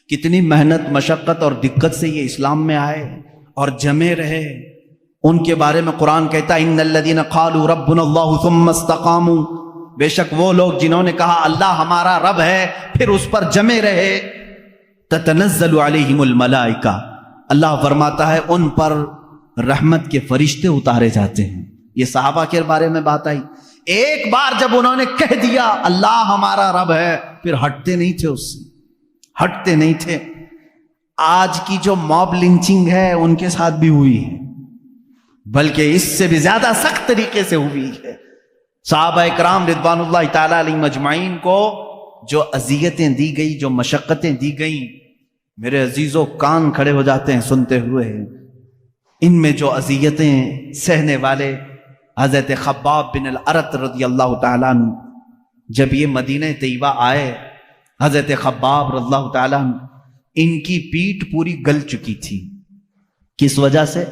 کتنی محنت مشقت اور دقت سے یہ اسلام میں آئے اور جمے رہے، ان کے بارے میں قرآن کہتا ہے ان الذین قالوا ربنا اللہ ثم استقاموا، بے شک وہ لوگ جنہوں نے کہا اللہ ہمارا رب ہے پھر اس پر جمے رہے، تتنزل علیہم الملائکہ، اللہ فرماتا ہے ان پر رحمت کے فرشتے اتارے جاتے ہیں۔ یہ صحابہ کے بارے میں بات آئی، ایک بار جب انہوں نے کہہ دیا اللہ ہمارا رب ہے پھر ہٹتے نہیں تھے، اس سے ہٹتے نہیں تھے۔ آج کی جو موب لنچنگ ہے ان کے ساتھ بھی ہوئی ہے، بلکہ اس سے بھی زیادہ سخت طریقے سے ہوئی ہے۔ صحابہ اکرام رضوان اللہ تعالی علیہم اجمعین کو جو اذیتیں دی گئی، جو مشقتیں دی گئیں، میرے عزیزوں کان کھڑے ہو جاتے ہیں سنتے ہوئے۔ ان میں جو اذیتیں سہنے والے حضرت خباب بن الارت رضی اللہ تعالیٰ عنہ، جب یہ مدینہ طیبہ آئے، حضرت خباب رضی اللہ تعالیٰ عنہ ان کی پیٹھ پوری گل چکی تھی۔ کس وجہ سے؟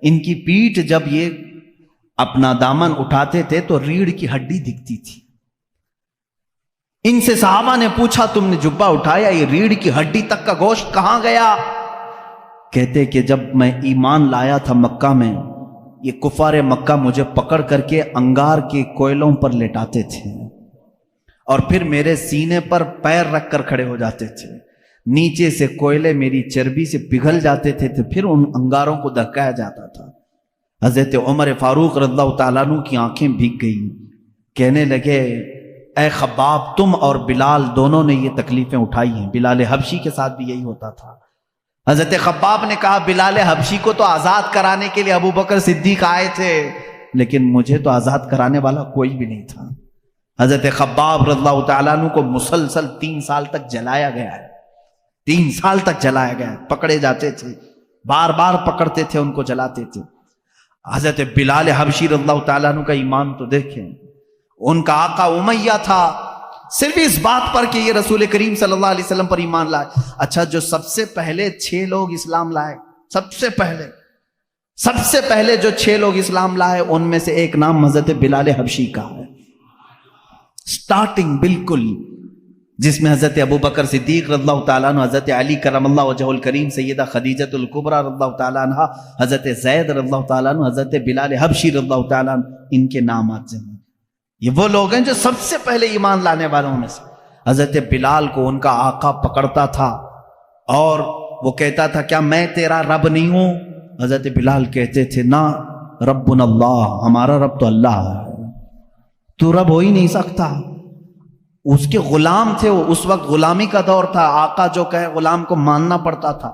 ان کی پیٹھ جب یہ اپنا دامن اٹھاتے تھے تو ریڑھ کی ہڈی دکھتی تھی۔ ان سے صحابہ نے پوچھا تم نے جبہ اٹھایا، یہ ریڑھ کی ہڈی تک کا گوشت کہاں گیا؟ کہتے کہ جب میں ایمان لایا تھا مکہ میں، یہ کفار مکہ مجھے پکڑ کر کے انگار کے کوئلوں پر لٹاتے تھے اور پھر میرے سینے پر پیر رکھ کر کھڑے ہو جاتے تھے، نیچے سے کوئلے میری چربی سے پگھل جاتے تھے تو پھر ان انگاروں کو دھکایا جاتا تھا۔ حضرت عمر فاروق رضی اللہ تعالیٰ عنہ کی آنکھیں بھیگ گئیں، کہنے لگے اے خباب تم اور بلال دونوں نے یہ تکلیفیں اٹھائی ہیں۔ بلال حبشی کے ساتھ بھی یہی ہوتا تھا۔ حضرت خباب نے کہا بلال حبشی کو تو آزاد کرانے کے لیے ابو بکر صدیق آئے تھے، لیکن مجھے تو آزاد کرانے والا کوئی بھی نہیں تھا۔ حضرت خباب رضی اللہ تعالیٰ عنہ کو مسلسل 3 سال تک جلایا گیا ہے، 3 سال تک جلایا گیا ہے، پکڑے جاتے تھے، بار بار پکڑتے تھے، ان کو جلاتے تھے۔ حضرت بلال حبشی رضی اللہ تعالیٰ عنہ کا ایمان تو دیکھیں، ان کا آقا امیہ تھا صرف اس بات پر کہ یہ رسول کریم صلی اللہ علیہ وسلم پر ایمان لائے۔ اچھا جو سب سے پہلے 6 لوگ اسلام لائے، سب سے پہلے جو 6 لوگ اسلام لائے ان میں سے ایک نام حضرت بلال حبشی کا ہے، سٹارٹنگ بالکل، جس میں حضرت ابو بکر صدیق رضی اللہ تعالیٰ عنہ، حضرت علی کرم اللہ وجہہ الکریم، سیدہ خدیجہ الکبریٰ رضی اللہ تعالیٰ عنہ، حضرت زید رضی اللہ تعالیٰ عنہ، حضرت بلال حبشی رضی اللہ تعالیٰ عنہ، ان کے نام آتے ہیں۔ یہ وہ لوگ ہیں جو سب سے پہلے ایمان لانے والوں میں سے۔ حضرت بلال کو ان کا آقا پکڑتا تھا اور وہ کہتا تھا کیا میں تیرا رب نہیں ہوں؟ حضرت بلال کہتے تھے نا، ربنا اللہ، ہمارا رب تو اللہ ہے، تو رب ہو ہی نہیں سکتا۔ اس کے غلام تھے وہ، اس وقت غلامی کا دور تھا، آقا جو کہے غلام کو ماننا پڑتا تھا۔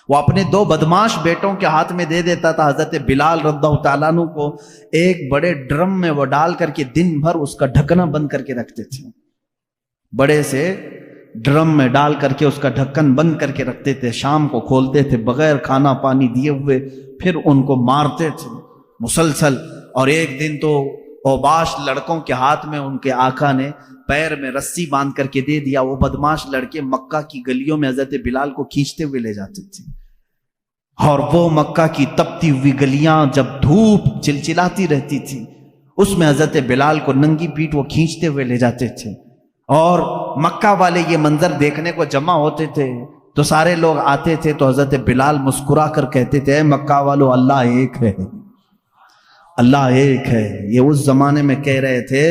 وہ اپنے 2 بدماش بیٹوں کے ہاتھ میں دے دیتا تھا حضرت بلال رضی اللہ تعالیٰ عنہ کو، ایک بڑے ڈرم میں وہ ڈال کر کے دن بھر اس کا ڈھکنا بند کر کے رکھتے تھے، بڑے سے ڈرم میں ڈال کر کے اس کا ڈھکن بند کر کے رکھتے تھے، شام کو کھولتے تھے بغیر کھانا پانی دیے ہوئے، پھر ان کو مارتے تھے مسلسل۔ اور ایک دن تو اوباش لڑکوں کے ہاتھ میں ان کے آقا نے پیر میں رسی باندھ کر کے دے دیا، وہ بدماش لڑکے مکہ کی گلیوں میں حضرت بلال کو کھینچتے ہوئے لے جاتے تھے، اور وہ مکہ کی تپتی ہوئی گلیاں جب دھوپ چلچلاتی رہتی تھی اس میں حضرت بلال کو ننگی پیٹھ وہ کھینچتے ہوئے لے جاتے تھے، اور مکہ والے یہ منظر دیکھنے کو جمع ہوتے تھے تو سارے لوگ آتے تھے تو حضرت بلال مسکرا کر کہتے تھے اے مکہ والو، اللہ ایک ہے، اللہ ایک ہے۔ یہ اس زمانے میں کہہ رہے تھے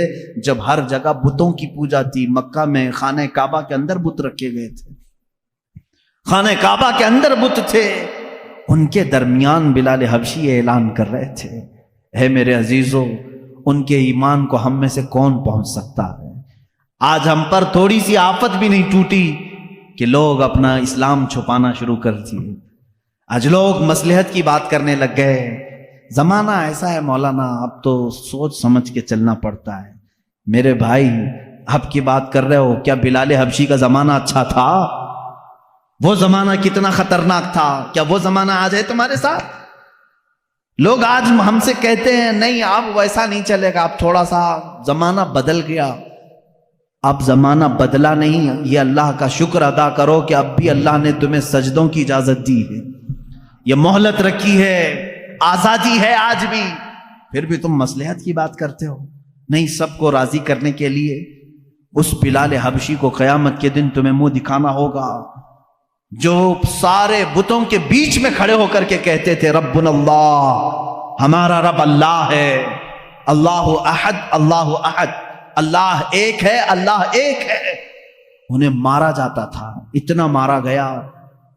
جب ہر جگہ بتوں کی پوجا تھی۔ مکہ میں خانہ کعبہ کے اندر بت رکھے گئے تھے، خانہ کعبہ کے اندر بت تھے، ان کے درمیان بلال حبشی اعلان کر رہے تھے اے میرے عزیزو، ان کے ایمان کو ہم میں سے کون پہنچ سکتا ہے؟ آج ہم پر تھوڑی سی آفت بھی نہیں ٹوٹی کہ لوگ اپنا اسلام چھپانا شروع کر دیے، آج لوگ مصلحت کی بات کرنے لگ گئے۔ زمانہ ایسا ہے مولانا، اب تو سوچ سمجھ کے چلنا پڑتا ہے۔ میرے بھائی اب کی بات کر رہے ہو، کیا بلال حبشی کا زمانہ اچھا تھا؟ وہ زمانہ کتنا خطرناک تھا، کیا وہ زمانہ آج ہے تمہارے ساتھ؟ لوگ آج ہم سے کہتے ہیں نہیں اب ویسا نہیں چلے گا، اب تھوڑا سا زمانہ بدل گیا۔ اب زمانہ بدلا نہیں، یہ اللہ کا شکر ادا کرو کہ اب بھی اللہ نے تمہیں سجدوں کی اجازت دی ہے، یہ مہلت رکھی ہے، آزادی ہے آج بھی، پھر بھی تم مصلحت کی بات کرتے ہو۔ نہیں، سب کو راضی کرنے کے لیے اس بلال حبشی کو قیامت کے دن تمہیں منہ دکھانا ہوگا جو سارے بتوں کے بیچ میں کھڑے ہو کر کے کہتے تھے ربنا اللہ، ہمارا رب اللہ ہے، اللہ احد اللہ احد، اللہ ایک ہے، اللہ ایک ہے، انہیں مارا جاتا تھا۔ اتنا مارا گیا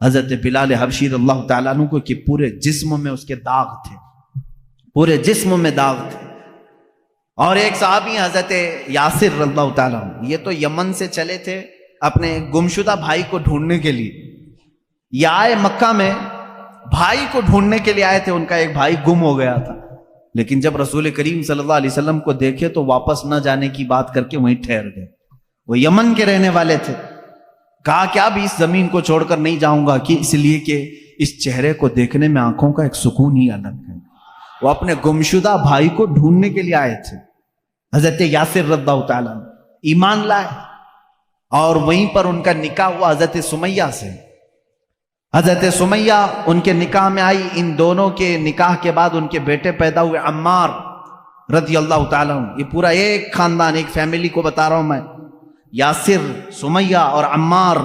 حضرت بلال حبشی رضی اللہ تعالیٰ عنہ کو کہ پورے جسم میں اس کے داغ تھے، پورے جسم میں داغ تھے۔ اور ایک صحابی حضرت یاسر رضی اللہ تعالیٰ عنہ، یہ تو یمن سے چلے تھے اپنے گمشدہ بھائی کو ڈھونڈنے کے لیے، یہ آئے مکہ میں بھائی کو ڈھونڈنے کے لیے آئے تھے، ان کا ایک بھائی گم ہو گیا تھا، لیکن جب رسول کریم صلی اللہ علیہ وسلم کو دیکھے تو واپس نہ جانے کی بات کر کے وہیں ٹھہر گئے۔ وہ یمن کے رہنے والے تھے، کہا کہ اب اس زمین کو چھوڑ کر نہیں جاؤں گا، کہ اس لیے کہ اس چہرے کو دیکھنے میں آنکھوں کا ایک سکون ہی الگ ہے۔ وہ اپنے گمشدہ بھائی کو ڈھونڈنے کے لیے آئے تھے۔ حضرت یاسر رضی اللہ تعالیٰ ایمان لائے اور وہیں پر ان کا نکاح ہوا حضرت سمیہ سے۔ حضرت سمیہ ان کے نکاح میں آئی، ان دونوں کے نکاح کے بعد ان کے بیٹے پیدا ہوئے عمار رضی اللہ تعالیٰ عنہ۔ یہ پورا ایک خاندان، ایک فیملی کو بتا رہا ہوں میں، یاسر، سمیہ اور عمار،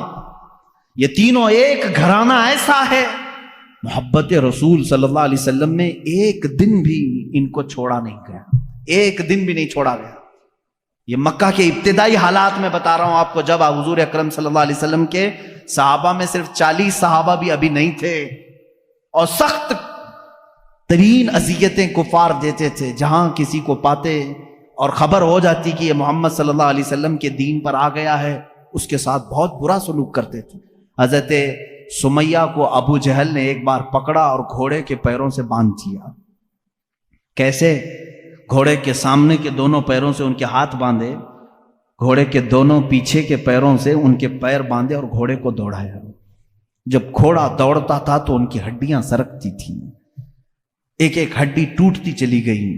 یہ تینوں ایک گھرانہ ایسا ہے، محبت رسول صلی اللہ علیہ وسلم میں ایک دن بھی ان کو چھوڑا نہیں گیا، ایک دن بھی نہیں چھوڑا گیا۔ یہ مکہ کے ابتدائی حالات میں بتا رہا ہوں آپ کو، جب حضور اکرم صلی اللہ علیہ وسلم کے صحابہ میں صرف 40 صحابہ بھی ابھی نہیں تھے، اور سخت ترین اذیتیں کفار دیتے تھے۔ جہاں کسی کو پاتے اور خبر ہو جاتی کہ یہ محمد صلی اللہ علیہ وسلم کے دین پر آ گیا ہے، اس کے ساتھ بہت برا سلوک کرتے تھے۔ حضرت سمیہ کو ابو جہل نے ایک بار پکڑا اور گھوڑے کے پیروں سے باندھ دیا۔ کیسے؟ گھوڑے کے سامنے کے دونوں پیروں سے ان کے ہاتھ باندھے، گھوڑے کے دونوں پیچھے کے پیروں سے ان کے پیر باندھے اور گھوڑے کو دوڑایا۔ جب گھوڑا دوڑتا تھا تو ان کی ہڈیاں سرکتی تھیں، ایک ایک ہڈی ٹوٹتی چلی گئی۔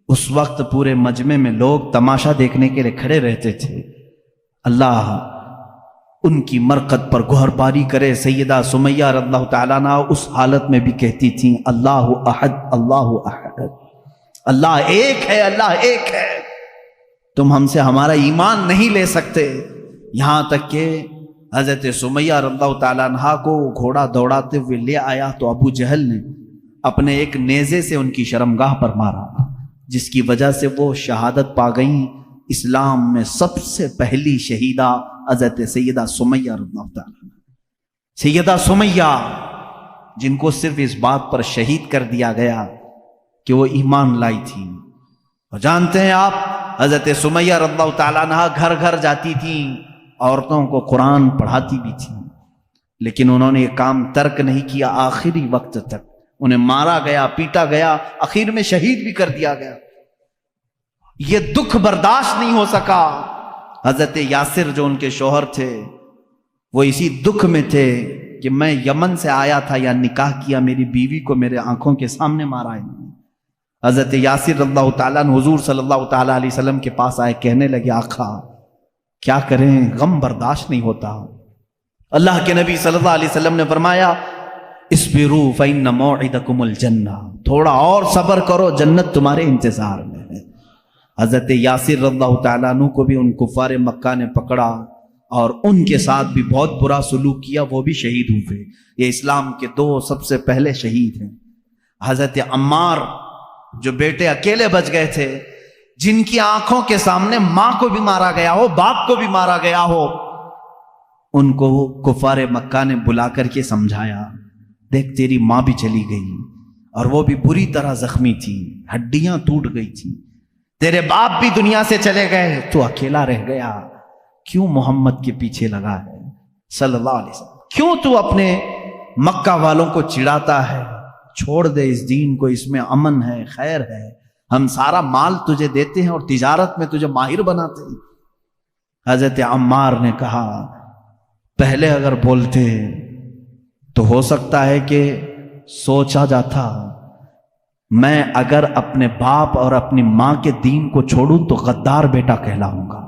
اس وقت پورے مجمع میں لوگ تماشا دیکھنے کے لیے کھڑے رہتے تھے۔ اللہ ان کی مرقد پر گوہر باری کرے۔ سیدہ سمیہ رضی اللہ تعالیٰ عنہ اس حالت میں بھی کہتی تھیں اللہ احد اللہ احد، اللہ ایک ہے، اللہ ایک ہے، تم ہم سے ہمارا ایمان نہیں لے سکتے۔ یہاں تک کہ حضرت سمیہ رضی اللہ تعالیٰ عنہ کو گھوڑا دوڑاتے ہوئے لے آیا تو ابو جہل نے اپنے ایک نیزے سے ان کی شرمگاہ پر مارا، جس کی وجہ سے وہ شہادت پا گئیں۔ اسلام میں سب سے پہلی شہیدہ حضرت سیدہ سمیہ رضی اللہ تعالیٰ عنہ، سیدہ سمیہ، جن کو صرف اس بات پر شہید کر دیا گیا کہ وہ ایمان لائی تھی۔ اور جانتے ہیں آپ، حضرت سمیہ رضی اللہ تعالیٰ عنہ گھر گھر جاتی تھیں، عورتوں کو قرآن پڑھاتی بھی تھیں، لیکن انہوں نے یہ کام ترک نہیں کیا آخری وقت تک۔ انہیں مارا گیا، پیٹا گیا، آخر میں شہید بھی کر دیا گیا۔ یہ دکھ برداشت نہیں ہو سکا۔ حضرت یاسر جو ان کے شوہر تھے، وہ اسی دکھ میں تھے کہ میں یمن سے آیا تھا یا نکاح کیا، میری بیوی کو میرے آنکھوں کے سامنے مارا ہے۔ حضرت یاسر رضی اللہ تعالیٰ عنہ حضور صلی اللہ تعالیٰ علیہ وسلم کے پاس آئے، کہنے لگے آقا کیا کریں، غم برداشت نہیں ہوتا۔ اللہ کے نبی صلی اللہ علیہ وسلم نے فرمایا اصبروا فإن موعدکم الجنہ، تھوڑا اور صبر کرو، جنت تمہارے انتظار میں ہے۔ حضرت یاسر رضی اللہ تعالیٰ عنہ کو بھی ان کفار مکہ نے پکڑا اور ان کے ساتھ بھی بہت برا سلوک کیا، وہ بھی شہید ہوئے۔ یہ اسلام کے دو سب سے پہلے شہید ہیں۔ حضرت عمار جو بیٹے اکیلے بچ گئے تھے، جن کی آنکھوں کے سامنے ماں کو بھی مارا گیا ہو، باپ کو بھی مارا گیا ہو، ان کو کفار مکہ نے بلا کر کے سمجھایا، دیکھ تیری ماں بھی چلی گئی اور وہ بھی بری طرح زخمی تھی، ہڈیاں ٹوٹ گئی تھی، تیرے باپ بھی دنیا سے چلے گئے، تو اکیلا رہ گیا، کیوں محمد کے پیچھے لگا ہے صلی اللہ علیہ وسلم، کیوں تو اپنے مکہ والوں کو چڑھاتا ہے، چھوڑ دے اس دین کو، اس میں امن ہے، خیر ہے، ہم سارا مال تجھے دیتے ہیں اور تجارت میں تجھے ماہر بناتے ہیں۔ حضرت عمار نے کہا پہلے اگر بولتے تو ہو سکتا ہے کہ سوچا جاتا، میں اگر اپنے باپ اور اپنی ماں کے دین کو چھوڑوں تو غدار بیٹا کہلاؤں گا۔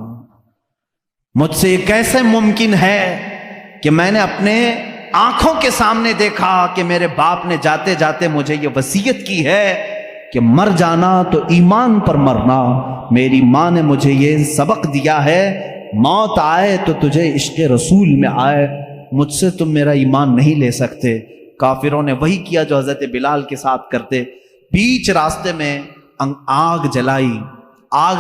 مجھ سے یہ کیسے ممکن ہے کہ میں نے اپنے آنکھوں کے سامنے دیکھا کہ میرے باپ نے جاتے جاتے مجھے یہ وصیت کی ہے کہ مر جانا تو ایمان پر مرنا، میری ماں نے مجھے یہ سبق دیا ہے، موت آئے تو تجھے عشق رسول میں آئے، مجھ سے تم میرا ایمان نہیں لے سکتے۔ کافروں نے وہی کیا جو حضرت بلال کے ساتھ کرتے، بیچ راستے میں آگ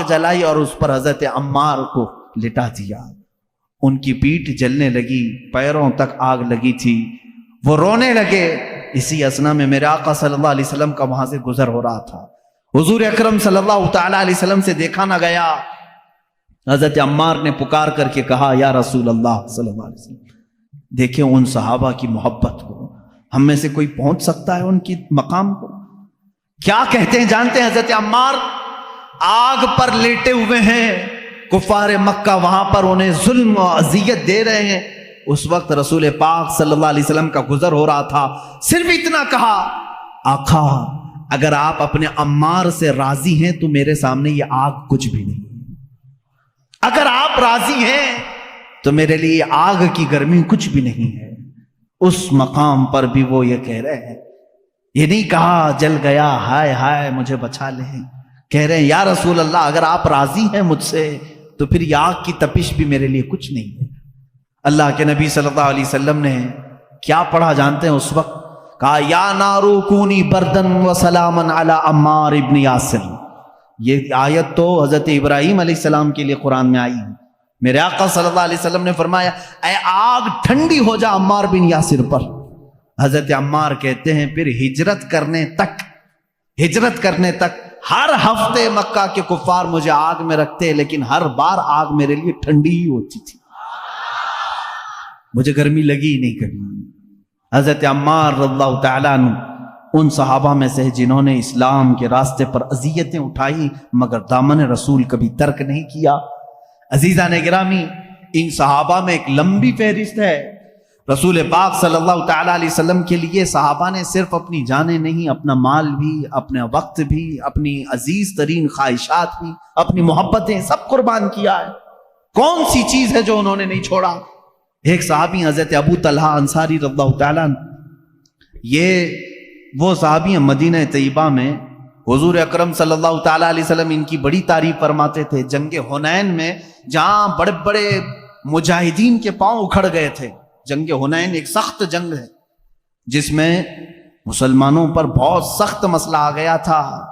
جلائی اور اس پر حضرت عمار کو لٹا دیا۔ ان کی پیٹھ جلنے لگی، پیروں تک آگ لگی تھی، وہ رونے لگے۔ اسی اثنا میں میرے آقا صلی اللہ علیہ وسلم کا وہاں سے گزر ہو رہا تھا، حضور اکرم صلی اللہ تعالی علیہ وسلم سے دیکھا نہ گیا۔ حضرت عمار نے پکار کر کے کہا یا رسول اللہ صلی اللہ علیہ وسلم، دیکھیں ان صحابہ کی محبت کو، ہم میں سے کوئی پہنچ سکتا ہے ان کی مقام کو؟ کیا کہتے ہیں جانتے ہیں حضرت عمار؟ آگ پر لیٹے ہوئے ہیں، کفار مکہ وہاں پر انہیں ظلم و اذیت دے رہے ہیں۔ اس وقت رسول پاک صلی اللہ علیہ وسلم کا گزر ہو رہا تھا، صرف اتنا کہا آقا اگر آپ اپنے عمار سے راضی ہیں تو میرے سامنے یہ آگ کچھ بھی نہیں، اگر آپ راضی ہیں تو میرے لیے آگ کی گرمی کچھ بھی نہیں ہے۔ اس مقام پر بھی وہ یہ کہہ رہے ہیں، یہ نہیں کہا جل گیا ہائے ہائے مجھے بچا لیں، کہہ رہے ہیں یا رسول اللہ اگر آپ راضی ہیں مجھ سے تو پھر یہ آگ کی تپش بھی میرے لیے کچھ نہیں ہے۔ اللہ کے نبی صلی اللہ علیہ وسلم نے کیا پڑھا جانتے ہیں اس وقت؟ کہا یا نارو کونی بردن و سلامن علی عمار ابن یاسر۔ یہ آیت تو حضرت ابراہیم علیہ السلام کے لیے قرآن میں آئی ہے۔ میرے آقا صلی اللہ علیہ وسلم نے فرمایا اے آگ ٹھنڈی ہو جا عمار بن یاسر پر۔ حضرت عمار کہتے ہیں پھر ہجرت کرنے تک ہر ہفتے مکہ کے کفار مجھے آگ میں رکھتے، لیکن ہر بار آگ میرے لیے ٹھنڈی ہی ہوتی تھی، مجھے گرمی لگی ہی نہیں کبھی۔ حضرت عمار رضی اللہ تعالیٰ عنہ ان صحابہ میں سے جنہوں نے اسلام کے راستے پر اذیتیں اٹھائی مگر دامن رسول کبھی ترک نہیں کیا۔ عزیزان گرامی، ان صحابہ میں ایک لمبی فہرست ہے۔ رسول پاک صلی اللہ تعالیٰ علیہ وسلم کے لیے صحابہ نے صرف اپنی جانیں نہیں، اپنا مال بھی، اپنا وقت بھی، اپنی عزیز ترین خواہشات بھی، اپنی محبتیں سب قربان کیا ہے۔ کون سی چیز ہے جو انہوں نے نہیں چھوڑا؟ ایک صحابی حضرت ابو طلحہ انصاری رضی اللہ تعالیٰ عنہ، یہ وہ صحابی ہیں مدینہ طیبہ میں حضور اکرم صلی اللہ تعالیٰ علیہ وسلم ان کی بڑی تعریف فرماتے تھے۔ جنگ حنین میں جہاں بڑے بڑے مجاہدین کے پاؤں اکھڑ گئے تھے، جنگ حنین ایک سخت جنگ ہے جس میں مسلمانوں پر بہت سخت مسئلہ آ گیا تھا،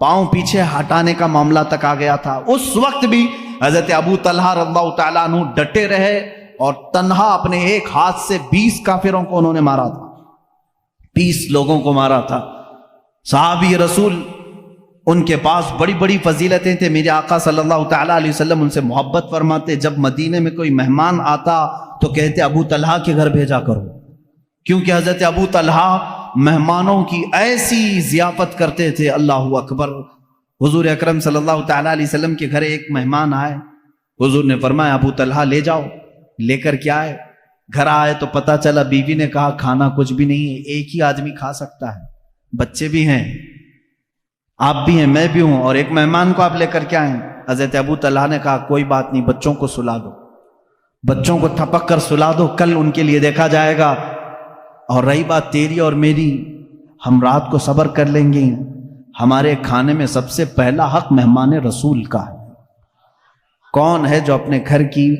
پاؤں پیچھے ہٹانے کا معاملہ تک آ گیا تھا۔ اس وقت بھی حضرت ابو طلحہ رضی اللہ تعالیٰ عنہ ڈٹے رہے اور تنہا اپنے ایک ہاتھ سے 20 کافروں کو انہوں نے مارا تھا، 20 لوگوں کو مارا تھا۔ صحابی رسول ان کے پاس بڑی بڑی فضیلتیں تھے، میرے آقا صلی اللہ تعالیٰ علیہ وسلم ان سے محبت فرماتے۔ جب مدینے میں کوئی مہمان آتا تو کہتے ابو طلحہ کے گھر بھیجا کرو، کیونکہ حضرت ابو طلحہ مہمانوں کی ایسی ضیافت کرتے تھے، اللہ اکبر۔ حضور اکرم صلی اللہ تعالیٰ علیہ وسلم کے گھر ایک مہمان آئے، حضور نے فرمایا ابو طلحہ لے جاؤ۔ لے کر کے آئے، گھر آئے تو پتہ چلا بیوی نے کہا کھانا کچھ بھی نہیں ہے، ایک ہی آدمی کھا سکتا ہے، بچے بھی ہیں، آپ بھی ہیں، میں بھی ہوں، اور ایک مہمان کو آپ لے کر کے آئیں۔ حضرت ابو طلحہ نے کہا کوئی بات نہیں، بچوں کو سلا دو، بچوں کو تھپک کر سلا دو، کل ان کے لیے دیکھا جائے گا۔ اور رہی بات تیری اور میری، ہم رات کو صبر کر لیں گے، ہمارے کھانے میں سب سے پہلا حق مہمان رسول کا ہے۔ کون ہے جو اپنے گھر کی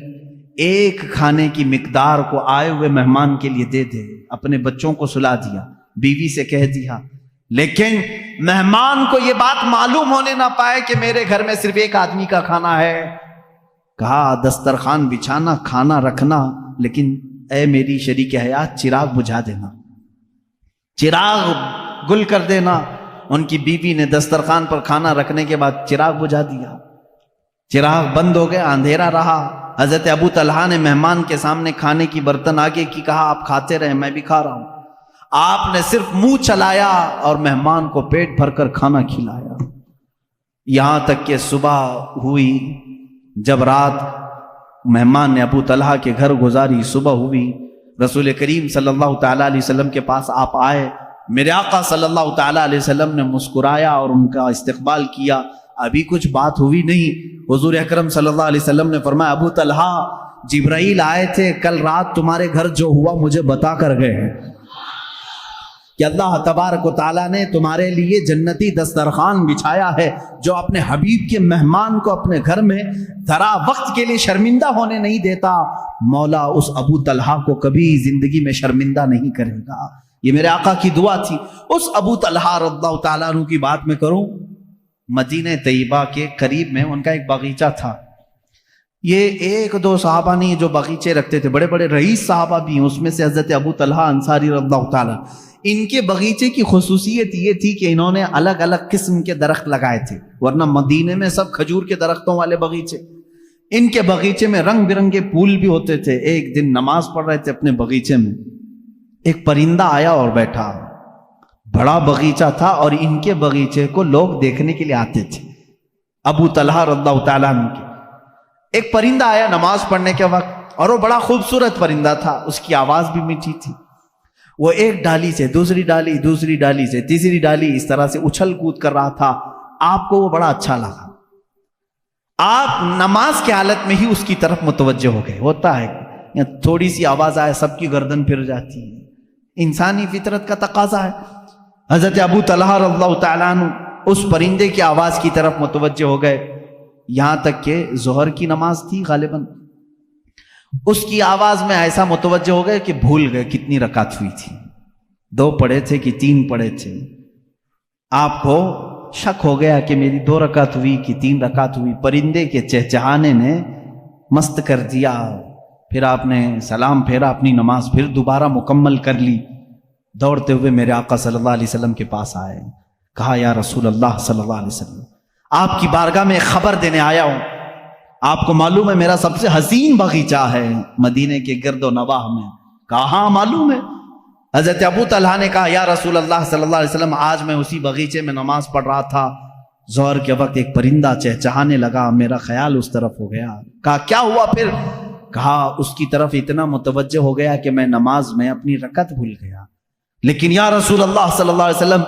ایک کھانے کی مقدار کو آئے ہوئے مہمان کے لیے دے دے؟ اپنے بچوں کو سلا دیا، بیوی سے کہہ دیا، لیکن مہمان کو یہ بات معلوم ہونے نہ پائے کہ میرے گھر میں صرف ایک آدمی کا کھانا ہے۔ کہا دسترخوان بچھانا، کھانا رکھنا، لیکن اے میری شریک حیات چراغ بجھا دینا، چراغ گل کر دینا۔ ان کی بیوی نے دسترخوان پر کھانا رکھنے کے بعد چراغ بجھا دیا، چراغ بند ہو گیا، اندھیرا رہا۔ حضرت ابو طلحہ نے مہمان کے سامنے کھانے کی برتن آگے کی، کہا آپ کھاتے رہے، میں بھی کھا رہا ہوں۔ آپ نے صرف منہ چلایا اور مہمان کو پیٹ بھر کر کھانا کھلایا، یہاں تک کہ صبح ہوئی۔ جب رات مہمان نے ابو طلحہ کے گھر گزاری، صبح ہوئی، رسول کریم صلی اللہ تعالیٰ علیہ وسلم کے پاس آپ آئے۔ میرے آقا صلی اللہ تعالیٰ علیہ وسلم نے مسکرایا اور ان کا استقبال کیا۔ ابھی کچھ بات ہوئی نہیں، حضور اکرم صلی اللہ علیہ وسلم نے فرمایا ابو طلحہ جبرائیل آئے تھے، کل رات تمہارے گھر جو ہوا مجھے بتا کر گئے ہیں۔ کہ اللہ تبارک و تعالیٰ نے تمہارے لیے جنتی دسترخوان بچھایا ہے جو اپنے حبیب کے مہمان کو اپنے گھر میں ذرا وقت کے لیے شرمندہ ہونے نہیں دیتا، مولا اس ابو طلحہ کو کبھی زندگی میں شرمندہ نہیں کرے گا۔ یہ میرے آقا کی دعا تھی۔ اس ابو طلحہ رضی اللہ تعالیٰ عنہ کی بات میں کروں، مدینہ طیبہ کے قریب میں ان کا ایک باغیچہ تھا۔ یہ ایک دو صحابہ نہیں جو باغیچے رکھتے تھے، بڑے بڑے رئیس صحابہ بھی ہیں، اس میں سے حضرت ابو طلحہ انصاری رضی اللہ تعالیٰ۔ ان کے باغیچے کی خصوصیت یہ تھی کہ انہوں نے الگ الگ قسم کے درخت لگائے تھے، ورنہ مدینے میں سب کھجور کے درختوں والے باغیچے، ان کے باغیچے میں رنگ برنگے پھول بھی ہوتے تھے۔ ایک دن نماز پڑھ رہے تھے اپنے باغیچے میں، ایک پرندہ آیا اور بیٹھا، بڑا باغیچہ تھا اور ان کے باغیچے کو لوگ دیکھنے کے لیے آتے تھے، ابو طلحہ رضی اللہ تعالیٰ عنہ کے۔ ایک پرندہ آیا نماز پڑھنے کے وقت، اور وہ بڑا خوبصورت پرندہ تھا، اس کی آواز بھی میٹھی تھی۔ وہ ایک ڈالی سے دوسری ڈالی، دوسری ڈالی سے تیسری ڈالی، اس طرح سے اچھل کود کر رہا تھا۔ آپ کو وہ بڑا اچھا لگا، آپ نماز کی حالت میں ہی اس کی طرف متوجہ ہو گئے۔ ہوتا ہے تھوڑی سی آواز آئے سب کی گردن پھر جاتی ہے، انسانی فطرت کا تقاضا ہے۔ حضرت ابو طلحہ رضی اللہ تعالیٰ عنہ اس پرندے کی آواز کی طرف متوجہ ہو گئے، یہاں تک کہ ظہر کی نماز تھی غالباً، اس کی آواز میں ایسا متوجہ ہو گئے کہ بھول گئے کتنی رکعت ہوئی تھی، 2 پڑھے تھے کہ 3 پڑھے تھے۔ آپ کو شک ہو گیا کہ میری 2 رکعت ہوئی کہ 3 رکعت ہوئی۔ پرندے کے چہچہانے نے مست کر دیا۔ پھر آپ نے سلام پھیرا، اپنی نماز پھر دوبارہ مکمل کر لی۔ دوڑتے ہوئے میرے آقا صلی اللہ علیہ وسلم کے پاس آئے، کہا یا رسول اللہ صلی اللہ علیہ وسلم، آپ کی بارگاہ میں خبر دینے آیا ہوں، آپ کو معلوم ہے میرا سب سے حسین باغیچہ ہے مدینے کے گرد و نواح میں؟ کہا ہاں معلوم ہے۔ حضرت ابو طلحہ نے کہا یا رسول اللہ صلی اللہ علیہ وسلم، آج میں اسی باغیچے میں نماز پڑھ رہا تھا، ظہر کے وقت ایک پرندہ چہچہانے لگا، میرا خیال اس طرف ہو گیا۔ کہا کیا ہوا پھر؟ کہا اس کی طرف اتنا متوجہ ہو گیا کہ میں نماز میں اپنی رکعت بھول گیا، لیکن یا رسول اللہ صلی اللہ علیہ وسلم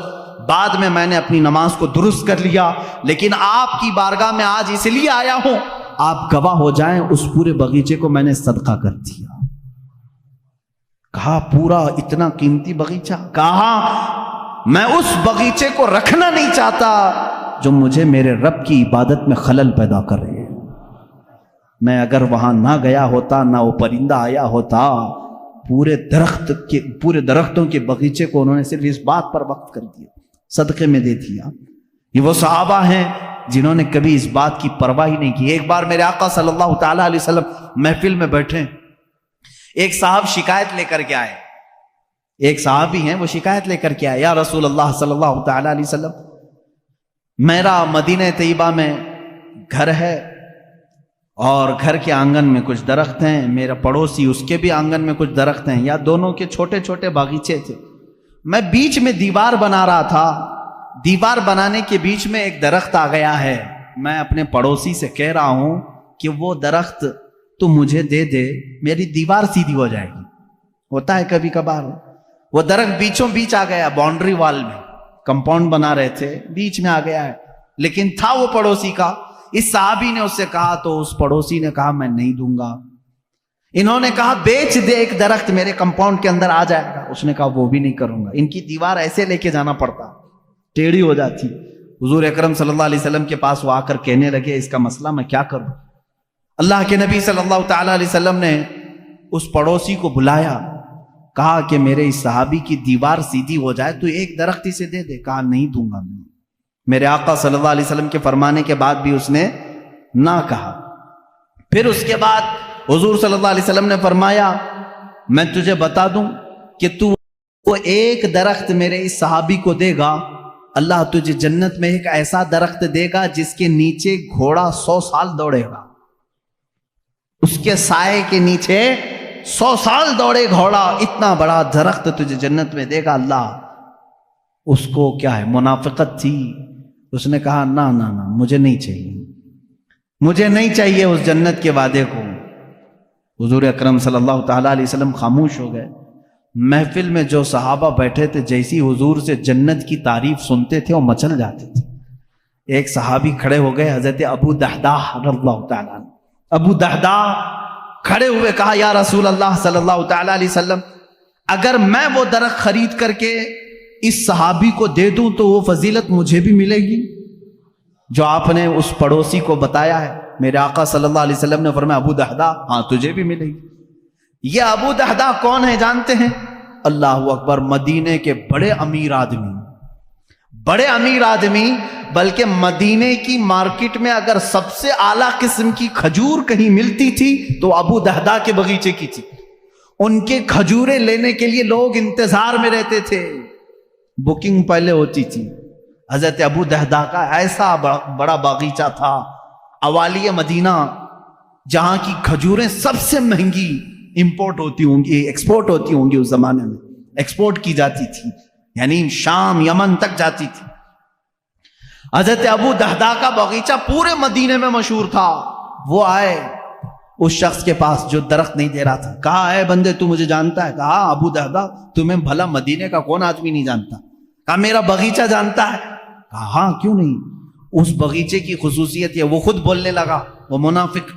بعد میں نے اپنی نماز کو درست کر لیا، لیکن آپ کی بارگاہ میں آج اس لیے آیا ہوں آپ گواہ ہو جائیں، اس پورے باغیچے کو میں نے صدقہ کر دیا۔ کہا پورا اتنا قیمتی باغیچہ؟ کہا میں اس باغیچے کو رکھنا نہیں چاہتا جو مجھے میرے رب کی عبادت میں خلل پیدا کرے۔ میں اگر وہاں نہ گیا ہوتا، نہ وہ پرندہ آیا ہوتا، پورے درختوں کے باغیچے کو انہوں نے صرف اس بات پر وقف کر دیا، صدقے میں دے دیا۔ یہ وہ صحابہ ہیں جنہوں نے کبھی اس بات کی پرواہ ہی نہیں کی۔ ایک بار میرے آقا صلی اللہ تعالیٰ علیہ وسلم محفل میں بیٹھے، ایک صاحب شکایت لے کر کے آئے، ایک صحابی ہیں وہ شکایت لے کر کے آئے، یا رسول اللہ صلی اللہ تعالیٰ علیہ وسلم، میرا مدینہ طیبہ میں گھر ہے اور گھر کے آنگن میں کچھ درخت ہیں، میرا پڑوسی اس کے بھی آنگن میں کچھ درخت ہیں، یا دونوں کے چھوٹے چھوٹے باغیچے تھے، میں بیچ میں دیوار بنا رہا تھا، دیوار بنانے کے بیچ میں ایک درخت آ گیا ہے، میں اپنے پڑوسی سے کہہ رہا ہوں کہ وہ درخت تو مجھے دے دے، میری دیوار سیدھی ہو جائے گی۔ ہوتا ہے کبھی کبھار، وہ درخت بیچوں بیچ آ گیا، باؤنڈری وال میں کمپاؤنڈ بنا رہے تھے، بیچ میں آ گیا ہے، لیکن تھا وہ پڑوسی کا۔ اس صحابی نے اس سے کہا تو اس پڑوسی نے کہا میں نہیں دوں گا۔ انہوں نے کہا بیچ دے ایک درخت، میرے کمپاؤنڈ کے اندر آ جائے گا۔ اس نے کہا وہ بھی نہیں کروں گا۔ ان کی دیوار ایسے لے کے جانا پڑتا، ٹیڑھی ہو جاتی۔ حضور اکرم صلی اللہ علیہ وسلم کے پاس وہ آ کر کہنے لگے اس کا مسئلہ میں کیا کروں؟ اللہ کے نبی صلی اللہ تعالیٰ علیہ وسلم نے اس پڑوسی کو بلایا، کہا کہ میرے اس صحابی کی دیوار سیدھی ہو جائے تو ایک درخت اسے دے دے۔ کہا نہیں دوں گا میں۔ میرے آقا صلی اللہ علیہ وسلم کے فرمانے کے بعد بھی اس نے نہ کہا۔ پھر اس کے بعد حضور صلی اللہ علیہ وسلم نے فرمایا میں تجھے بتا دوں کہ تو وہ ایک درخت میرے اس صحابی کو دے گا، اللہ تجھے جنت میں ایک ایسا درخت دے گا جس کے نیچے گھوڑا 100 سال دوڑے گا، اس کے سائے کے نیچے 100 سال دوڑے گھوڑا، اتنا بڑا درخت تجھے جنت میں دے گا اللہ۔ اس کو کیا ہے، منافقت تھی، اس نے کہا نہ نہ نہ مجھے نہیں چاہیے، مجھے نہیں چاہیے اس جنت کے وعدے کو۔ حضور اکرم صلی اللہ تعالیٰ علیہ وسلم خاموش ہو گئے۔ محفل میں جو صحابہ بیٹھے تھے جیسی حضور سے جنت کی تعریف سنتے تھے وہ مچل جاتے تھے۔ ایک صحابی کھڑے ہو گئے، حضرت ابو دحداح رضی اللہ تعالیٰ عنہ۔ ابو دحداح کھڑے ہوئے کہا یا رسول اللہ صلی اللہ تعالیٰ علیہ وسلم، اگر میں وہ درخت خرید کر کے اس صحابی کو دے دوں تو وہ فضیلت مجھے بھی ملے گی جو آپ نے اس پڑوسی کو بتایا ہے؟ میرے آقا صلی اللہ علیہ وسلم نے فرمایا ابو دہدا، ہاں تجھے بھی ملے گی۔ یہ ابو دہدا کون ہے جانتے ہیں؟ اللہ اکبر، مدینے کے بڑے امیر آدمی، بڑے امیر آدمی، بلکہ مدینے کی مارکیٹ میں اگر سب سے اعلیٰ قسم کی کھجور کہیں ملتی تھی تو ابو دہدا کے باغیچے کی تھی۔ ان کے کھجوریں لینے کے لیے لوگ انتظار میں رہتے تھے، بکنگ پہلے ہوتی تھی۔ حضرت ابو دہدا کا ایسا بڑا باغیچہ تھا اوالی مدینہ، جہاں کی کھجوریں سب سے مہنگی امپورٹ ہوتی ہوں گی، ایکسپورٹ ہوتی ہوں گی، اس زمانے میں ایکسپورٹ کی جاتی تھی، یعنی شام یمن تک جاتی تھی۔ حضرت ابو دہدا کا باغیچہ پورے مدینے میں مشہور تھا۔ وہ آئے اس شخص کے پاس جو درخت نہیں دے رہا تھا، کہا اے بندے تو مجھے جانتا ہے؟ کہا ابو دہدا تمہیں بھلا مدینے کا کون آدمی نہیں جانتا؟ کہا میرا باغیچہ جانتا ہے؟ کہا ہاں کیوں نہیں، اس باغیچے کی خصوصیت یہ، وہ خود بولنے لگا، وہ منافق،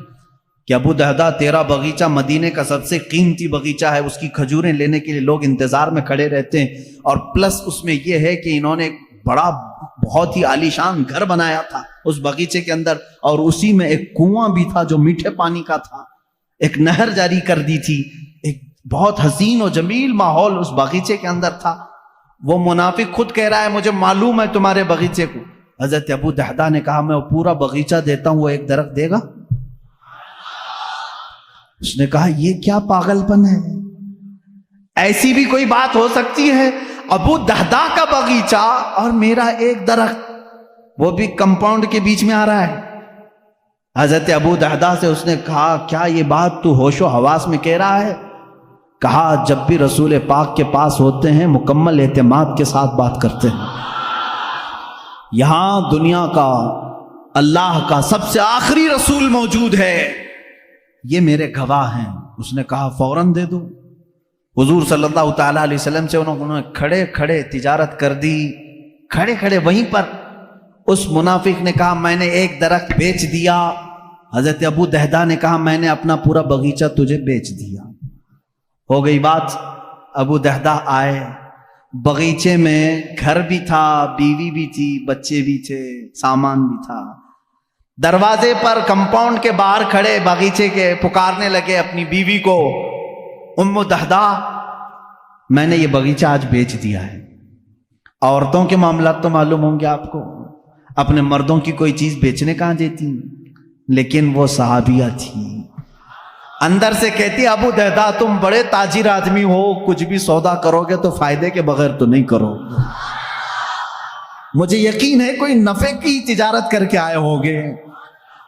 کہ ابو دہدا تیرا باغیچہ مدینے کا سب سے قیمتی باغیچہ ہے، اس کی کھجوریں لینے کے لیے لوگ انتظار میں کھڑے رہتے ہیں، اور پلس اس میں یہ ہے کہ انہوں نے ایک بڑا بہت ہی عالیشان گھر بنایا تھا اس باغیچے کے اندر، اور اسی میں ایک کنواں بھی تھا جو میٹھے پانی کا تھا، ایک نہر جاری کر دی تھی، ایک بہت حسین و جمیل ماحول اس باغیچے کے اندر تھا۔ وہ منافق خود کہہ رہا ہے مجھے معلوم ہے تمہارے باغیچے کو۔ حضرت ابو دہدا نے کہا میں وہ پورا باغیچہ دیتا ہوں، وہ ایک درخت دے گا؟ اس نے کہا یہ کیا پاگل پن ہے، ایسی بھی کوئی بات ہو سکتی ہے؟ ابو دہدا کا باغیچہ اور میرا ایک درخت، وہ بھی کمپاؤنڈ کے بیچ میں آ رہا ہے۔ حضرت ابو دہدا سے اس نے کہا کیا یہ بات تو ہوش و حواس میں کہہ رہا ہے؟ کہا جب بھی رسول پاک کے پاس ہوتے ہیں مکمل اعتماد کے ساتھ بات کرتے ہیں، یہاں دنیا کا اللہ کا سب سے آخری رسول موجود ہے، یہ میرے گواہ ہیں۔ اس نے کہا فوراً دے دو۔ حضور صلی اللہ تعالیٰ علیہ وسلم سے انہوں نے کھڑے کھڑے تجارت کر دی، کھڑے کھڑے وہیں پر۔ اس منافق نے کہا میں نے ایک درخت بیچ دیا۔ حضرت ابو دہدا نے کہا میں نے اپنا پورا باغیچہ تجھے بیچ دیا۔ ہو گئی بات۔ ابو دہدا آئے، باغیچے میں گھر بھی تھا، بیوی بھی تھی، بچے بھی تھے، سامان بھی تھا۔ دروازے پر کمپاؤنڈ کے باہر کھڑے باغیچے کے پکارنے لگے اپنی بیوی کو، ام دہدا میں نے یہ باغیچہ آج بیچ دیا ہے۔ عورتوں کے معاملات تو معلوم ہوں گے آپ کو، اپنے مردوں کی کوئی چیز بیچنے کہاں دیتی، لیکن وہ صحابیہ تھی، اندر سے کہتی ابو دہدا تم بڑے تاجر آدمی ہو، کچھ بھی سودا کرو گے تو فائدے کے بغیر تو نہیں کرو، مجھے یقین ہے کوئی نفع کی تجارت کر کے آئے ہوگے،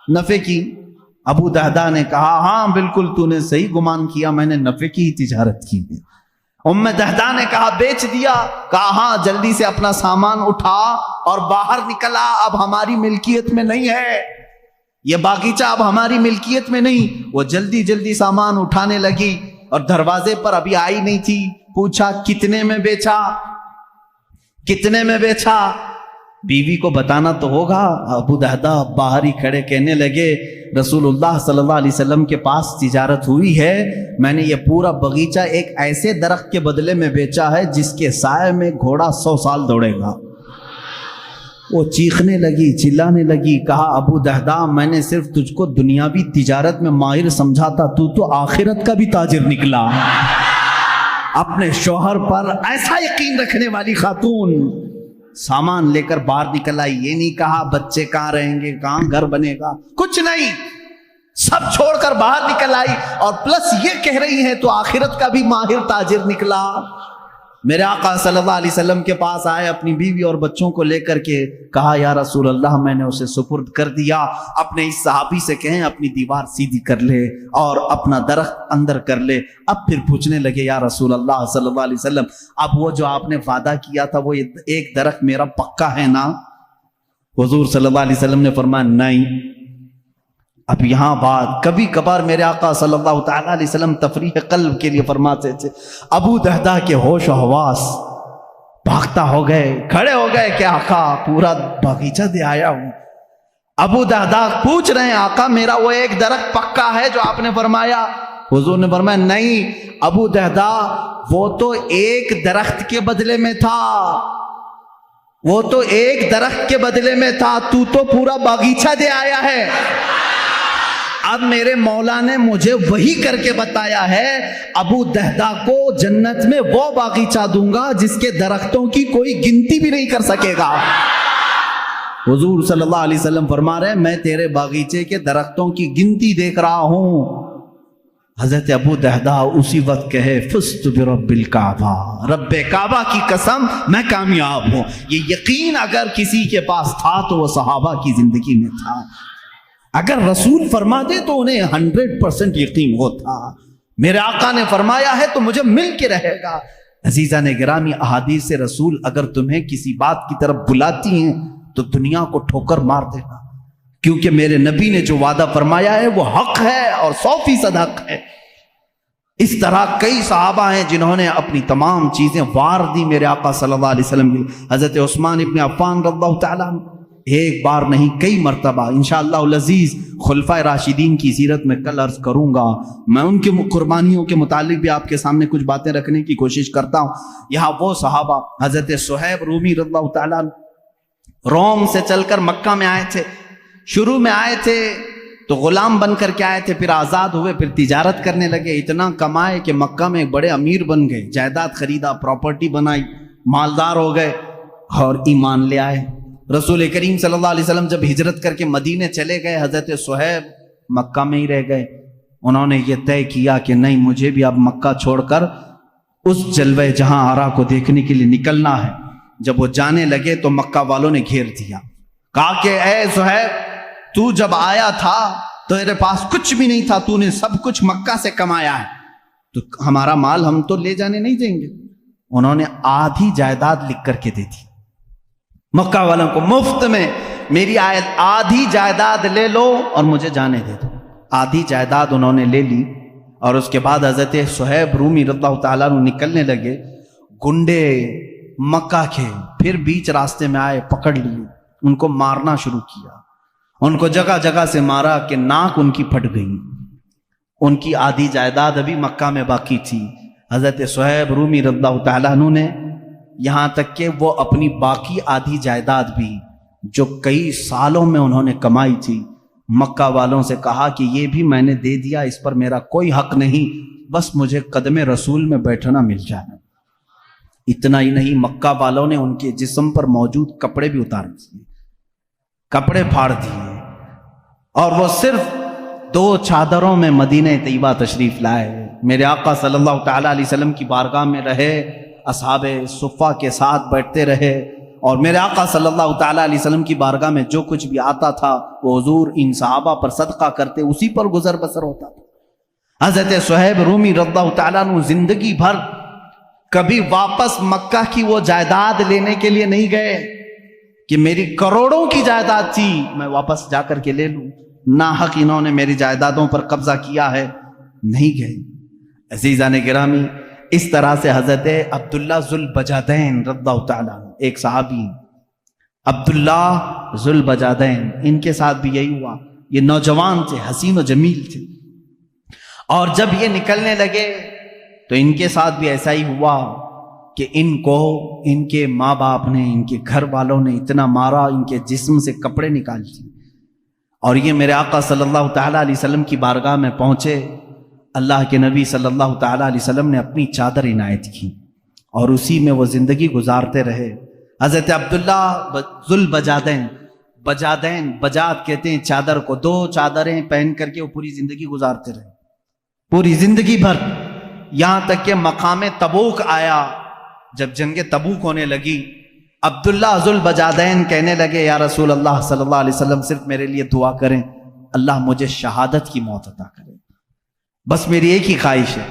نفع کی۔ ابو دہدا نے کہا ہاں بالکل تو نے صحیح گمان کیا، میں نے نفع کی ہی تجارت کی ہے۔ ام دہدا نے کہا بیچ دیا؟ کہا ہاں، جلدی سے اپنا سامان اٹھا اور باہر نکلا، اب ہماری ملکیت میں نہیں ہے یہ باغیچہ، اب ہماری ملکیت میں نہیں۔ وہ جلدی جلدی سامان اٹھانے لگی اور دروازے پر ابھی آئی نہیں تھی، پوچھا کتنے میں بیچا، کتنے میں بیچا؟ بیوی کو بتانا تو ہوگا۔ ابو دہدا باہر ہی کھڑے کہنے لگے رسول اللہ صلی اللہ علیہ وسلم کے پاس تجارت ہوئی ہے، میں نے یہ پورا باغیچہ ایک ایسے درخت کے بدلے میں بیچا ہے جس کے سائے میں گھوڑا 100 سال دوڑے گا۔ وہ چیخنے لگی، چلانے لگی، کہا ابو دہدا میں نے صرف تجھ کو دنیاوی تجارت میں ماہر سمجھا تھا، تو آخرت کا بھی تاجر نکلا۔ اپنے شوہر پر ایسا یقین رکھنے والی خاتون سامان لے کر باہر نکل آئی، یہ نہیں کہا بچے کہاں رہیں گے، کہاں گھر بنے گا، کچھ نہیں، سب چھوڑ کر باہر نکل آئی، اور پلس یہ کہہ رہی ہے تو آخرت کا بھی ماہر تاجر نکلا۔ میرے آقا صلی اللہ علیہ وسلم کے پاس آئے اپنی بیوی اور بچوں کو لے کر کے، کہا یا رسول اللہ میں نے اسے سپرد کر دیا، اپنے اس صحابی سے کہیں اپنی دیوار سیدھی کر لے اور اپنا درخت اندر کر لے۔ اب پھر پوچھنے لگے یا رسول اللہ صلی اللہ علیہ وسلم اب وہ جو آپ نے وعدہ کیا تھا وہ ایک درخت میرا پکا ہے نا؟ حضور صلی اللہ علیہ وسلم نے فرمایا نہیں۔ اب یہاں بات، کبھی کبھار میرے آقا صلی اللہ تعالیٰ علیہ وسلم تفریح قلب کے لیے فرماتے تھے، ابو دہدا کے ہوش و حواس بھاگتا ہو گئے، کھڑے ہو گئے کہ آقا پورا باغیچہ دے آیا ہوں۔ ابو دہدا پوچھ رہے ہیں آقا میرا وہ ایک درخت پکا ہے جو آپ نے فرمایا؟ حضور نے فرمایا نہیں ابو دہدا، وہ تو ایک درخت کے بدلے میں تھا، وہ تو ایک درخت کے بدلے میں تھا، تو پورا باغیچہ دے آیا ہے۔ اب میرے مولا نے مجھے وہی کر کے بتایا ہے، ابو دہدا کو جنت میں وہ باغیچہ دوں گا جس کے درختوں کی کوئی گنتی بھی نہیں کر سکے گا۔ حضور صلی اللہ علیہ وسلم فرما رہے ہیں میں تیرے باغیچے کے درختوں کی گنتی دیکھ رہا ہوں۔ حضرت ابو دہدا اسی وقت کہے فزت برب الکعبہ، رب کعبہ کی قسم میں کامیاب ہوں۔ یہ یقین اگر کسی کے پاس تھا تو وہ صحابہ کی زندگی میں تھا۔ اگر رسول فرما دے تو انہیں 100% یقین ہوتا، میرے آقا نے فرمایا ہے تو مجھے مل کے رہے گا۔ عزیزان گرامی، احادیث رسول اگر تمہیں کسی بات کی طرف بلاتی ہیں تو دنیا کو ٹھوکر مار دینا، کیونکہ میرے نبی نے جو وعدہ فرمایا ہے وہ حق ہے اور 100% حق ہے۔ اس طرح کئی صحابہ ہیں جنہوں نے اپنی تمام چیزیں وار دی میرے آقا صلی اللہ علیہ وسلم کی۔ حضرت عثمان ابن عفان رضی اللہ تعالیٰ عنہ ایک بار نہیں کئی مرتبہ، انشاءاللہ العزیز خلفائے راشدین کی سیرت میں کل عرض کروں گا، میں ان کی قربانیوں کے متعلق بھی آپ کے سامنے کچھ باتیں رکھنے کی کوشش کرتا ہوں۔ یہاں وہ صحابہ حضرت صہیب رومی رضی اللہ تعالیٰ روم سے چل کر مکہ میں آئے تھے، شروع میں آئے تھے تو غلام بن کر کے آئے تھے، پھر آزاد ہوئے، پھر تجارت کرنے لگے، اتنا کمائے کہ مکہ میں ایک بڑے امیر بن گئے، جائیداد خریدا، پراپرٹی بنائی، مالدار ہو گئے اور ایمان لے آئے۔ رسول کریم صلی اللہ علیہ وسلم جب ہجرت کر کے مدینے چلے گئے، حضرت صہیب مکہ میں ہی رہ گئے۔ انہوں نے یہ طے کیا کہ نہیں، مجھے بھی اب مکہ چھوڑ کر اس جلوہ جہاں آرا کو دیکھنے کے لیے نکلنا ہے۔ جب وہ جانے لگے تو مکہ والوں نے گھیر دیا، کہا کہ اے صہیب تو جب آیا تھا تو تیرے پاس کچھ بھی نہیں تھا، تو نے سب کچھ مکہ سے کمایا ہے، تو ہمارا مال ہم تو لے جانے نہیں دیں گے۔ انہوں نے آدھی جائیداد لکھ کر کے دے دی مکہ والوں کو، مفت میں میری آدھی جائیداد لے لو اور مجھے جانے دے دو۔ آدھی جائیداد انہوں نے لے لی اور اس کے بعد حضرت صہیب رومی رضی اللہ تعالیٰ عنہ نکلنے لگے، گنڈے مکہ کے پھر بیچ راستے میں آئے، پکڑ لیے، ان کو مارنا شروع کیا، ان کو جگہ جگہ سے مارا کہ ناک ان کی پھٹ گئی۔ ان کی آدھی جائیداد ابھی مکہ میں باقی تھی۔ حضرت صہیب رومی رضی اللہ تعالیٰ عنہ نے یہاں تک کہ وہ اپنی باقی آدھی جائیداد بھی جو کئی سالوں میں انہوں نے کمائی تھی، مکہ والوں سے کہا کہ یہ بھی میں نے دے دیا، اس پر میرا کوئی حق نہیں، بس مجھے قدم رسول میں بیٹھنا مل جائے۔ اتنا ہی نہیں، مکہ والوں نے ان کے جسم پر موجود کپڑے بھی اتار دیے، کپڑے پھاڑ دیے، اور وہ صرف 2 چادروں میں مدینہ طیبہ تشریف لائے۔ میرے آقا صلی اللہ تعالیٰ علیہ وسلم کی بارگاہ میں رہے، اصحاب صفہ کے ساتھ بیٹھتے رہے، اور میرے آقا صلی اللہ تعالیٰ علیہ وسلم کی بارگاہ میں جو کچھ بھی آتا تھا وہ حضور ان صحابہ پر صدقہ کرتے، اسی پر گزر بسر ہوتا تھا۔ حضرت صہیب رومی رضی اللہ تعالیٰ عنہ زندگی بھر کبھی واپس مکہ کی وہ جائیداد لینے کے لیے نہیں گئے کہ میری کروڑوں کی جائیداد تھی میں واپس جا کر کے لے لوں، ناحق انہوں نے میری جائیدادوں پر قبضہ کیا ہے، نہیں گئے۔ عزیزان گرامی، اس طرح سے حضرت عبداللہ ذوالبجادین رضی اللہ تعالیٰ عنہ، ایک صحابی عبداللہ ذوالبجادین، ان کے ساتھ بھی یہی ہوا۔ یہ نوجوان تھے، حسین و جمیل تھے، اور جب یہ نکلنے لگے تو ان کے ساتھ بھی ایسا ہی ہوا کہ ان کو ان کے ماں باپ نے، ان کے گھر والوں نے اتنا مارا، ان کے جسم سے کپڑے نکال دیے، اور یہ میرے آقا صلی اللہ تعالیٰ علیہ وسلم کی بارگاہ میں پہنچے۔ اللہ کے نبی صلی اللہ تعالیٰ علیہ وسلم نے اپنی چادر عنایت کی اور اسی میں وہ زندگی گزارتے رہے۔ حضرت عبداللہ ذوالبجادین، بجاد کہتے ہیں چادر کو، 2 چادریں پہن کر کے وہ پوری زندگی گزارتے رہے، پوری زندگی بھر، یہاں تک کہ مقام تبوک آیا۔ جب جنگ تبوک ہونے لگی، عبداللہ ذوالبجادین کہنے لگے یا رسول اللہ صلی اللہ علیہ وسلم صرف میرے لیے دعا کریں، اللہ مجھے شہادت کی موت عطا کرے، بس میری ایک ہی خواہش ہے۔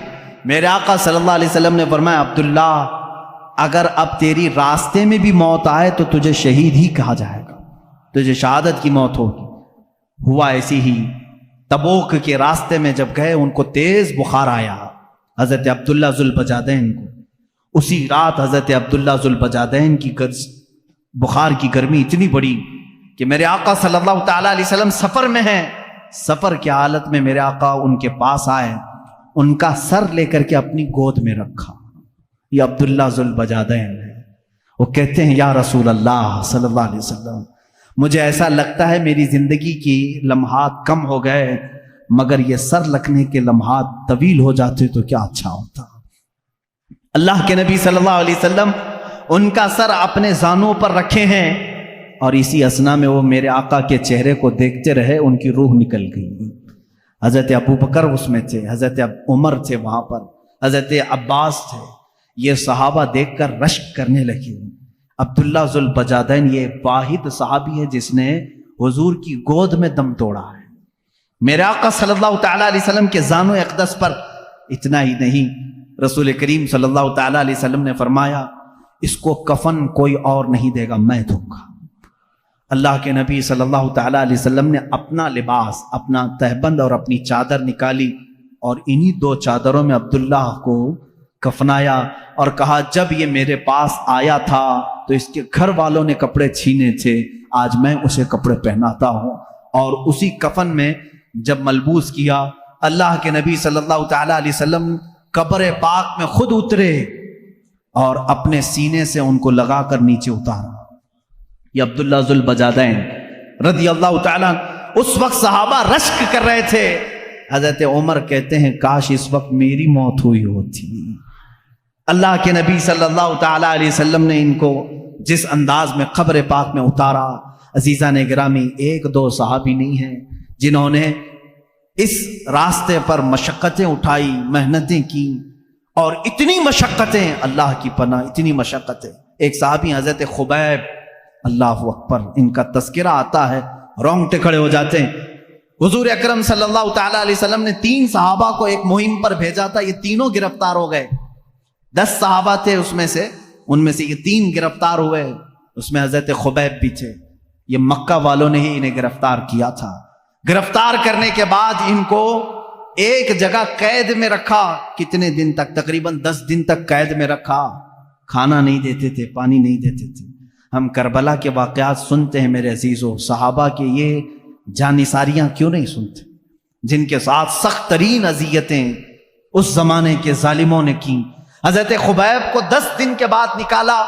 میرے آقا صلی اللہ علیہ وسلم نے فرمایا عبداللہ اگر اب تیری راستے میں بھی موت آئے تو تجھے شہید ہی کہا جائے گا، تجھے شہادت کی موت ہوگی۔ ہوا ایسی ہی، تبوک کے راستے میں جب گئے ان کو تیز بخار آیا، حضرت عبداللہ ذوالبجادین کو۔ اسی رات حضرت عبداللہ ذوالبجادین کی بخار کی گرمی اتنی بڑی کہ میرے آقا صلی اللہ تعالیٰ علیہ وسلم سفر میں ہیں، سفر کی حالت میں میرے آقا ان کے پاس آئے، ان کا سر لے کر کے اپنی گود میں رکھا. یہ عبداللہ ذوالبجادین ہے. وہ کہتے ہیں یا رسول اللہ صلی اللہ علیہ وسلم، مجھے ایسا لگتا ہے میری زندگی کی لمحات کم ہو گئے، مگر یہ سر رکھنے کے لمحات طویل ہو جاتے تو کیا اچھا ہوتا. اللہ کے نبی صلی اللہ علیہ وسلم ان کا سر اپنے زانوں پر رکھے ہیں، اور اسی اثنا میں وہ میرے آقا کے چہرے کو دیکھتے رہے. ان کی روح نکل گئی. حضرت ابو بکر اس میں تھے، حضرت عمر تھے وہاں پر، حضرت عباس تھے. یہ صحابہ دیکھ کر رشک کرنے لگے. عبداللہ ذوالبجادین یہ واحد صحابی ہے جس نے حضور کی گود میں دم توڑا ہے. میرے آقا صلی اللہ تعالیٰ علیہ وسلم کے زانو اقدس پر اتنا ہی نہیں، رسول کریم صلی اللہ تعالیٰ علیہ وسلم نے فرمایا اس کو کفن کوئی اور نہیں دے گا، میں دوں گا. اللہ کے نبی صلی اللہ تعالیٰ علیہ وسلم نے اپنا لباس، اپنا تہبند اور اپنی چادر نکالی، اور انہی 2 چادروں میں عبداللہ کو کفنایا، اور کہا جب یہ میرے پاس آیا تھا تو اس کے گھر والوں نے کپڑے چھینے تھے، آج میں اسے کپڑے پہناتا ہوں. اور اسی کفن میں جب ملبوس کیا، اللہ کے نبی صلی اللہ تعالیٰ علیہ وسلم قبر پاک میں خود اترے اور اپنے سینے سے ان کو لگا کر نیچے اتارا. یہ عبداللہ ذوالبجادین رضی اللہ تعالیٰ اس وقت صحابہ رشک کر رہے تھے. حضرت عمر کہتے ہیں کاش اس وقت میری موت ہوئی ہوتی. اللہ کے نبی صلی اللہ تعالیٰ علیہ وسلم نے ان کو جس انداز میں قبر پاک میں اتارا. عزیزان گرامی، 1-2 صحابی نہیں ہیں جنہوں نے اس راستے پر مشقتیں اٹھائی، محنتیں کی، اور اتنی مشقتیں، اللہ کی پناہ اتنی مشقتیں. ایک صحابی حضرت خبیب، اللہ اکبر، ان کا تذکرہ آتا ہے رونگٹے کھڑے ہو جاتے ہیں. حضور اکرم صلی اللہ تعالیٰ علیہ وسلم نے 3 صحابہ کو ایک مہم پر بھیجا تھا، یہ تینوں گرفتار ہو گئے. 10 صحابہ تھے ان میں سے یہ 3 گرفتار ہوئے. اس میں حضرت خبیب بھی تھے. یہ مکہ والوں نے ہی انہیں گرفتار کیا تھا. گرفتار کرنے کے بعد ان کو ایک جگہ قید میں رکھا. کتنے دن تک؟ تقریباً 10 دن تک قید میں رکھا. کھانا نہیں دیتے تھے، پانی نہیں دیتے تھے. ہم کربلا کے واقعات سنتے ہیں میرے عزیزوں، صحابہ کے یہ جانثاریاں کیوں نہیں سنتے جن کے ساتھ سخت ترین اذیتیں اس زمانے کے ظالموں نے کی. حضرت خبیب کو 10 دن کے بعد نکالا،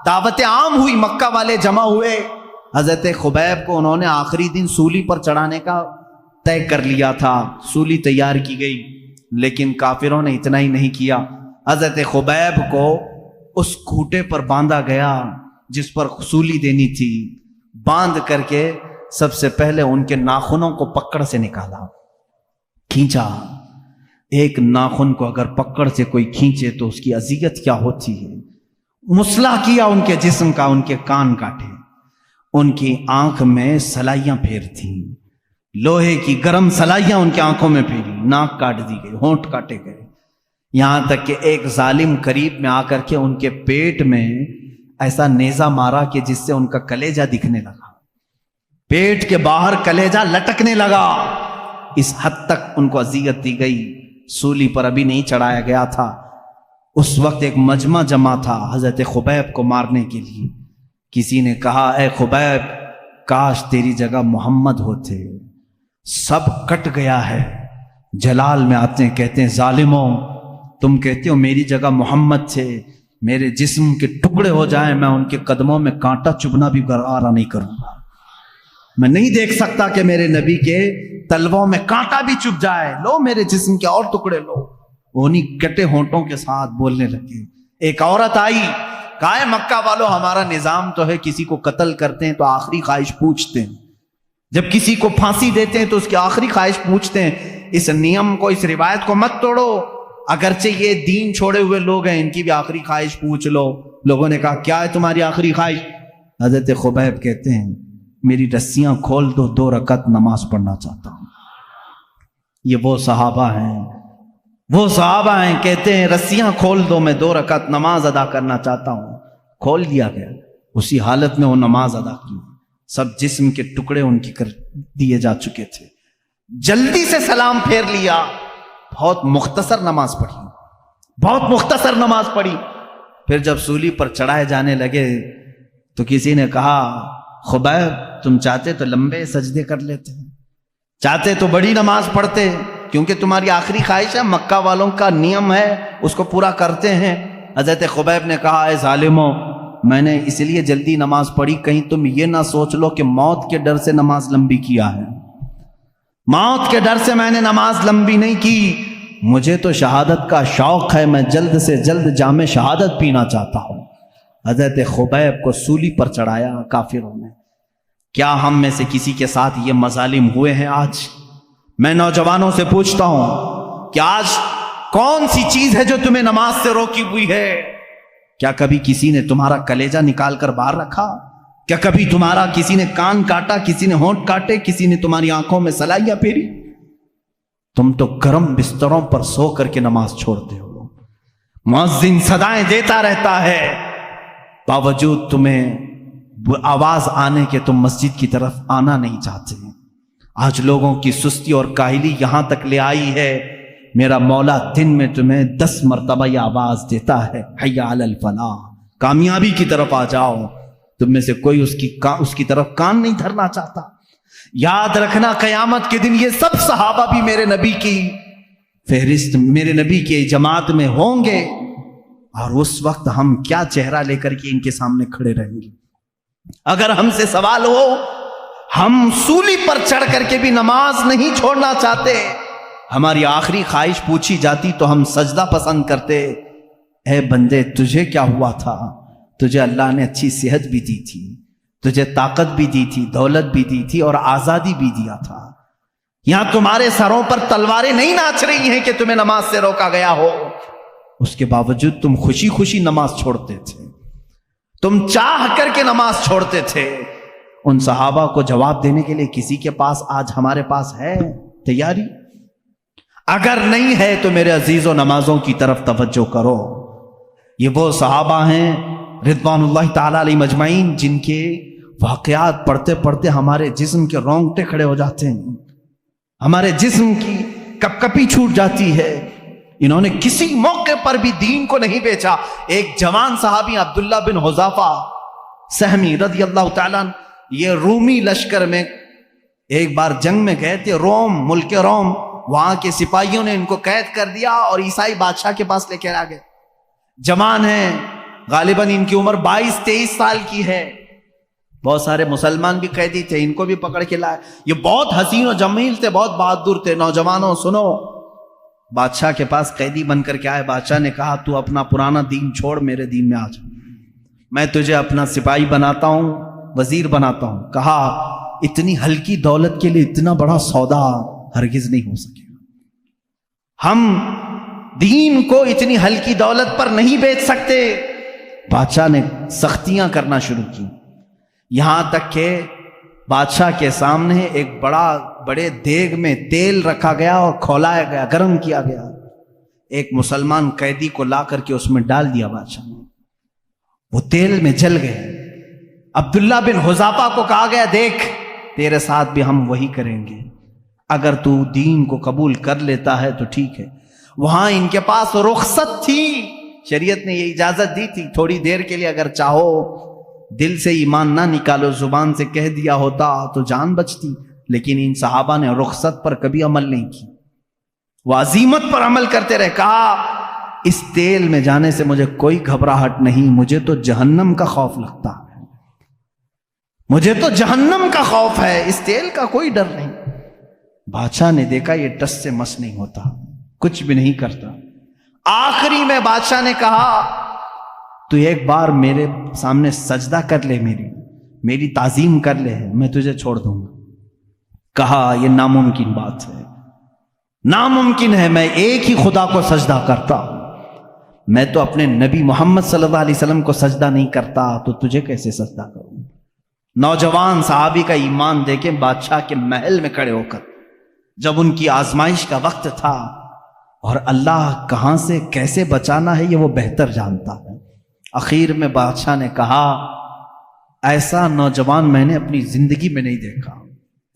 دعوت عام ہوئی، مکہ والے جمع ہوئے. حضرت خبیب کو انہوں نے آخری دن سولی پر چڑھانے کا طے کر لیا تھا. سولی تیار کی گئی، لیکن کافروں نے اتنا ہی نہیں کیا. حضرت خبیب کو اس کھوٹے پر باندھا گیا جس پر سولی دینی تھی. باندھ کر کے سب سے پہلے ان کے ناخنوں کو پکڑ سے نکالا، کھینچا. ایک ناخن کو اگر پکڑ سے کوئی کھینچے تو اس کی اذیت کیا ہوتی ہے. مسئلہ کیا ان کے جسم کا، ان کے کان کاٹے، ان کی آنکھ میں سلائیاں پھیرتیں، لوہے کی گرم سلائیاں ان کی آنکھوں میں پھیری، ناک کاٹ دی گئی، ہونٹ کاٹے گئے. یہاں تک کہ ایک ظالم قریب میں آ کر کے ان کے پیٹ میں ایسا نیزہ مارا کہ جس سے ان کا کلیجہ دکھنے لگا، پیٹ کے باہر کلیجہ لٹکنے لگا. اس حد تک ان کو اذیت دی گئی. سولی پر ابھی نہیں چڑھایا گیا تھا. اس وقت ایک مجمع جمع تھا حضرت خبیب کو مارنے کے لیے. کسی نے کہا اے خبیب، کاش تیری جگہ محمد ہوتے. سب کٹ گیا ہے. جلال میں آتے ہیں، کہتے ہیں ظالموں، تم کہتے ہو میری جگہ محمد تھے، میرے جسم کے ٹکڑے ہو جائیں میں ان کے قدموں میں کانٹا چبھنا بھی گوارا نہیں کروں گا. میں نہیں دیکھ سکتا کہ میرے نبی کے تلووں میں کانٹا بھی چبھ جائے. لو میرے جسم کے اور ٹکڑے لو. انہیں کٹے ہونٹوں کے ساتھ بولنے لگے. ایک عورت آئی، کہا مکہ والوں، ہمارا نظام تو ہے کسی کو قتل کرتے ہیں تو آخری خواہش پوچھتے ہیں، جب کسی کو پھانسی دیتے ہیں تو اس کی آخری خواہش پوچھتے ہیں. اس نیم کو، اس روایت کو مت توڑو، اگرچہ یہ دین چھوڑے ہوئے لوگ ہیں، ان کی بھی آخری خواہش پوچھ لو. لوگوں نے کہا کیا ہے تمہاری آخری خواہش؟ حضرت خبیب کہتے ہیں میری رسیاں کھول دو، 2 رکعت نماز پڑھنا چاہتا ہوں. یہ وہ صحابہ ہیں، کہتے ہیں رسیاں کھول دو، میں 2 رکعت نماز ادا کرنا چاہتا ہوں. کھول دیا گیا. اسی حالت میں وہ نماز ادا کی. سب جسم کے ٹکڑے ان کی کر دیے جا چکے تھے. جلدی سے سلام پھیر لیا. بہت مختصر نماز پڑھی. پھر جب سولی پر چڑھائے جانے لگے تو کسی نے کہا خبیب، تم چاہتے تو لمبے سجدے کر لیتے، چاہتے تو بڑی نماز پڑھتے، کیونکہ تمہاری آخری خواہش ہے، مکہ والوں کا نیم ہے اس کو پورا کرتے ہیں۔ حضرت خبیب نے کہا اے ظالموں، میں نے اس لیے جلدی نماز پڑھی کہیں تم یہ نہ سوچ لو کہ موت کے ڈر سے نماز لمبی کیا ہے۔ موت کے ڈر سے میں نے نماز لمبی نہیں کی، مجھے تو شہادت کا شوق ہے، میں جلد سے جلد جام شہادت پینا چاہتا ہوں۔ حضرت خبیب کو سولی پر چڑھایا کافروں نے۔ کیا ہم میں سے کسی کے ساتھ یہ مظالم ہوئے ہیں آج؟ میں نوجوانوں سے پوچھتا ہوں کہ آج کون سی چیز ہے جو تمہیں نماز سے روکی ہوئی ہے؟ کیا کبھی کسی نے تمہارا کلیجہ نکال کر باہر رکھا؟ کیا کبھی تمہارا کسی نے کان کاٹا، کسی نے ہونٹ کاٹے، کسی نے تمہاری آنکھوں میں سلائیاں پھیری؟ تم تو گرم بستروں پر سو کر کے نماز چھوڑتے ہو، مؤذن صدائیں دیتا رہتا ہے، باوجود تمہیں آواز آنے کے تم مسجد کی طرف آنا نہیں چاہتے۔ آج لوگوں کی سستی اور کاہلی یہاں تک لے آئی ہے، میرا مولا دن میں تمہیں 10 مرتبہ یہ آواز دیتا ہے حی علی الفلاح، کامیابی کی طرف آ جاؤ۔ تم میں سے کوئی اس کی طرف کان نہیں دھرنا چاہتا۔ یاد رکھنا قیامت کے دن یہ سب صحابہ بھی میرے نبی کی فہرست، میرے نبی کے جماعت میں ہوں گے، اور اس وقت ہم کیا چہرہ لے کر کے ان کے سامنے کھڑے رہیں گے؟ اگر ہم سے سوال ہو، ہم سولی پر چڑھ کر کے بھی نماز نہیں چھوڑنا چاہتے، ہماری آخری خواہش پوچھی جاتی تو ہم سجدہ پسند کرتے۔ اے بندے، تجھے کیا ہوا تھا؟ تجھے اللہ نے اچھی صحت بھی دی تھی، تجھے طاقت بھی دی تھی، دولت بھی دی تھی، اور آزادی بھی دیا تھا۔ یہاں تمہارے سروں پر تلواریں نہیں ناچ رہی ہیں کہ تمہیں نماز سے روکا گیا ہو، اس کے باوجود تم خوشی خوشی نماز چھوڑتے تھے، تم چاہ کر کے نماز چھوڑتے تھے۔ ان صحابہ کو جواب دینے کے لیے کسی کے پاس آج ہمارے پاس ہے تیاری؟ اگر نہیں ہے تو میرے عزیزوں نمازوں کی طرف توجہ کرو۔ یہ وہ صحابہ ہیں رضوان اللہ تعالی علیہ مجمعین جن کے واقعات پڑھتے پڑھتے ہمارے جسم کے رونگٹے کھڑے ہو جاتے ہیں، ہمارے جسم کی کپ کپی چھوٹ جاتی ہے۔ انہوں نے کسی موقع پر بھی دین کو نہیں بیچا۔ ایک جوان صحابی عبداللہ بن حذافہ سہمی رضی اللہ تعالیٰ، یہ رومی لشکر میں ایک بار جنگ میں گئے تھے، روم، ملک روم، وہاں کے سپاہیوں نے ان کو قید کر دیا اور عیسائی بادشاہ کے پاس لے کر آ گئے۔ جوان ہیں، غالباً ان کی عمر 22-23 سال کی ہے۔ بہت سارے مسلمان بھی قیدی تھے، ان کو بھی پکڑ کے لائے۔ یہ بہت حسین و جمیل تھے، بہت بہادر تھے۔ نوجوانوں سنو، بادشاہ کے پاس قیدی بن کر کے آئے۔ بادشاہ نے کہا تو اپنا پرانا دین چھوڑ، میرے دین میں آ جا، میں تجھے اپنا سپاہی بناتا ہوں، وزیر بناتا ہوں۔ کہا اتنی ہلکی دولت کے لیے اتنا بڑا سودا ہرگز نہیں ہو سکے گا، ہم دین کو اتنی ہلکی دولت پر نہیں بیچ سکتے۔ بادشاہ نے سختیاں کرنا شروع کی، یہاں تک کہ بادشاہ کے سامنے ایک بڑے دیگ میں تیل رکھا گیا اور کھولایا گیا، گرم کیا گیا۔ ایک مسلمان قیدی کو لا کر کے اس میں ڈال دیا بادشاہ نے، وہ تیل میں جل گئے۔ عبداللہ بن حذافہ کو کہا گیا دیکھ تیرے ساتھ بھی ہم وہی کریں گے، اگر تو دین کو قبول کر لیتا ہے تو ٹھیک ہے۔ وہاں ان کے پاس رخصت تھی، شریعت نے یہ اجازت دی تھی تھوڑی دیر کے لیے اگر چاہو دل سے ایمان نہ نکالو، زبان سے کہہ دیا ہوتا تو جان بچتی، لیکن ان صحابہ نے رخصت پر کبھی عمل نہیں کی، وہ عزیمت پر عمل کرتے رہے۔ کہا اس تیل میں جانے سے مجھے کوئی گھبراہٹ نہیں، مجھے تو جہنم کا خوف لگتا ہے، مجھے تو جہنم کا خوف ہے، اس تیل کا کوئی ڈر نہیں۔ بادشاہ نے دیکھا یہ ٹس سے مس نہیں ہوتا، کچھ بھی نہیں کرتا۔ آخری میں بادشاہ نے کہا تو ایک بار میرے سامنے سجدہ کر لے، میری تعظیم کر لے، میں تجھے چھوڑ دوں گا۔ کہا یہ ناممکن بات ہے، ناممکن ہے، میں ایک ہی خدا کو سجدہ کرتا ہوں، میں تو اپنے نبی محمد صلی اللہ علیہ وسلم کو سجدہ نہیں کرتا، تو تجھے کیسے سجدہ کروں؟ نوجوان صحابی کا ایمان دیکھیں، بادشاہ کے محل میں کھڑے ہو کر جب ان کی آزمائش کا وقت تھا، اور اللہ کہاں سے کیسے بچانا ہے یہ وہ بہتر جانتا ہے۔ اخیر میں بادشاہ نے کہا ایسا نوجوان میں نے اپنی زندگی میں نہیں دیکھا،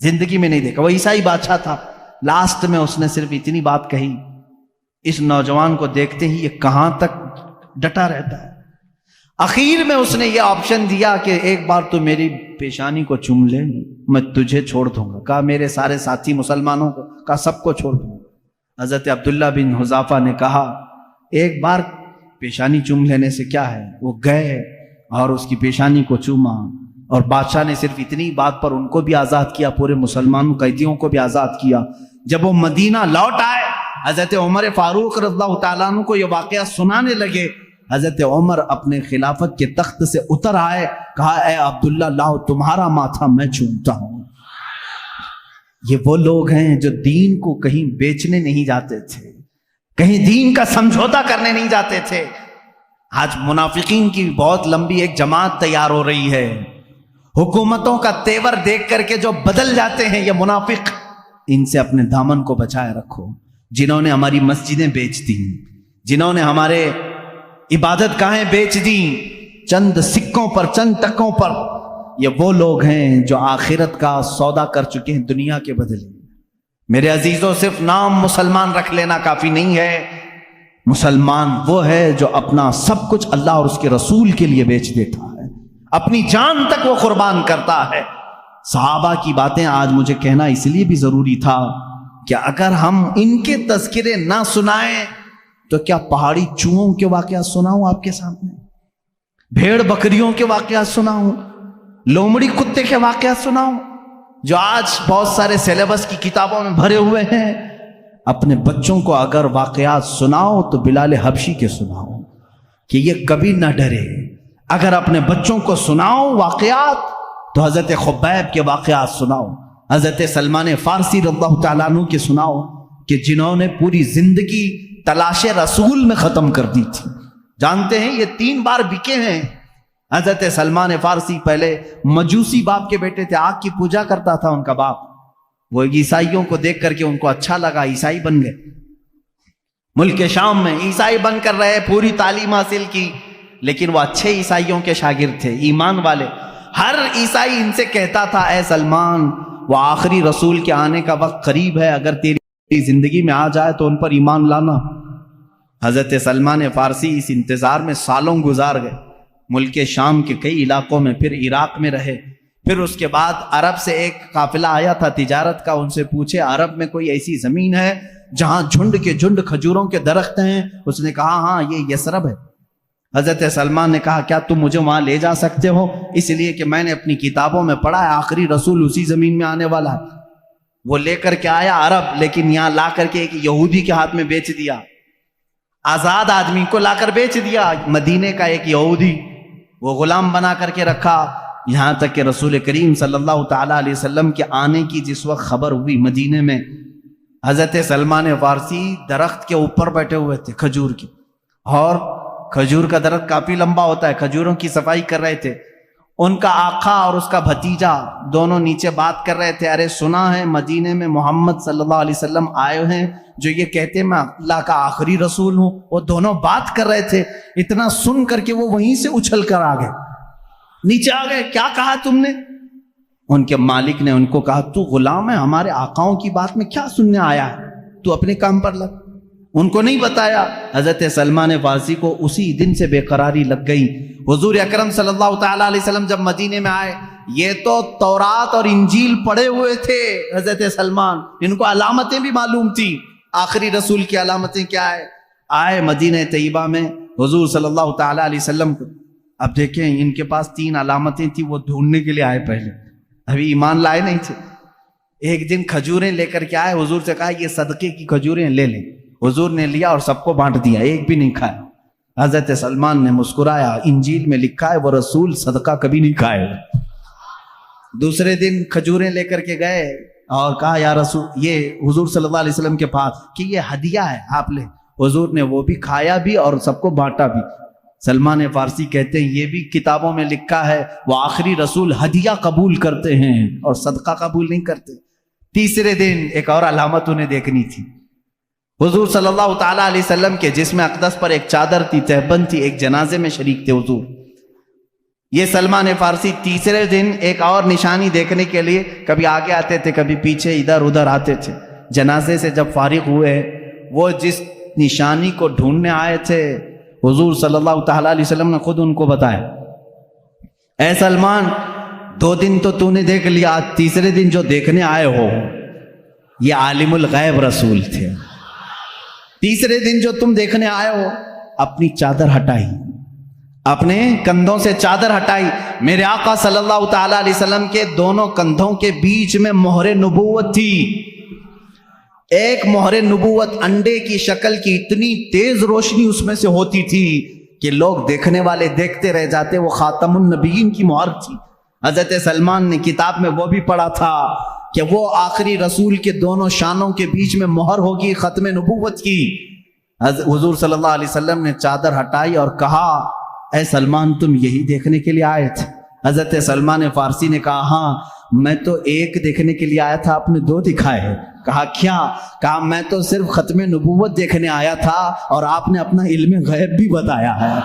زندگی میں نہیں دیکھا۔ وہ عیسائی بادشاہ تھا، لاسٹ میں اس نے صرف اتنی بات کہی، اس نوجوان کو دیکھتے ہی یہ کہاں تک ڈٹا رہتا ہے۔ اخیر میں اس نے یہ آپشن دیا کہ ایک بار تو میری پیشانی کو چوم لے، میں تجھے چھوڑ دوں گا۔ کہا میرے سارے ساتھی مسلمانوں کو، کہا سب کو چھوڑ دوں گا، حضرت عبداللہ بن حذافہ نے کہا ایک بار پیشانی چوم لینے سے کیا ہے. وہ گئے اور اس کی پیشانی کو چوما، اور بادشاہ نے صرف اتنی بات پر ان کو بھی آزاد کیا، پورے مسلمان قیدیوں کو بھی آزاد کیا. جب وہ مدینہ لوٹ آئے حضرت عمر فاروق رضی اللہ تعالیٰ عنہ کو یہ واقعہ سنانے لگے. حضرت عمر اپنے خلافت کے تخت سے اتر آئے، کہا اے عبداللہ لاؤ تمہارا ماتھا میں چومتا ہوں. یہ وہ لوگ ہیں جو دین کو کہیں بیچنے نہیں جاتے تھے، کہیں دین کا سمجھوتا کرنے نہیں جاتے تھے. آج منافقین کی بہت لمبی ایک جماعت تیار ہو رہی ہے. حکومتوں کا تیور دیکھ کر کے جو بدل جاتے ہیں یہ منافق، ان سے اپنے دامن کو بچائے رکھو. جنہوں نے ہماری مسجدیں بیچ دی، جنہوں نے ہمارے عبادت گاہیں بیچ دی چند سکوں پر، چند ٹکوں پر، یہ وہ لوگ ہیں جو آخرت کا سودا کر چکے ہیں دنیا کے بدلے. میرے عزیزوں، صرف نام مسلمان رکھ لینا کافی نہیں ہے. مسلمان وہ ہے جو اپنا سب کچھ اللہ اور اس کے رسول کے لیے بیچ دیتا ہے، اپنی جان تک وہ قربان کرتا ہے. صحابہ کی باتیں آج مجھے کہنا اس لیے بھی ضروری تھا کہ اگر ہم ان کے تذکرے نہ سنائیں تو کیا پہاڑی چوہوں کے واقعات سناؤں آپ کے سامنے، بھیڑ بکریوں کے واقعات سناؤں، لومڑی کتے کے واقعات سناؤں جو آج بہت سارے سیلیبس کی کتابوں میں بھرے ہوئے ہیں. اپنے بچوں کو اگر واقعات سناؤ تو بلال حبشی کے سناؤ کہ یہ کبھی نہ ڈرے. اگر اپنے بچوں کو سناؤ واقعات تو حضرت خبیب کے واقعات سناؤ، حضرت سلمان فارسی رضی اللہ تعالیٰ عنہ کے سناؤ کہ جنہوں نے پوری زندگی تلاش رسول میں ختم کر دی تھی. جانتے ہیں یہ 3 بار بکے ہیں. حضرت سلمان فارسی پہلے مجوسی باپ کے بیٹے تھے، آگ کی پوجا کرتا تھا ان کا باپ. وہ عیسائیوں کو دیکھ کر کے ان کو اچھا لگا، عیسائی بن گئے. ملک شام میں عیسائی بن کر رہے، پوری تعلیم حاصل کی، لیکن وہ اچھے عیسائیوں کے شاگرد تھے، ایمان والے. ہر عیسائی ان سے کہتا تھا اے سلمان، وہ آخری رسول کے آنے کا وقت قریب ہے، اگر تیری زندگی میں آ جائے تو ان پر ایمان لانا. حضرت سلمان فارسی اس انتظار میں سالوں گزار گئے. ملک شام کے کئی علاقوں میں، پھر عراق میں رہے. پھر اس کے بعد عرب سے ایک قافلہ آیا تھا تجارت کا. ان سے پوچھے عرب میں کوئی ایسی زمین ہے جہاں جھنڈ کے جھنڈ کھجوروں کے درخت ہیں؟ اس نے کہا ہاں یہ یثرب ہے. حضرت سلمان نے کہا کیا تم مجھے وہاں لے جا سکتے ہو؟ اس لیے کہ میں نے اپنی کتابوں میں پڑھا ہے آخری رسول اسی زمین میں آنے والا ہے. وہ لے کر کے آیا عرب، لیکن یہاں لا کر کے ایک یہودی کے ہاتھ میں بیچ دیا. آزاد آدمی کو لا کر بیچ دیا. مدینے کا ایک یہودی وہ غلام بنا کر کے رکھا، یہاں تک کہ رسول کریم صلی اللہ تعالیٰ علیہ وسلم کے آنے کی جس وقت خبر ہوئی مدینے میں، حضرت سلمان فارسی درخت کے اوپر بیٹھے ہوئے تھے کھجور کی، اور کھجور کا درخت کافی لمبا ہوتا ہے، کھجوروں کی صفائی کر رہے تھے. ان کا آقا اور اس کا بھتیجا دونوں نیچے بات کر رہے تھے. ارے سنا ہے مدینے میں محمد صلی اللہ علیہ وسلم آئے ہیں جو یہ کہتے ہیں میں اللہ کا آخری رسول ہوں. وہ دونوں بات کر رہے تھے. اتنا سن کر کے وہ وہیں سے اچھل کر آ گئے، نیچے آ گئے. کیا کہا تم نے؟ ان کے مالک نے ان کو کہا تو غلام ہے، ہمارے آقاؤں کی بات میں کیا سننے آیا ہے؟ تو اپنے کام پر لگ. ان کو نہیں بتایا. حضرت سلمان فارسی کو اسی دن سے بے قراری لگ گئی. حضور اکرم صلی اللہ تعالیٰ علیہ وسلم جب مدینے میں آئے، یہ تو تورات اور انجیل پڑھے ہوئے تھے. حضرت سلمان ان کو علامتیں بھی معلوم تھی، آخری رسول کی علامتیں کیا ہے. آئے مدینہ طیبہ میں حضور صلی اللہ تعالیٰ علیہ وسلم کو. اب دیکھیں ان کے پاس 3 علامتیں تھی، وہ ڈھونڈنے کے لیے آئے. پہلے ابھی ایمان لائے نہیں تھے. ایک دن کھجوریں لے کر کے آئے، حضور سے کہا یہ صدقے کی کھجوریں لے لیں. حضور نے لیا اور سب کو بانٹ دیا، ایک بھی نہیں کھایا. حضرت سلمان نے مسکرایا، انجیل میں لکھا ہے وہ رسول صدقہ کبھی نہیں کھائے. دوسرے دن کھجوریں لے کر کے گئے اور کہا یا رسول، یہ حضور صلی اللہ علیہ وسلم کے پاس کہ یہ ہدیہ ہے آپ لیں. حضور نے وہ بھی کھایا بھی اور سب کو بانٹا بھی. سلمان فارسی کہتے ہیں یہ بھی کتابوں میں لکھا ہے وہ آخری رسول ہدیہ قبول کرتے ہیں اور صدقہ قبول نہیں کرتے. تیسرے دن ایک اور علامت انہیں دیکھنی تھی. حضور صلی اللہ تعالیٰ علیہ وسلم کے جسم اقدس پر ایک چادر تھی، تہبند تھی، ایک جنازے میں شریک تھے حضور. یہ سلمان فارسی تیسرے دن ایک اور نشانی دیکھنے کے لیے کبھی آگے آتے تھے، کبھی پیچھے ادھر ادھر آتے تھے. جنازے سے جب فارغ ہوئے، وہ جس نشانی کو ڈھونڈنے آئے تھے حضور صلی اللہ تعالیٰ علیہ وسلم نے خود ان کو بتایا، اے سلمان 2 دن تو نے دیکھ لیا، تیسرے دن جو دیکھنے آئے ہو یہ عالم الغیب رسول تھے. تیسرے دن جو تم دیکھنے آئے ہو اپنی چادر ہٹائی، اپنے کندھوں سے چادر ہٹائی. میرے آقا صلی اللہ تعالی علیہ وسلم کے دونوں کندھوں کے بیچ میں مہر نبوت تھی. ایک مہر نبوت انڈے کی شکل کی، اتنی تیز روشنی اس میں سے ہوتی تھی کہ لوگ دیکھنے والے دیکھتے رہ جاتے. وہ خاتم النبیین کی مہر تھی. حضرت سلمان نے کتاب میں وہ بھی پڑھا تھا کہ وہ آخری رسول کے دونوں شانوں کے بیچ میں مہر ہوگی ختم نبوت کی. حضور صلی اللہ علیہ وسلم نے چادر ہٹائی اور کہا اے سلمان تم یہی دیکھنے کے لیے آئے تھے؟ حضرت سلمان فارسی نے کہا ہاں میں تو ایک دیکھنے کے لیے آیا تھا، آپ نے دو دکھائے ہیں. کہا کیا؟ کہا میں تو صرف ختم نبوت دیکھنے آیا تھا اور آپ نے اپنا علم غیب بھی بتایا ہے.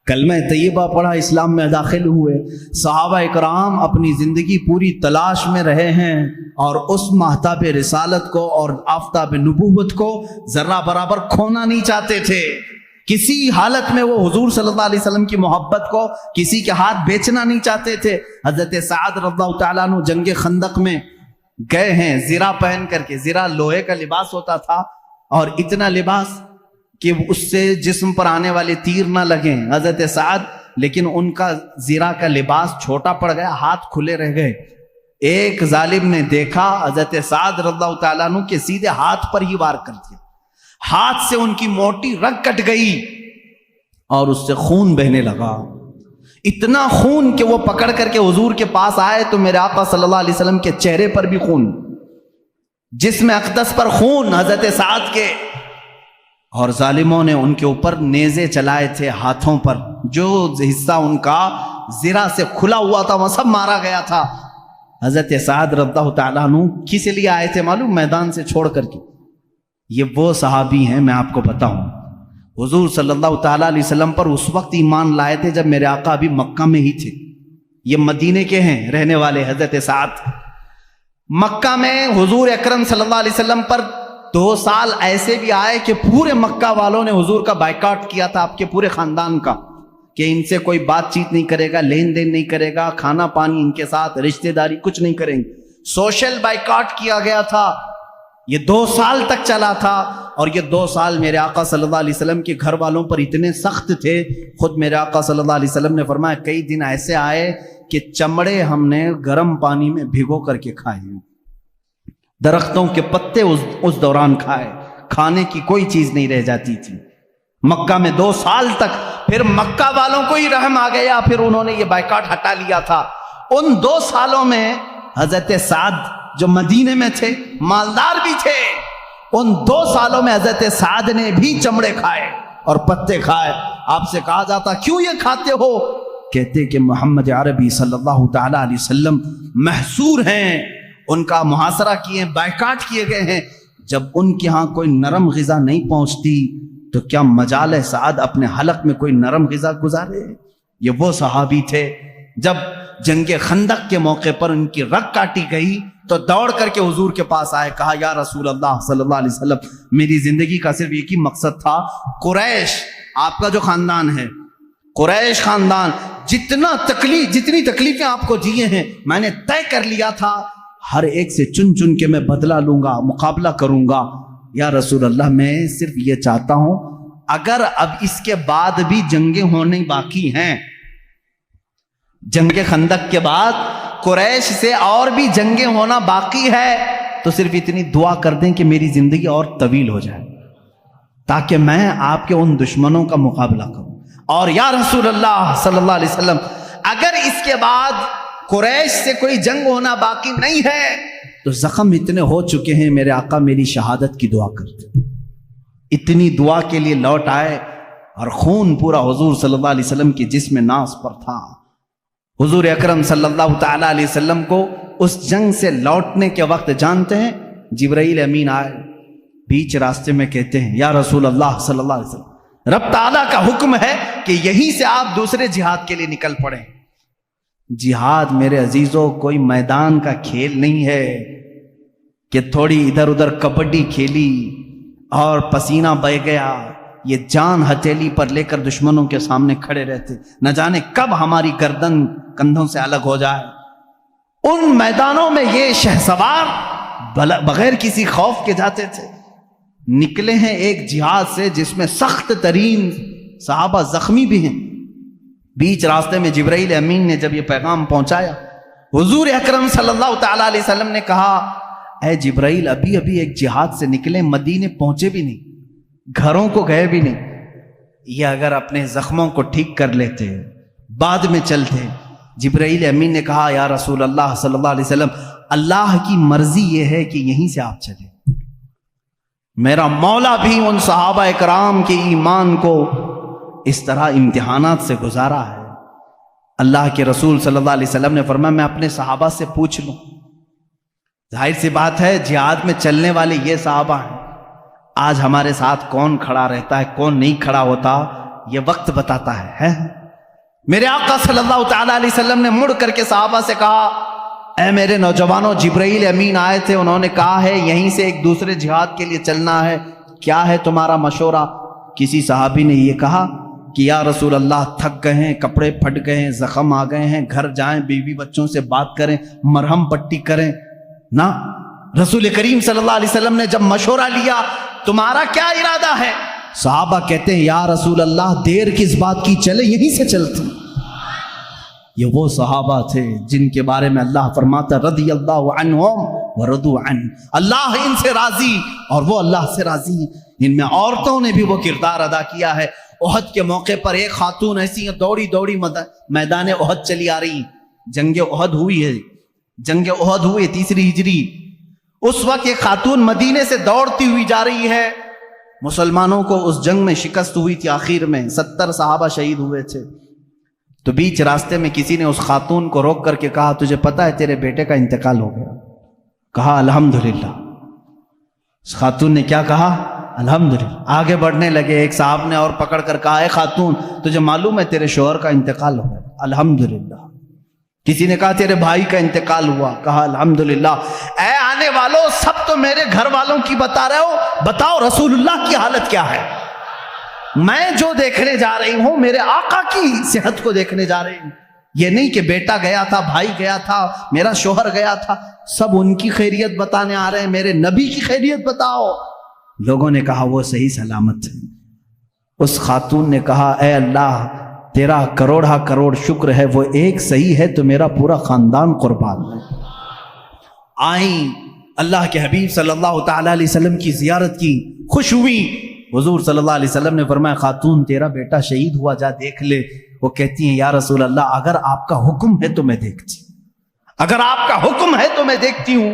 کلمہ طیبہ پڑھا، اسلام میں داخل ہوئے. صحابہ اکرام اپنی زندگی پوری تلاش میں رہے ہیں اور اس مہتاب رسالت کو اور آفتاب نبوت کو ذرہ برابر کھونا نہیں چاہتے تھے. کسی حالت میں وہ حضور صلی اللہ علیہ وسلم کی محبت کو کسی کے ہاتھ بیچنا نہیں چاہتے تھے. حضرت سعد رضی اللہ تعالیٰ عنہ جنگ خندق میں گئے ہیں زرہ پہن کر کے. زرہ لوہے کا لباس ہوتا تھا اور اتنا لباس کہ اس سے جسم پر آنے والے تیر نہ لگیں. حضرت سعد لیکن ان کا زرہ کا لباس چھوٹا پڑ گیا، ہاتھ کھلے رہ گئے. ایک ظالم نے دیکھا حضرت سعد رضی اللہ تعالیٰ عنہ کے سیدھے ہاتھ پر ہی وار کر دیا. ہاتھ سے ان کی موٹی رگ کٹ گئی اور اس سے خون بہنے لگا. اتنا خون کہ وہ پکڑ کر کے حضور کے پاس آئے تو میرے آقا صلی اللہ علیہ وسلم کے چہرے پر بھی خون، جسم اقدس پر خون حضرت سعد کے. اور ظالموں نے ان کے اوپر نیزے چلائے تھے ہاتھوں پر. جو حصہ ان کا زرہ سے کھلا ہوا تھا وہ سب مارا گیا تھا. حضرت سعد رضی اللہ تعالیٰ عنہ کس لیے آئے تھے معلوم؟ میدان سے چھوڑ کر کے. یہ وہ صحابی ہیں میں آپ کو بتاؤں، حضور صلی اللہ تعالیٰ علیہ وسلم پر اس وقت ایمان لائے تھے جب میرے آقا ابھی مکہ میں ہی تھے. یہ مدینے کے ہیں رہنے والے. حضرت سعد مکہ میں حضور اکرم صلی اللہ علیہ وسلم پر 2 سال ایسے بھی آئے کہ پورے مکہ والوں نے حضور کا بائیکاٹ کیا تھا، آپ کے پورے خاندان کا، کہ ان سے کوئی بات چیت نہیں کرے گا، لین دین نہیں کرے گا، کھانا پانی ان کے ساتھ، رشتہ داری کچھ نہیں کریں گے. سوشل بائیکاٹ کیا گیا تھا. یہ 2 سال تک چلا تھا اور یہ 2 سال میرے آقا صلی اللہ علیہ وسلم کے گھر والوں پر اتنے سخت تھے. خود میرے آقا صلی اللہ علیہ وسلم نے فرمایا کئی دن ایسے آئے کہ چمڑے ہم نے گرم پانی میں بھگو کر کے کھائے، درختوں کے پتے اس دوران کھائے، کھانے کی کوئی چیز نہیں رہ جاتی تھی مکہ میں 2 سال تک. پھر مکہ والوں کو ہی رحم آ گیا، پھر انہوں نے یہ بائیکاٹ ہٹا لیا تھا. ان 2 سالوں میں حضرت سعد جو مدینے میں تھے، مالدار بھی تھے، ان 2 سالوں میں حضرت سعد نے بھی چمڑے کھائے اور پتے کھائے. آپ سے کہا جاتا کیوں یہ کھاتے ہو؟ کہتے کہ محمد عربی صلی اللہ تعالی علیہ وسلم محصور ہیں، ان کا محاصرہ کیے، بائیکاٹ کیے گئے ہیں. جب ان کے ہاں کوئی نرم غذا نہیں پہنچتی تو کیا مجال ہے سعد اپنے حلق میں کوئی نرم غذا گزارے؟ یہ وہ صحابی تھے جب جنگ خندق کے موقع پر ان کی رگ کاٹی گئی تو دوڑ کر کے حضور کے پاس آئے. کہا یا رسول اللہ صلی اللہ علیہ وسلم میری زندگی کا صرف ایک ہی مقصد تھا، قریش آپ کا جو خاندان ہے، قریش خاندان جتنی تکلیفیں آپ کو دیے ہیں میں نے طے کر لیا تھا ہر ایک سے چن چن کے میں بدلہ لوں گا، مقابلہ کروں گا. یا رسول اللہ میں صرف یہ چاہتا ہوں اگر اب اس کے بعد بھی جنگیں ہونے باقی ہیں، جنگ خندق کے بعد قریش سے اور بھی جنگیں ہونا باقی ہے، تو صرف اتنی دعا کر دیں کہ میری زندگی اور طویل ہو جائے تاکہ میں آپ کے ان دشمنوں کا مقابلہ کروں. اور یا رسول اللہ صلی اللہ علیہ وسلم اگر اس کے بعد قریش سے کوئی جنگ ہونا باقی نہیں ہے تو زخم اتنے ہو چکے ہیں، میرے آقا میری شہادت کی دعا کرتے. اتنی دعا کے لیے لوٹ آئے اور خون پورا حضور صلی اللہ علیہ وسلم کی جسم ناز پر تھا. حضور اکرم صلی اللہ تعالی علیہ وسلم کو اس جنگ سے لوٹنے کے وقت جانتے ہیں جبرائیل امین آئے بیچ راستے میں، کہتے ہیں یا رسول اللہ صلی اللہ علیہ وسلم رب تعالیٰ کا حکم ہے کہ یہیں سے آپ دوسرے جہاد کے لیے نکل پڑیں. جہاد میرے عزیزوں کوئی میدان کا کھیل نہیں ہے کہ تھوڑی ادھر ادھر کبڈی کھیلی اور پسینہ بہہ گیا. یہ جان ہتھیلی پر لے کر دشمنوں کے سامنے کھڑے رہتے، نہ جانے کب ہماری گردن کندھوں سے الگ ہو جائے. ان میدانوں میں یہ شہسوار بغیر کسی خوف کے جاتے تھے. نکلے ہیں ایک جہاد سے جس میں سخت ترین صحابہ زخمی بھی ہیں. بیچ راستے میں جبرائیل امین نے جب یہ پیغام پہنچایا، حضور اکرم صلی اللہ تعالی علیہ وسلم نے کہا اے جبرائیل ابھی ایک جہاد سے نکلے، مدینے پہنچے بھی نہیں، گھروں کو گئے بھی نہیں، یہ اگر اپنے زخموں کو ٹھیک کر لیتے بعد میں چلتے. جبرائیل امین نے کہا یا رسول اللہ صلی اللہ علیہ وسلم اللہ کی مرضی یہ ہے کہ یہیں سے آپ چلیں. میرا مولا بھی ان صحابہ اکرام کے ایمان کو اس طرح امتحانات سے گزارا ہے. اللہ کے رسول صلی اللہ علیہ وسلم نے فرمایا میں اپنے صحابہ سے پوچھ لوں. ظاہر سی بات ہے جہاد میں چلنے والے یہ صحابہ ہیں. آج ہمارے ساتھ کون کھڑا رہتا ہے کون نہیں کھڑا ہوتا یہ وقت بتاتا ہے. میرے آقا صلی اللہ تعالی علیہ وسلم نے مڑ کر کے صحابہ سے کہا اے میرے نوجوانوں، جبرائیل امین آئے تھے، انہوں نے کہا ہے یہیں سے ایک دوسرے جہاد کے لیے چلنا ہے، کیا ہے تمہارا مشورہ؟ کسی صحابی نے یہ کہا کہ یا رسول اللہ تھک گئے ہیں، کپڑے پھٹ گئے ہیں، زخم آ گئے ہیں، گھر جائیں، بیوی بچوں سے بات کریں، مرہم پٹی کریں. نا رسول کریم صلی اللہ علیہ وسلم نے جب مشورہ لیا تمہارا کیا ارادہ ہے؟ صحابہ کہتے ہیں یا رسول اللہ دیر کس بات کی، چلے یہیں سے چلتے. یہ وہ صحابہ تھے جن کے بارے میں اللہ فرماتا رضی اللہ عنہم ورضوا عنہ، اللہ ان سے راضی اور وہ اللہ سے راضی ہیں. ان میں عورتوں نے بھی وہ کردار ادا کیا ہے. احد کے موقع پر ایک خاتون ایسی دوڑی میدان احد چلی آ رہی. جنگ احد ہوئی ہے، جنگ احد ہوئی 3 ہجری. اس وقت ایک خاتون مدینے سے دوڑتی ہوئی جا رہی ہے. مسلمانوں کو اس جنگ میں شکست ہوئی تھی، آخر میں 70 صحابہ شہید ہوئے تھے. تو بیچ راستے میں کسی نے اس خاتون کو روک کر کے کہا تجھے پتا ہے تیرے بیٹے کا انتقال ہو گیا؟ کہا الحمدللہ. اس خاتون نے کیا کہا؟ الحمدللہ. آگے بڑھنے لگے، ایک صاحب نے اور پکڑ کر کہا اے خاتون تجھے معلوم ہے تیرے شوہر کا انتقال ہو گیا؟ الحمدللہ. کسی نے کہا تیرے بھائی کا انتقال ہوا؟ کہا الحمدللہ. اے آنے والوں سب تو میرے گھر والوں کی بتا رہے ہو، بتاؤ رسول اللہ کی حالت کیا ہے؟ میں جو دیکھنے جا رہی ہوں میرے آقا کی صحت کو دیکھنے جا رہی ہوں. یہ نہیں کہ بیٹا گیا تھا، بھائی گیا تھا، میرا شوہر گیا تھا، سب ان کی خیریت بتانے آ رہے ہیں، میرے نبی کی خیریت بتاؤ. لوگوں نے کہا وہ صحیح سلامت ہے. اس خاتون نے کہا اے اللہ تیرا کروڑا کروڑ شکر ہے، وہ ایک صحیح ہے تو میرا پورا خاندان قربان ہے. آئیں اللہ کے حبیب صلی اللہ تعالی علیہ وسلم کی زیارت کی، خوش ہوئی. حضور صلی اللہ علیہ وسلم نے فرمایا خاتون تیرا بیٹا شہید ہوا، جا دیکھ لے. وہ کہتی ہیں یا رسول اللہ اگر آپ کا حکم ہے تو میں دیکھتی ہوں، اگر آپ کا حکم ہے تو میں دیکھتی ہوں.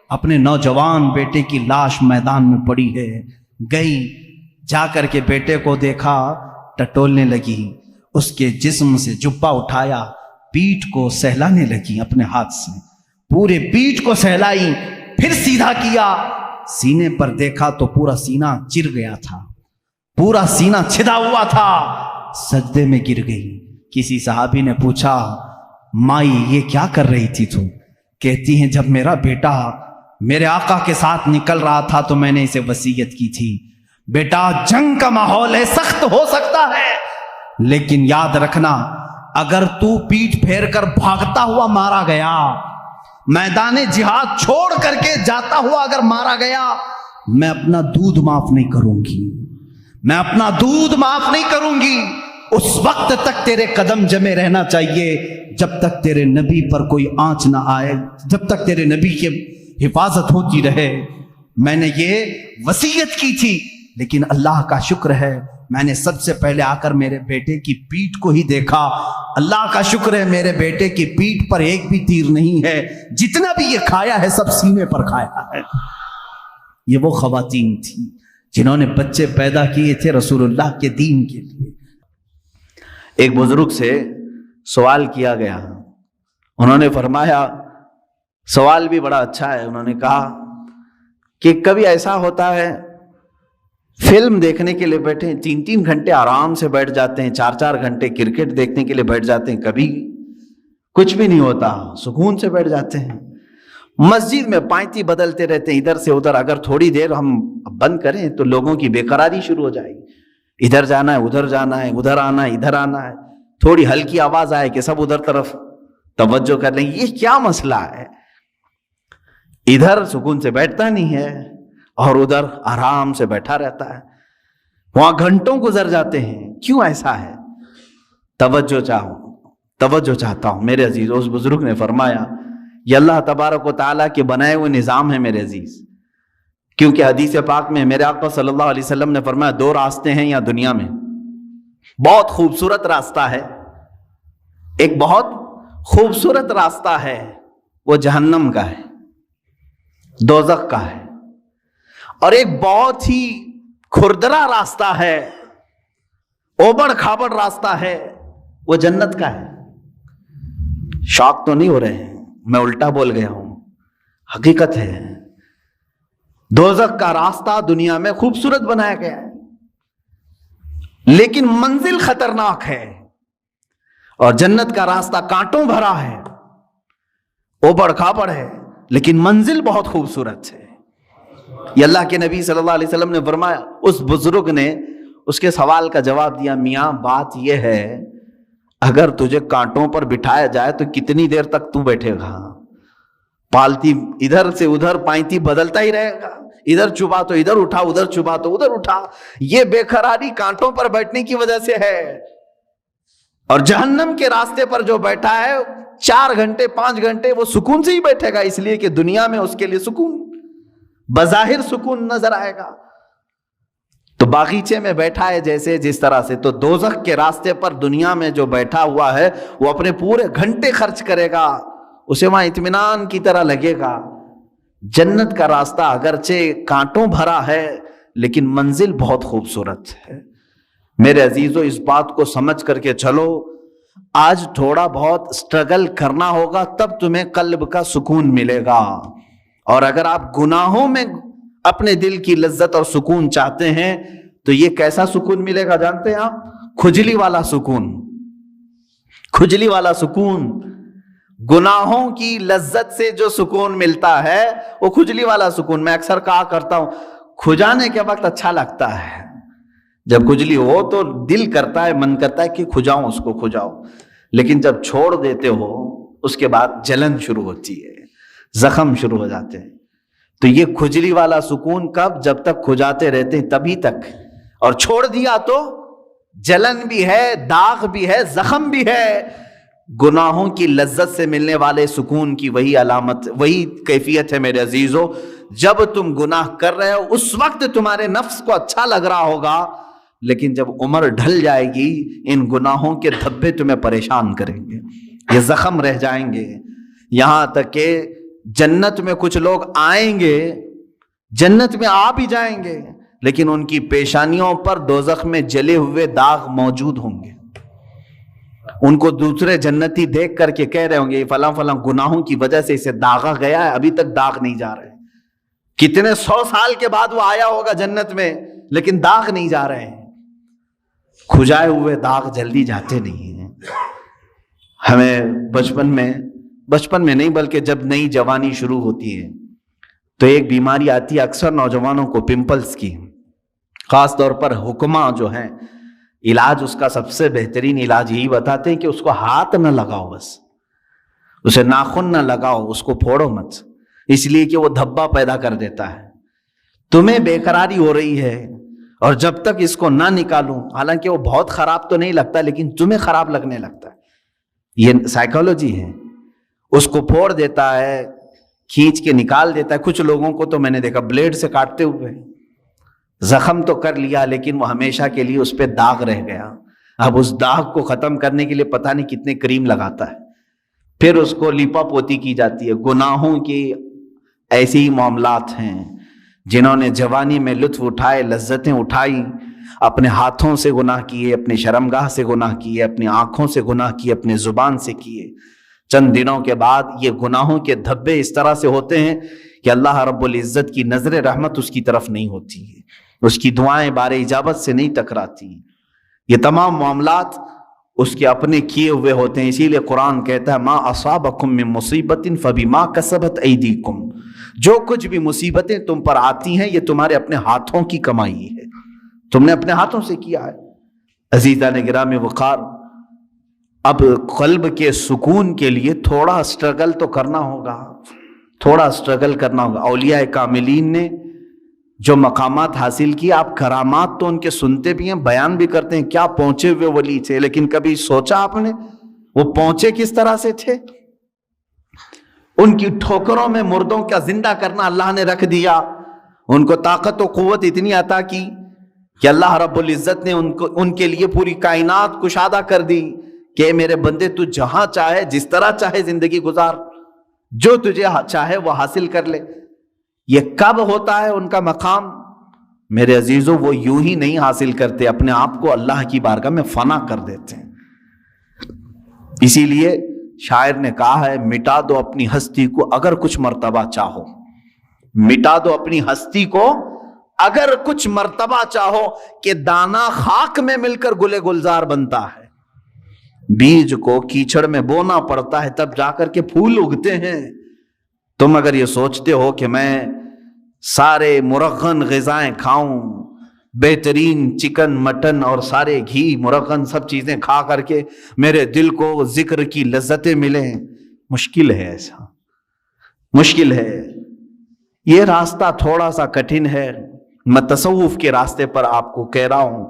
اپنے نوجوان بیٹے کی لاش میدان میں پڑی ہے. گئی جا کر کے بیٹے کو دیکھا، ٹٹولنے لگی، اس کے جسم سے جبہ اٹھایا، پیٹھ کو سہلانے لگی اپنے ہاتھ سے، پورے پیٹھ کو سہلائی، پھر سیدھا کیا، سینے پر دیکھا تو پورا سینہ چر گیا تھا، پورا سینہ چھدا ہوا تھا. سجدے میں گر گئی. کسی صحابی نے پوچھا مائی یہ کیا کر رہی تھی تو؟ کہتی ہیں جب میرا بیٹا میرے آقا کے ساتھ نکل رہا تھا تو میں نے اسے وصیت کی تھی بیٹا جنگ کا ماحول ہے، سخت ہو سکتا ہے لیکن یاد رکھنا اگر تو پیٹھ پھیر کر بھاگتا ہوا مارا گیا، میدان جہاد چھوڑ کر کے جاتا ہوا اگر مارا گیا، میں اپنا دودھ معاف نہیں کروں گی، میں اپنا دودھ معاف نہیں کروں گی. اس وقت تک تیرے قدم جمے رہنا چاہیے جب تک تیرے نبی پر کوئی آنچ نہ آئے، جب تک تیرے نبی کی حفاظت ہوتی رہے. میں نے یہ وصیت کی تھی لیکن اللہ کا شکر ہے میں نے سب سے پہلے آ کر میرے بیٹے کی پیٹھ کو ہی دیکھا. اللہ کا شکر ہے میرے بیٹے کی پیٹھ پر ایک بھی تیر نہیں ہے، جتنا بھی یہ کھایا ہے سب سینے پر کھایا ہے. یہ وہ خواتین تھیں جنہوں نے بچے پیدا کیے تھے رسول اللہ کے دین کے لیے. ایک بزرگ سے سوال کیا گیا، انہوں نے فرمایا سوال بھی بڑا اچھا ہے. انہوں نے کہا کہ کبھی ایسا ہوتا ہے فلم دیکھنے کے لیے بیٹھے 3 گھنٹے آرام سے بیٹھ جاتے ہیں، 4 گھنٹے کرکٹ دیکھنے کے لیے بیٹھ جاتے ہیں، کبھی کچھ بھی نہیں ہوتا، سکون سے بیٹھ جاتے ہیں. مسجد میں پائتی بدلتے رہتے ہیں ادھر سے ادھر، اگر تھوڑی دیر ہم بند کریں تو لوگوں کی بے قراری شروع ہو جائے گی، ادھر جانا ہے ادھر جانا ہے، ادھر آنا ہے ادھر آنا ہے، تھوڑی ہلکی آواز آئے کہ سب ادھر طرف توجہ کر لیں. یہ کیا مسئلہ ہے؟ ادھر سکون سے بیٹھتا نہیں ہے، اور ادھر آرام سے بیٹھا رہتا ہے، وہاں گھنٹوں گزر جاتے ہیں. کیوں ایسا ہے؟ توجہ چاہتا ہوں میرے عزیز. اس بزرگ نے فرمایا یہ اللہ تبارک و تعالیٰ کے بنائے ہوئے نظام ہے میرے عزیز. کیونکہ حدیث پاک میں میرے آقا صلی اللہ علیہ وسلم نے فرمایا 2 راستے ہیں یہاں دنیا میں. بہت خوبصورت راستہ ہے، ایک بہت خوبصورت راستہ ہے، وہ جہنم کا ہے، دوزخ کا ہے. اور ایک بہت ہی کھردرا راستہ ہے، اوبڑ کھابڑ راستہ ہے، وہ جنت کا ہے. شاک تو نہیں ہو رہے ہیں، میں الٹا بول گیا ہوں، حقیقت ہے. دوزخ کا راستہ دنیا میں خوبصورت بنایا گیا ہے، لیکن منزل خطرناک ہے. اور جنت کا راستہ کانٹوں بھرا ہے، اوبڑ کھابڑ ہے، لیکن منزل بہت خوبصورت ہے. یہ اللہ کے نبی صلی اللہ علیہ وسلم نے فرمایا. اس بزرگ نے اس کے سوال کا جواب دیا، میاں بات یہ ہے اگر تجھے کانٹوں پر بٹھایا جائے تو کتنی دیر تک تو بیٹھے گا؟ پالتی ادھر سے ادھر پائنتی بدلتا ہی رہے گا، ادھر چبا تو ادھر اٹھا، ادھر چبا تو ادھر اٹھا. یہ بے قراری کانٹوں پر بیٹھنے کی وجہ سے ہے. اور جہنم کے راستے پر جو بیٹھا ہے 4 گھنٹے 5 گھنٹے وہ سکون سے ہی بیٹھے گا، اس لیے کہ دنیا میں اس کے لیے سکون، بظاہر سکون نظر آئے گا. تو باغیچے میں بیٹھا ہے جیسے جس طرح سے، تو دوزخ کے راستے پر دنیا میں جو بیٹھا ہوا ہے وہ اپنے پورے گھنٹے خرچ کرے گا، اسے وہاں اطمینان کی طرح لگے گا. جنت کا راستہ اگرچہ کانٹوں بھرا ہے لیکن منزل بہت خوبصورت ہے. میرے عزیزو اس بات کو سمجھ کر کے چلو. آج تھوڑا بہت سٹرگل کرنا ہوگا تب تمہیں قلب کا سکون ملے گا. اور اگر آپ گناہوں میں اپنے دل کی لذت اور سکون چاہتے ہیں تو یہ کیسا سکون ملے گا جانتے ہیں آپ؟ کھجلی والا سکون. کھجلی والا سکون، گناہوں کی لذت سے جو سکون ملتا ہے وہ کھجلی والا سکون. میں اکثر کہا کرتا ہوں کھجانے کے وقت اچھا لگتا ہے، جب کھجلی ہو تو دل کرتا ہے، من کرتا ہے کہ کھجاؤں، اس کو کھجاؤ. لیکن جب چھوڑ دیتے ہو اس کے بعد جلن شروع ہوتی ہے، زخم شروع ہو جاتے ہیں. تو یہ کھجلی والا سکون کب؟ جب تک کھجاتے رہتے ہیں تبھی تک. اور چھوڑ دیا تو جلن بھی ہے، داغ بھی ہے، زخم بھی ہے. گناہوں کی لذت سے ملنے والے سکون کی وہی علامت، وہی کیفیت ہے میرے عزیزو. جب تم گناہ کر رہے ہو اس وقت تمہارے نفس کو اچھا لگ رہا ہوگا، لیکن جب عمر ڈھل جائے گی ان گناہوں کے دھبے تمہیں پریشان کریں گے، یہ زخم رہ جائیں گے. یہاں تک کہ جنت میں کچھ لوگ آئیں گے، جنت میں آ بھی جائیں گے، لیکن ان کی پیشانیوں پر دوزخ میں جلے ہوئے داغ موجود ہوں گے. ان کو دوسرے جنتی دیکھ کر کے کہہ رہے ہوں گے فلاں فلاں گناہوں کی وجہ سے اسے داغا گیا ہے، ابھی تک داغ نہیں جا رہے. کتنے 100 سال کے بعد وہ آیا ہوگا جنت میں لیکن داغ نہیں جا رہے ہیں. کھجائے ہوئے داغ جلدی جاتے نہیں ہیں. ہمیں بچپن میں نہیں بلکہ جب نئی جوانی شروع ہوتی ہے تو ایک بیماری آتی ہے اکثر نوجوانوں کو، پمپلز کی. خاص طور پر حکماں جو ہیں علاج اس کا سب سے بہترین علاج یہی بتاتے ہیں کہ اس کو ہاتھ نہ لگاؤ، بس اسے ناخن نہ لگاؤ، اس کو پھوڑو مت، اس لیے کہ وہ دھبا پیدا کر دیتا ہے. تمہیں بے قراری ہو رہی ہے اور جب تک اس کو نہ نکالوں، حالانکہ وہ بہت خراب تو نہیں لگتا لیکن تمہیں خراب لگنے لگتا ہے. یہ سائیکالوجی ہے. اس کو پھوڑ دیتا ہے، کھینچ کے نکال دیتا ہے. کچھ لوگوں کو تو میں نے دیکھا بلیڈ سے کاٹتے ہوئے، زخم تو کر لیا لیکن وہ ہمیشہ کے لیے اس پہ داغ رہ گیا. اب اس داغ کو ختم کرنے کے لیے پتہ نہیں کتنے کریم لگاتا ہے، پھر اس کو لیپا پوتی کی جاتی ہے. گناہوں کی ایسے ہی معاملات ہیں. جنہوں نے جوانی میں لطف اٹھائے، لذتیں اٹھائی، اپنے ہاتھوں سے گناہ کیے، اپنی شرمگاہ سے گناہ کیے، اپنی آنکھوں سے گناہ کیے، اپنی زبان سے کیے، چند دنوں کے بعد یہ گناہوں کے دھبے اس طرح سے ہوتے ہیں کہ اللہ رب العزت کی نظر رحمت اس کی طرف نہیں ہوتی ہے، اس کی دعائیں بار اجابت سے نہیں ٹکراتی. یہ تمام معاملات اس کے اپنے کیے ہوئے ہوتے ہیں. اسی لیے قرآن کہتا ہے ما اصابکم من مصیبت فبما کسبت ایدیکم، جو کچھ بھی مصیبتیں تم پر آتی ہیں یہ تمہارے اپنے ہاتھوں کی کمائی ہے، تم نے اپنے ہاتھوں سے کیا ہے. عزیزان گرامی وقار، اب قلب کے سکون کے لیے تھوڑا سٹرگل تو کرنا ہوگا، تھوڑا سٹرگل کرنا ہوگا. اولیاء کاملین نے جو مقامات حاصل کیے، آپ کرامات تو ان کے سنتے بھی ہیں، بیان بھی کرتے ہیں، کیا پہنچے ہوئے ولی تھے، لیکن کبھی سوچا آپ نے وہ پہنچے کس طرح سے تھے؟ ان کی ٹھوکروں میں مردوں کا زندہ کرنا اللہ نے رکھ دیا، ان کو طاقت و قوت اتنی عطا کی کہ اللہ رب العزت نے ان کے لیے پوری کائنات کشادہ کر دی کہ میرے بندے تو جہاں چاہے جس طرح چاہے زندگی گزار، جو تجھے چاہے وہ حاصل کر لے۔ یہ کب ہوتا ہے ان کا مقام؟ میرے عزیزوں، وہ یوں ہی نہیں حاصل کرتے، اپنے آپ کو اللہ کی بارگاہ میں فنا کر دیتے ہیں۔ اسی لیے شاعر نے کہا ہے، مٹا دو اپنی ہستی کو اگر کچھ مرتبہ چاہو، مٹا دو اپنی ہستی کو اگر کچھ مرتبہ چاہو، کہ دانا خاک میں مل کر گلے گلزار بنتا ہے۔ بیج کو کیچڑ میں بونا پڑتا ہے، تب جا کر کے پھول اگتے ہیں۔ تم اگر یہ سوچتے ہو کہ میں سارے مرغن غذائیں کھاؤں، بہترین چکن مٹن اور سارے گھی مرغن سب چیزیں کھا کر کے میرے دل کو ذکر کی لذتیں ملیں، مشکل ہے، ایسا مشکل ہے۔ یہ راستہ تھوڑا سا کٹھن ہے۔ میں تصوف کے راستے پر آپ کو کہہ رہا ہوں،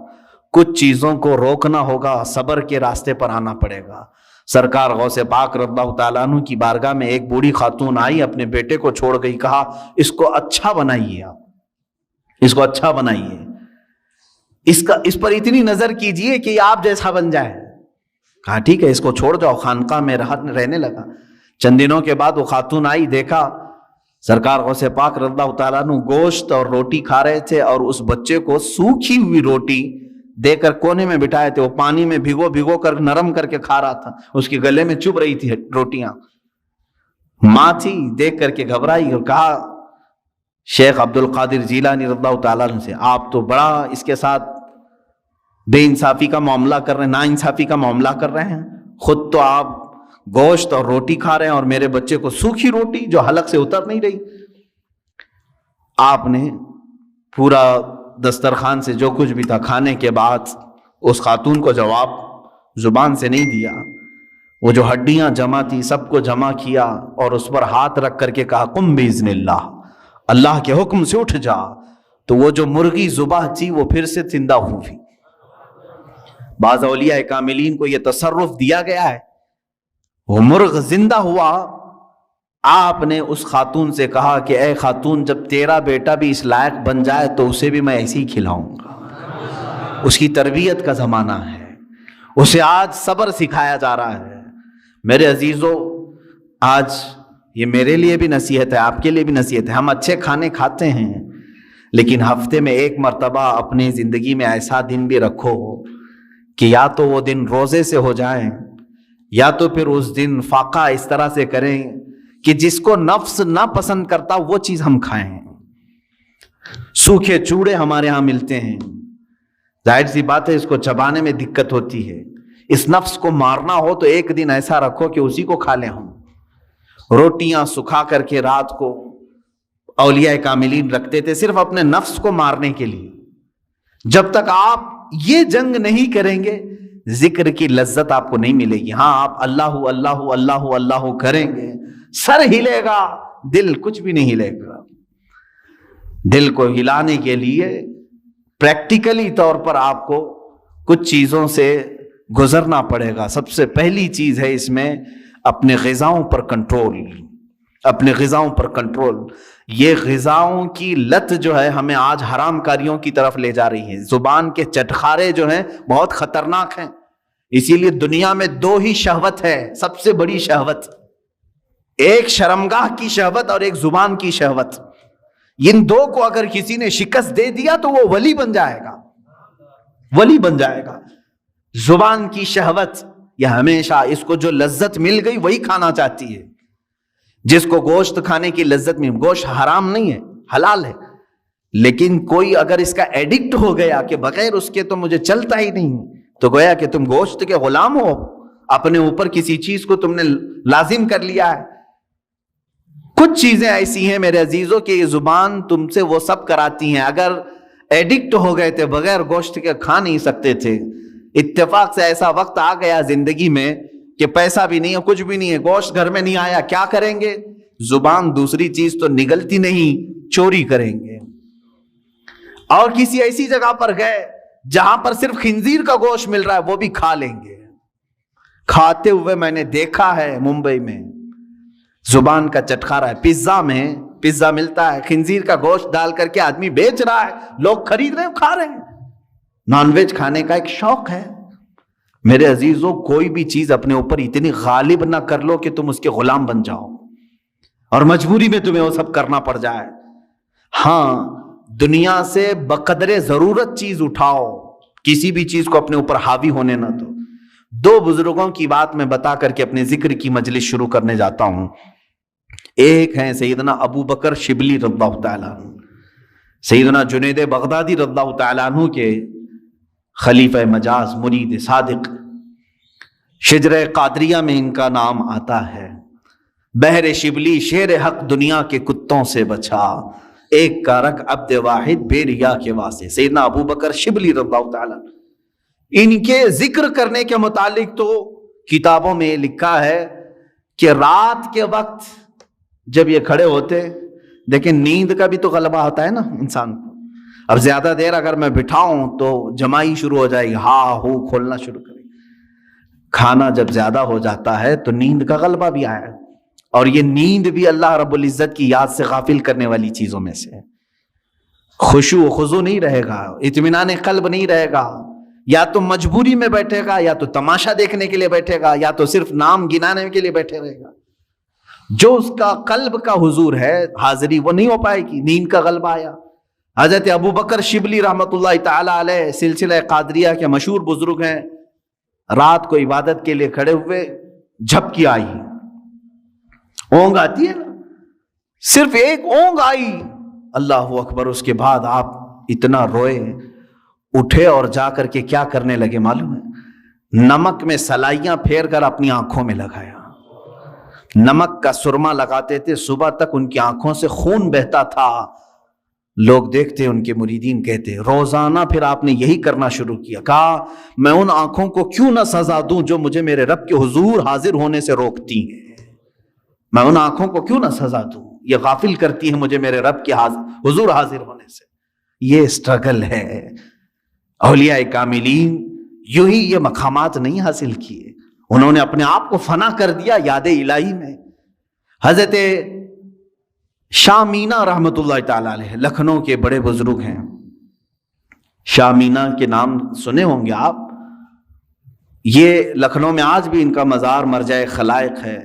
کچھ چیزوں کو روکنا ہوگا، صبر کے راستے پر آنا پڑے گا۔ سرکار غوث پاک رضی اللہ تعالیٰ عنہ کی بارگاہ میں ایک بوڑھی خاتون آئی، اپنے بیٹے کو چھوڑ گئی، کہا اس کو اچھا بنائیے، آپ اس کو اچھا بنائیے، اس پر اتنی نظر کیجئے کہ یہ آپ جیسا بن جائے۔ کہا ٹھیک ہے، اس کو چھوڑ جاؤ۔ خانقاہ میں رہنے لگا۔ چند دنوں کے بعد وہ خاتون آئی، دیکھا سرکار غوث پاک رضی اللہ تعالیٰ عنہ گوشت اور روٹی کھا رہے تھے، اور اس بچے کو سوکھی ہوئی روٹی دے کر کونے میں بٹھائے تھے، وہ پانی میں بھگو کر نرم کر کے کھا رہا تھا، اس کے گلے میں چبھ رہی تھی روٹیاں۔ ماں تھی، دیکھ کر کے گھبرائی اور کہا شیخ عبد القادر جیلانی رضی اللہ تعالیٰ عنہ سے، آپ تو بڑا اس کے ساتھ بے انصافی کا معاملہ کر رہے ہیں، نا انصافی کا معاملہ کر رہے ہیں، خود تو آپ گوشت اور روٹی کھا رہے ہیں اور میرے بچے کو سوکھی روٹی جو حلق سے اتر نہیں رہی۔ آپ نے پورا دسترخوان سے جو کچھ بھی تھا کھانے کے بعد اس خاتون کو جواب زبان سے نہیں دیا، وہ جو ہڈیاں جمع تھی سب کو جمع کیا اور اس پر ہاتھ رکھ کر کے کہا قم باذن اللہ، اللہ کے حکم سے اٹھ جا۔ تو وہ جو مرغی ذبح تھی وہ پھر سے زندہ ہوئی۔ بعض اولیاء کاملین کو یہ تصرف دیا گیا ہے، وہ مرغ زندہ ہوا، آپ نے اس خاتون سے کہا کہ اے خاتون، جب تیرا بیٹا بھی اس لائق بن جائے تو اسے بھی میں ایسے ہی کھلاؤں گا۔ اس کی تربیت کا زمانہ ہے، اسے آج صبر سکھایا جا رہا ہے۔ میرے عزیزو، آج یہ میرے لیے بھی نصیحت ہے، آپ کے لیے بھی نصیحت ہے۔ ہم اچھے کھانے کھاتے ہیں، لیکن ہفتے میں ایک مرتبہ اپنی زندگی میں ایسا دن بھی رکھو کہ یا تو وہ دن روزے سے ہو جائیں، یا تو پھر اس دن فاقہ اس طرح سے کریں کہ جس کو نفس نہ پسند کرتا وہ چیز ہم کھائیں۔ سوکھے چوڑے ہمارے ہاں ملتے ہیں، ظاہر سی بات ہے اس کو چبانے میں دقت ہوتی ہے۔ اس نفس کو مارنا ہو تو ایک دن ایسا رکھو کہ اسی کو کھا لیں ہم۔ روٹیاں سکھا کر کے رات کو اولیاء کاملین رکھتے تھے صرف اپنے نفس کو مارنے کے لیے۔ جب تک آپ یہ جنگ نہیں کریں گے ذکر کی لذت آپ کو نہیں ملے گی۔ ہاں، آپ اللہ اللہ اللہ اللہ کریں گے، سر ہلے گا، دل کچھ بھی نہیں ہلے گا۔ دل کو ہلانے کے لیے پریکٹیکلی طور پر آپ کو کچھ چیزوں سے گزرنا پڑے گا۔ سب سے پہلی چیز ہے اس میں اپنے غذاؤں پر کنٹرول، اپنے غذاؤں پر کنٹرول۔ یہ غذاؤں کی لت جو ہے ہمیں آج حرام کاریوں کی طرف لے جا رہی ہے۔ زبان کے چٹخارے جو ہیں بہت خطرناک ہیں، اسی لیے دنیا میں دو ہی شہوت ہے، سب سے بڑی شہوت، ایک شرمگاہ کی شہوت اور ایک زبان کی شہوت۔ ان دو کو اگر کسی نے شکست دے دیا تو وہ ولی بن جائے گا، ولی بن جائے گا۔ زبان کی شہوت یہ ہمیشہ اس کو جو لذت مل گئی وہی کھانا چاہتی ہے۔ جس کو گوشت کھانے کی لذت میں، گوشت حرام نہیں ہے، حلال ہے، لیکن کوئی اگر اس کا ایڈکٹ ہو گیا کہ بغیر اس کے تو مجھے چلتا ہی نہیں، تو گویا کہ تم گوشت کے غلام ہو، اپنے اوپر کسی چیز کو تم نے لازم کر لیا ہے۔ کچھ چیزیں ایسی ہیں میرے عزیزوں کہ یہ زبان تم سے وہ سب کراتی ہیں۔ اگر ایڈکٹ ہو گئے تھے، بغیر گوشت کے کھا نہیں سکتے تھے، اتفاق سے ایسا وقت آ گیا زندگی میں کہ پیسہ بھی نہیں ہے، کچھ بھی نہیں ہے، گوشت گھر میں نہیں آیا، کیا کریں گے؟ زبان دوسری چیز تو نگلتی نہیں، چوری کریں گے۔ اور کسی ایسی جگہ پر گئے جہاں پر صرف خنزیر کا گوشت مل رہا ہے وہ بھی کھا لیں گے. کھاتے ہوئے میں نے دیکھا ہے ممبئی میں, زبان کا چٹکارا ہے. پیزا ملتا ہے, خنزیر کا گوشت ڈال کر کے آدمی بیچ رہا ہے, لوگ خرید رہے ہیں, کھا رہے ہیں. نان ویج کھانے کا ایک شوق ہے. میرے عزیزوں, کوئی بھی چیز اپنے اوپر اتنی غالب نہ کر لو کہ تم اس کے غلام بن جاؤ اور مجبوری میں تمہیں وہ سب کرنا پڑ جائے. ہاں, دنیا سے بقدر ضرورت چیز اٹھاؤ, کسی بھی چیز کو اپنے اوپر حاوی ہونے نہ دو. دو بزرگوں کی بات میں بتا کر کے اپنے ذکر کی مجلس شروع کرنے جاتا ہوں. ایک ہیں سیدنا ابو بکر شبلی رضی اللہ تعالیٰ عنہ, سیدنا جنید بغدادی رضی اللہ تعالیٰ عنہ کے خلیفہ مجاز, مرید صادق. شجرہ قادریہ میں ان کا نام آتا ہے. بحر شبلی شیر حق دنیا کے کتوں سے بچا, ایک کا رکھ عبد واحد بے ریا کے واسطے. سیدنا ابو بکر شبلی رضی اللہ تعالیٰ, ان کے ذکر کرنے کے متعلق تو کتابوں میں لکھا ہے کہ رات کے وقت جب یہ کھڑے ہوتے, لیکن نیند کا بھی تو غلبہ ہوتا ہے نا انسان کو. اب زیادہ دیر اگر میں بٹھاؤں تو جمائی شروع ہو جائے گی, ہاں ہو کھولنا شروع کرے گی. کھانا جب زیادہ ہو جاتا ہے تو نیند کا غلبہ بھی آیا, اور یہ نیند بھی اللہ رب العزت کی یاد سے غافل کرنے والی چیزوں میں سے ہے. خشوع و خضوع نہیں رہے گا, اطمینان قلب نہیں رہے گا. یا تو مجبوری میں بیٹھے گا, یا تو تماشا دیکھنے کے لیے بیٹھے گا, یا تو صرف نام گنانے کے لیے بیٹھے رہے گا. جو اس کا قلب کا حضور ہے, حاضری, وہ نہیں ہو پائے گی. نیند کا غلبہ آیا. حضرت ابو بکر شبلی رحمت اللہ تعالی علیہ سلسلہ قادریہ کے مشہور بزرگ ہیں. رات کو عبادت کے لیے کھڑے ہوئے, جھپکی آئی, اونگ آتی ہے نا, صرف ایک اونگ آئی, اللہ اکبر. اس کے بعد آپ اتنا روئے, اٹھے اور جا کر کے کیا کرنے لگے معلوم ہے؟ نمک میں سلائیاں پھیر کر اپنی آنکھوں میں لگایا. نمک کا سرما لگاتے تھے, صبح تک ان کی آنکھوں سے خون بہتا تھا. لوگ دیکھتے, ان کے مریدین کہتے, روزانہ پھر آپ نے یہی کرنا شروع کیا. کہا میں ان آنکھوں کو کیوں نہ سزا دوں جو مجھے میرے رب کے حضور حاضر ہونے سے روکتی ہیں. میں ان آنکھوں کو کیوں نہ سزا دوں, یہ غافل کرتی ہیں مجھے میرے رب کے حضور حاضر ہونے سے. یہ اسٹرگل ہے. اولیاء کاملین یوں ہی یہ مقامات نہیں حاصل کیے, انہوں نے اپنے آپ کو فنا کر دیا یاد الہی میں. حضرت شاہ مینا رحمت اللہ تعالی علیہ لکھنؤ کے بڑے بزرگ ہیں. شاہ مینا کے نام سنے ہوں گے آپ. یہ لکھنؤ میں آج بھی ان کا مزار مرجع خلائق ہے.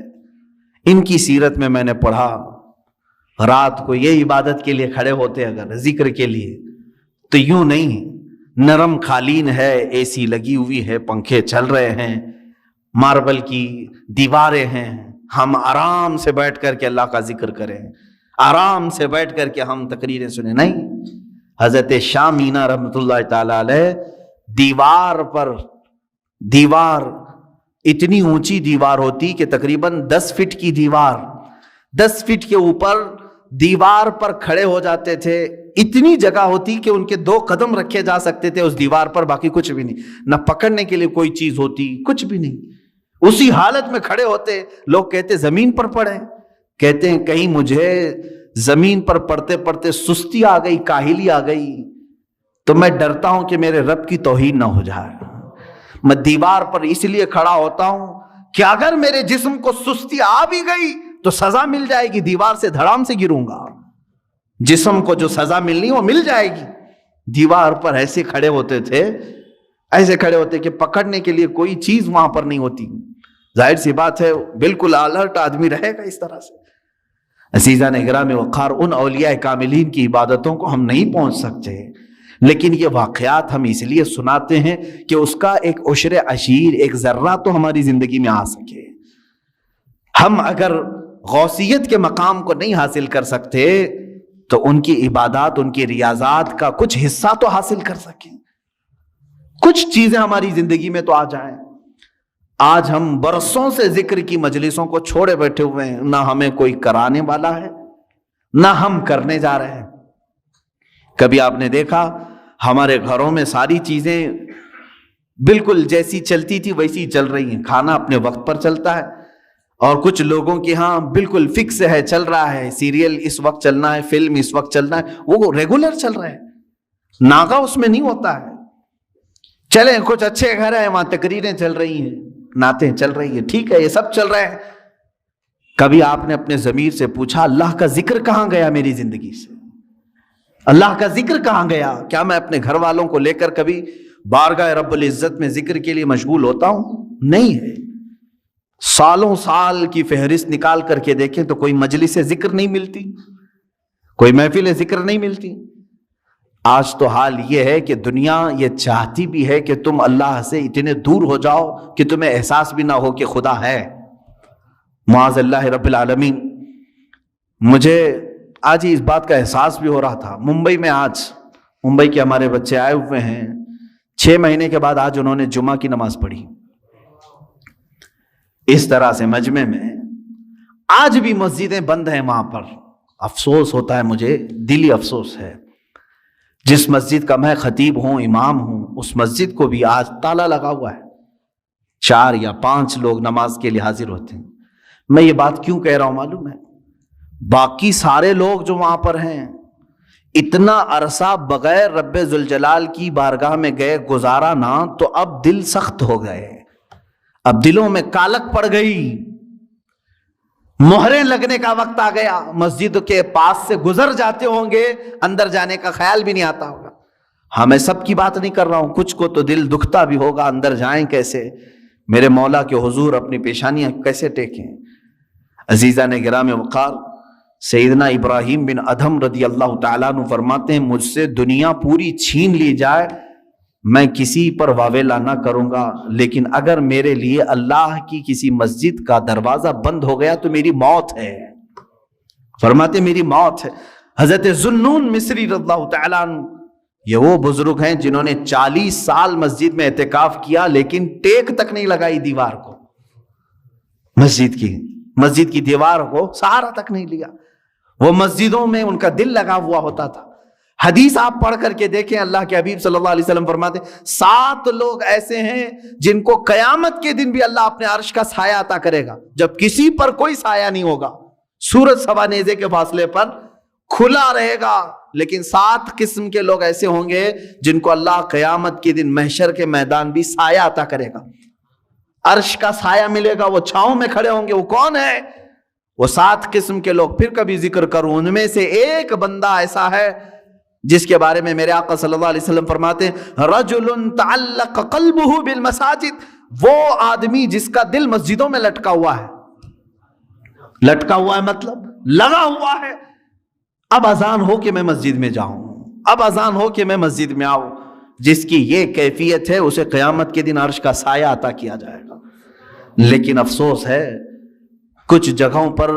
ان کی سیرت میں نے پڑھا, رات کو یہ عبادت کے لیے کھڑے ہوتے اگر ذکر کے لیے تو یوں نہیں, نرم قالین ہے, اے سی لگی ہوئی ہے, پنکھے چل رہے ہیں, ماربل کی دیواریں ہیں, ہم آرام سے بیٹھ کر کے اللہ کا ذکر کریں, آرام سے بیٹھ کر کے ہم تقریریں سنیں. نہیں, حضرت شاہ مینا رحمت اللہ تعالی علیہ دیوار اتنی اونچی دیوار ہوتی کہ تقریباً 10 فٹ کی دیوار, 10 فٹ کے اوپر دیوار پر کھڑے ہو جاتے تھے. اتنی جگہ ہوتی کہ ان کے 2 قدم رکھے جا سکتے تھے اس دیوار پر, باقی کچھ بھی نہیں, نہ پکڑنے کے لیے کوئی چیز ہوتی, کچھ بھی نہیں. اسی حالت میں کھڑے ہوتے. لوگ کہتے زمین پر پڑے, کہتے ہیں کہیں مجھے زمین پر پڑھتے پڑھتے سستی آ گئی, کاہلی آ گئی, تو میں ڈرتا ہوں کہ میرے رب کی توہین نہ ہو جائے. میں دیوار پر اس لیے کھڑا ہوتا ہوں کہ اگر میرے جسم کو سستی آ بھی گئی تو سزا مل جائے گی, دیوار سے دھڑام سے گروں گا. جسم کو جو سزا ملنی وہ مل جائے گی. دیوار پر ایسے کھڑے ہوتے تھے, ایسے کھڑے ہوتے کہ پکڑنے کے لیے کوئی چیز وہاں پر نہیں ہوتی. ظاہر سی بات ہے بالکل الرٹ آدمی رہے گا اس طرح سے. عزیزان اکرام وقار, ان اولیاء کاملین کی عبادتوں کو ہم نہیں پہنچ سکتے, لیکن یہ واقعات ہم اس لیے سناتے ہیں کہ اس کا ایک عشر عشیر, ایک ذرہ تو ہماری زندگی میں آ سکے. ہم اگر غوثیت کے مقام کو نہیں حاصل کر سکتے تو ان کی عبادات, ان کی ریاضات کا کچھ حصہ تو حاصل کر سکیں, کچھ چیزیں ہماری زندگی میں تو آ جائیں. آج ہم برسوں سے ذکر کی مجلسوں کو چھوڑے بیٹھے ہوئے ہیں, نہ ہمیں کوئی کرانے والا ہے نہ ہم کرنے جا رہے ہیں. کبھی آپ نے دیکھا ہمارے گھروں میں ساری چیزیں بالکل جیسی چلتی تھی ویسی چل رہی ہیں, کھانا اپنے وقت پر چلتا ہے, اور کچھ لوگوں کے ہاں بالکل فکس ہے, چل رہا ہے, سیریل اس وقت چلنا ہے, فلم اس وقت چلنا ہے, وہ ریگولر چل رہا ہے. ناغہ اس میں نہیں ہوتا ہے. چلیں کچھ اچھے گھر ہیں وہاں تقریریں چل رہی ہیں, نعتیں چل رہی ہیں, ٹھیک ہے, یہ سب چل رہے ہیں. کبھی آپ نے اپنے ضمیر سے پوچھا اللہ کا ذکر کہاں گیا میری زندگی سے؟ اللہ کا ذکر کہاں گیا؟ کیا میں اپنے گھر والوں کو لے کر کبھی بارگاہ رب العزت میں ذکر کے لیے مشغول ہوتا ہوں؟ نہیں ہے. سالوں سال کی فہرست نکال کر کے دیکھیں تو کوئی مجلس ذکر نہیں ملتی, کوئی محفل ذکر نہیں ملتی. آج تو حال یہ ہے کہ دنیا یہ چاہتی بھی ہے کہ تم اللہ سے اتنے دور ہو جاؤ کہ تمہیں احساس بھی نہ ہو کہ خدا ہے. معاذ اللہ رب العالمین. مجھے آج ہی اس بات کا احساس بھی ہو رہا تھا. ممبئی میں آج ممبئی کے ہمارے بچے آئے ہوئے ہیں, 6 مہینے کے بعد آج انہوں نے جمعہ کی نماز پڑھی. اس طرح سے مجمع میں آج بھی مسجدیں بند ہیں وہاں پر. افسوس ہوتا ہے مجھے, دلی افسوس ہے. جس مسجد کا میں خطیب ہوں, امام ہوں, اس مسجد کو بھی آج تالا لگا ہوا ہے. 4 یا 5 لوگ نماز کے لیے حاضر ہوتے ہیں. میں یہ بات کیوں کہہ رہا ہوں معلوم ہے؟ باقی سارے لوگ جو وہاں پر ہیں اتنا عرصہ بغیر رب ذوالجلال کی بارگاہ میں گئے گزارا نہ, تو اب دل سخت ہو گئے, اب دلوں میں کالک پڑ گئی, مہریں لگنے کا وقت آ گیا. مسجد کے پاس سے گزر جاتے ہوں گے, اندر جانے کا خیال بھی نہیں آتا ہوگا. ہاں میں سب کی بات نہیں کر رہا ہوں, کچھ کو تو دل دکھتا بھی ہوگا, اندر جائیں کیسے, میرے مولا کے حضور اپنی پیشانیاں کیسے ٹیکیں. عزیزان گرام وقار, سیدنا ابراہیم بن ادھم رضی اللہ تعالیٰ عنہ فرماتے ہیں مجھ سے دنیا پوری چھین لی جائے میں کسی پر واویلا نہ کروں گا, لیکن اگر میرے لیے اللہ کی کسی مسجد کا دروازہ بند ہو گیا تو میری موت ہے. فرماتے میری موت ہے. حضرت ذوالنون مصری رضی اللہ تعالیٰ عنہ, یہ وہ بزرگ ہیں جنہوں نے 40 سال مسجد میں اعتکاف کیا لیکن ٹیک تک نہیں لگائی دیوار کو, مسجد کی دیوار کو سہارا تک نہیں لیا. وہ مسجدوں میں ان کا دل لگا ہوا ہوتا تھا. حدیث آپ پڑھ کر کے دیکھیں, اللہ کے حبیب صلی اللہ علیہ وسلم فرماتے 7 لوگ ایسے ہیں جن کو قیامت کے دن بھی اللہ اپنے عرش کا سایہ عطا کرے گا, جب کسی پر کوئی سایہ نہیں ہوگا. سورج سوا نیزے کے فاصلے پر کھلا رہے گا, لیکن 7 قسم کے لوگ ایسے ہوں گے جن کو اللہ قیامت کے دن محشر کے میدان بھی سایہ عطا کرے گا, عرش کا سایہ ملے گا, وہ چھاؤں میں کھڑے ہوں گے. وہ کون ہے؟ وہ 7 قسم کے لوگ پھر کبھی ذکر کروں. ان میں سے ایک بندہ ایسا ہے جس کے بارے میں میرے آقا صلی اللہ علیہ وسلم فرماتے ہیں رجل تعلق قلبہ بالمساجد, وہ آدمی جس کا دل مسجدوں میں لٹکا ہوا ہے. لٹکا ہوا ہے مطلب لگا ہوا ہے, اب اذان ہو کہ میں مسجد میں جاؤں, اب اذان ہو کہ میں مسجد میں آؤں. جس کی یہ کیفیت ہے اسے قیامت کے دن عرش کا سایہ عطا کیا جائے گا. لیکن افسوس ہے کچھ جگہوں پر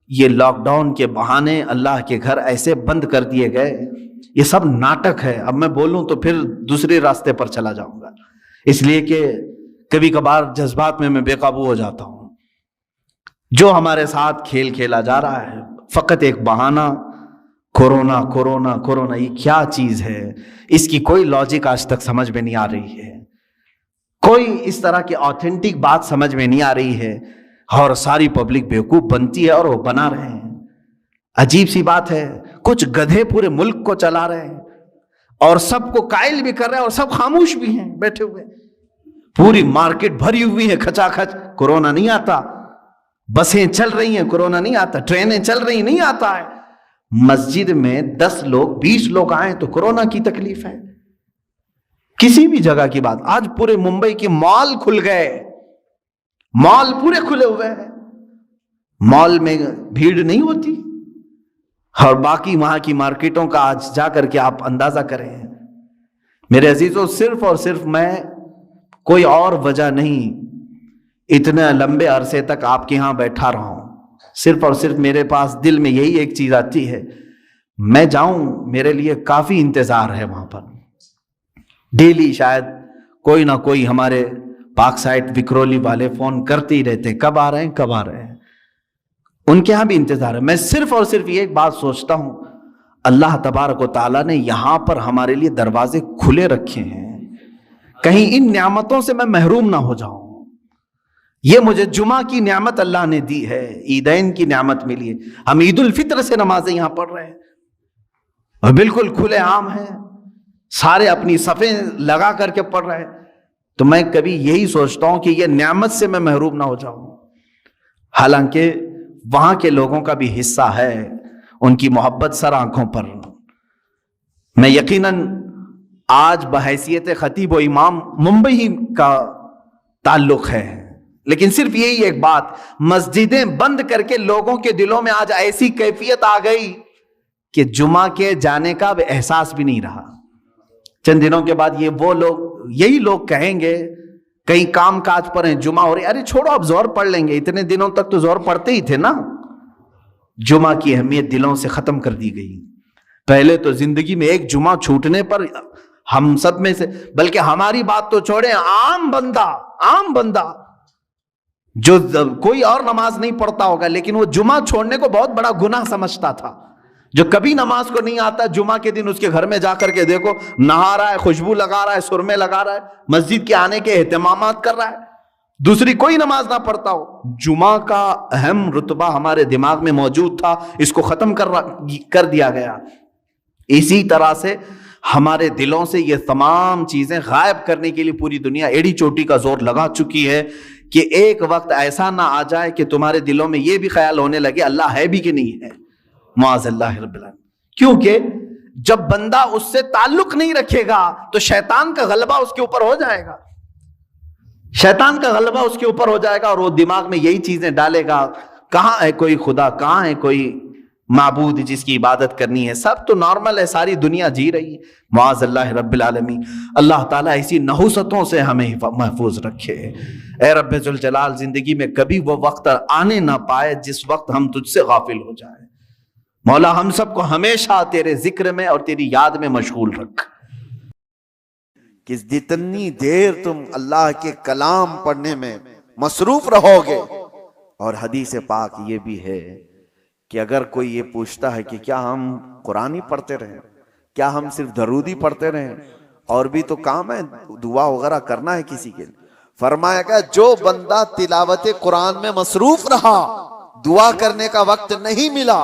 یہ لاک ڈاؤن کے بہانے اللہ کے گھر ایسے بند کر دیے گئے. یہ سب ناٹک ہے. اب میں بولوں تو پھر دوسرے راستے پر چلا جاؤں گا, اس لیے کہ کبھی کبھار جذبات میں بے قابو ہو جاتا ہوں. جو ہمارے ساتھ کھیل کھیلا جا رہا ہے فقط ایک بہانہ, کورونا کورونا کورونا, یہ کیا چیز ہے؟ اس کی کوئی لاجک آج تک سمجھ میں نہیں آ رہی ہے, کوئی اس طرح کی آتھینٹک بات سمجھ میں نہیں آ رہی ہے, اور ساری پبلک بیوقوف بنتی ہے اور وہ بنا رہے ہیں. عجیب سی بات ہے, کچھ گدھے پورے ملک کو چلا رہے ہیں اور سب کو قائل بھی کر رہے ہیں اور سب خاموش بھی ہیں بیٹھے ہوئے. پوری مارکیٹ بھری ہوئی ہے کھچا کھچ, کورونا نہیں آتا. بسیں چل رہی ہیں, کورونا نہیں آتا. ٹرینیں چل رہی, نہیں آتا ہے. مسجد میں 10 لوگ 20 لوگ آئیں تو کورونا کی تکلیف ہے. کسی بھی جگہ کی بات, آج پورے ممبئی کے مال کھل گئے, مال پورے کھلے ہوئے ہیں, مال میں بھیڑ نہیں ہوتی. اور باقی وہاں کی مارکیٹوں کا آج جا کر کے آپ اندازہ کریں. میرے عزیزوں, صرف اور صرف میں, کوئی اور وجہ نہیں, اتنے لمبے عرصے تک آپ کے ہاں بیٹھا رہا ہوں, صرف اور صرف میرے پاس دل میں یہی ایک چیز آتی ہے, میں جاؤں, میرے لیے کافی انتظار ہے وہاں پر. ڈیلی شاید کوئی نہ کوئی ہمارے پاک سائٹ وکرولی والے فون کرتے ہی رہتے ہیں, کب آ رہے ہیں کب آ رہے ہیں. ان کے ہاں بھی انتظار ہے. میں صرف اور صرف یہ ایک بات سوچتا ہوں, اللہ تبارک و تعالیٰ نے یہاں پر ہمارے لیے دروازے کھلے رکھے ہیں, کہیں ان نعمتوں سے میں محروم نہ ہو جاؤں. یہ مجھے جمعہ کی نعمت اللہ نے دی ہے, عیدین کی نعمت ملی ہے. ہم عید الفطر سے نمازیں یہاں پڑھ رہے ہیں اور بالکل کھلے عام ہیں. سارے اپنی صفیں لگا کر کے پڑھ رہے ہیں. تو میں کبھی یہی سوچتا ہوں کہ یہ نعمت سے میں محروم نہ ہو جاؤں. حالانکہ وہاں کے لوگوں کا بھی حصہ ہے، ان کی محبت سر آنکھوں پر. میں یقیناً آج بحیثیت خطیب و امام ممبئی کا تعلق ہے، لیکن صرف یہی ایک بات، مسجدیں بند کر کے لوگوں کے دلوں میں آج ایسی کیفیت آ گئی کہ جمعہ کے جانے کا اب احساس بھی نہیں رہا. چند دنوں کے بعد یہی لوگ کہیں گے، کئی کام کاج پر ہیں، جمعہ ہو رہی، ارے چھوڑو اب زور پڑھ لیں گے. اتنے دنوں تک تو زور پڑھتے ہی تھے نا. جمعہ کی اہمیت دلوں سے ختم کر دی گئی. پہلے تو زندگی میں ایک جمعہ چھوٹنے پر ہم سب میں سے، بلکہ ہماری بات تو چھوڑیں، عام بندہ جو کوئی اور نماز نہیں پڑھتا ہوگا لیکن وہ جمعہ چھوڑنے کو بہت بڑا گناہ سمجھتا تھا. جو کبھی نماز کو نہیں آتا، جمعہ کے دن اس کے گھر میں جا کر کے دیکھو، نہا رہا ہے، خوشبو لگا رہا ہے، سرمے لگا رہا ہے، مسجد کے آنے کے اہتمامات کر رہا ہے. دوسری کوئی نماز نہ پڑھتا ہو، جمعہ کا اہم رتبہ ہمارے دماغ میں موجود تھا، اس کو ختم کر دیا گیا. اسی طرح سے ہمارے دلوں سے یہ تمام چیزیں غائب کرنے کے لیے پوری دنیا ایڑی چوٹی کا زور لگا چکی ہے کہ ایک وقت ایسا نہ آ جائے کہ تمہارے دلوں میں یہ بھی خیال ہونے لگے اللہ ہے بھی کہ نہیں ہے. معاذ اللہ رب العالمین. کیونکہ جب بندہ اس سے تعلق نہیں رکھے گا تو شیطان کا غلبہ اس کے اوپر ہو جائے گا. شیطان کا غلبہ اس کے اوپر ہو جائے گا اور وہ دماغ میں یہی چیزیں ڈالے گا، کہاں ہے کوئی خدا، کہاں ہے کوئی معبود جس کی عبادت کرنی ہے، سب تو نارمل ہے، ساری دنیا جی رہی ہے. معاذ اللہ رب العالمین. اللہ تعالیٰ ایسی نحوستوں سے ہمیں محفوظ رکھے. اے رب ذوالجلال، زندگی میں کبھی وہ وقت آنے نہ پائے جس وقت ہم تجھ سے غافل ہو جائیں. مولا ہم سب کو ہمیشہ تیرے ذکر میں اور تیری یاد میں مشغول رکھ. کہ جتنی دیر تم اللہ کے کلام پڑھنے میں مصروف رہو گے. اور حدیث پاک یہ بھی ہے کہ اگر کوئی یہ پوچھتا ہے کہ کیا ہم قرآن ہی پڑھتے رہیں، کیا ہم صرف درود ہی پڑھتے رہیں، اور بھی تو کام ہے، دعا وغیرہ کرنا ہے کسی کے لیے، فرمایا کہ جو بندہ تلاوت قرآن میں مصروف رہا، دعا کرنے کا وقت نہیں ملا،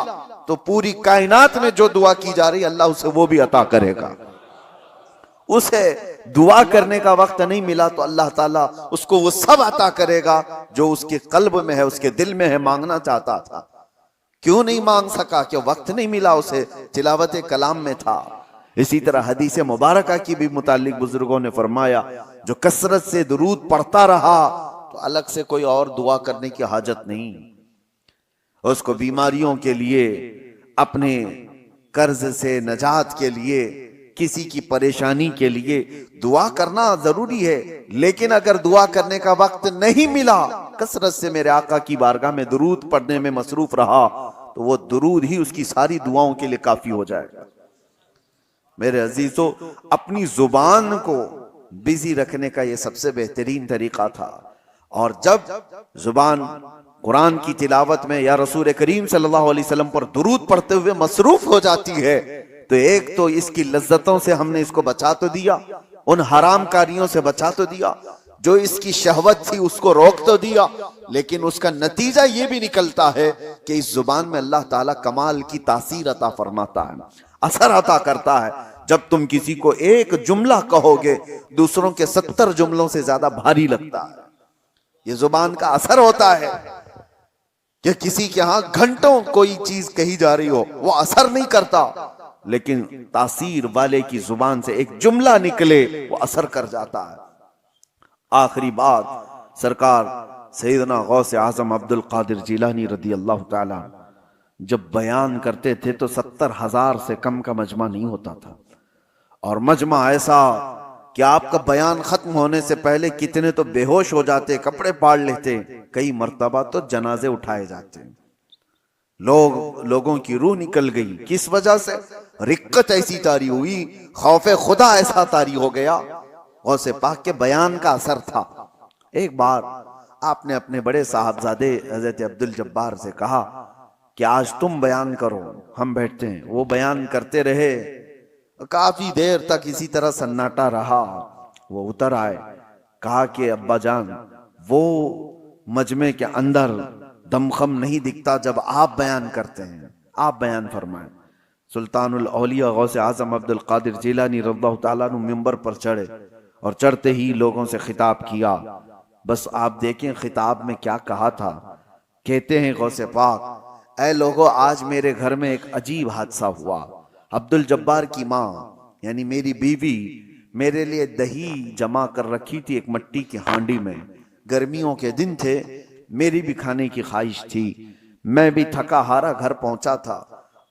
تو پوری کائنات میں جو دعا کی جا رہی اللہ اسے وہ بھی عطا کرے گا. اسے دعا کرنے کا وقت نہیں ملا تو اللہ تعالیٰ اس کو وہ سب عطا کرے گا جو اس کے قلب میں ہے، اس کے دل میں ہے، مانگنا چاہتا تھا. کیوں نہیں مانگ سکا؟ کہ وقت نہیں ملا اسے، تلاوت کلام میں تھا. اسی طرح حدیث مبارکہ کی بھی متعلق بزرگوں نے فرمایا جو کثرت سے درود پڑھتا رہا تو الگ سے کوئی اور دعا کرنے کی حاجت نہیں. اس کو بیماریوں کے لیے، اپنے قرض سے نجات کے لیے، کسی کی پریشانی کے لیے دعا کرنا ضروری ہے. لیکن اگر دعا کرنے کا وقت نہیں ملا، کثرت سے میرے آقا کی بارگاہ میں درود پڑھنے میں مصروف رہا تو وہ درود ہی اس کی ساری دعاؤں کے لیے کافی ہو جائے گا. میرے عزیزو، اپنی زبان کو بزی رکھنے کا یہ سب سے بہترین طریقہ تھا. اور جب زبان قرآن کی تلاوت میں یا رسول کریم صلی اللہ علیہ وسلم پر درود پڑھتے ہوئے مصروف ہو جاتی ہے تو ایک تو اس کی لذتوں سے ہم نے اس کو بچا تو دیا، ان حرام کاریوں سے بچا تو دیا، جو اس کی شہوت تھی اس کو روک تو دیا، لیکن اس کا نتیجہ یہ بھی نکلتا ہے کہ اس زبان میں اللہ تعالیٰ کمال کی تاثیر عطا فرماتا ہے، اثر عطا کرتا ہے. جب تم کسی کو ایک جملہ کہو گے دوسروں کے 70 جملوں سے زیادہ بھاری لگتا ہے. یہ زبان کا اثر ہوتا ہے کہ کسی کے ہاں گھنٹوں کوئی چیز کہی جا رہی ہو وہ اثر نہیں کرتا، لیکن تاثیر والے کی زبان سے ایک جملہ نکلے وہ اثر کر جاتا ہے. آخری بات، سرکار سیدنا غوث اعظم عبد القادر جیلانی رضی اللہ تعالی جب بیان کرتے تھے تو 70,000 سے کم کا مجمع نہیں ہوتا تھا، اور مجمع ایسا کہ آپ کا بیان ختم ہونے سے پہلے کتنے تو بے ہوش ہو جاتے، کپڑے پاڑ لیتے، کئی مرتبہ تو جنازے اٹھائے جاتے. لوگوں کی روح نکل گئی. کس وجہ سے؟ رقت ایسی طاری ہوئی، خوف خدا ایسا طاری ہو گیا. غوث پاک کے بیان کا اثر تھا. ایک بار آپ نے اپنے بڑے صاحبزادے حضرت عبد الجبار سے کہا کہ آج تم بیان کرو، ہم بیٹھتے ہیں. وہ بیان کرتے رہے، کافی دیر تک اسی طرح سناٹا رہا. وہ اتر آئے، کہا کہ ابا جان وہ مجمع کے اندر دمخم نہیں دکھتا جب آپ بیان کرتے ہیں، آپ بیان فرمائیں. سلطان الاولیاء غوث اعظم عبد القادر جیلانی رضی اللہ تعالیٰ عنہ ممبر پر چڑھے اور چڑھتے ہی لوگوں سے خطاب کیا. بس آپ دیکھیں خطاب میں کیا کہا تھا. کہتے ہیں غوث پاک، اے لوگوں، آج میرے گھر میں ایک عجیب حادثہ ہوا. عبد الجبار کی ماں یعنی میری بیوی میرے لیے دہی جمع کر رکھی تھی ایک مٹی کی ہانڈی میں. گرمیوں کے دن تھے، میری بھی کھانے کی خواہش تھی. میں بھی تھکا ہارا گھر پہنچا تھا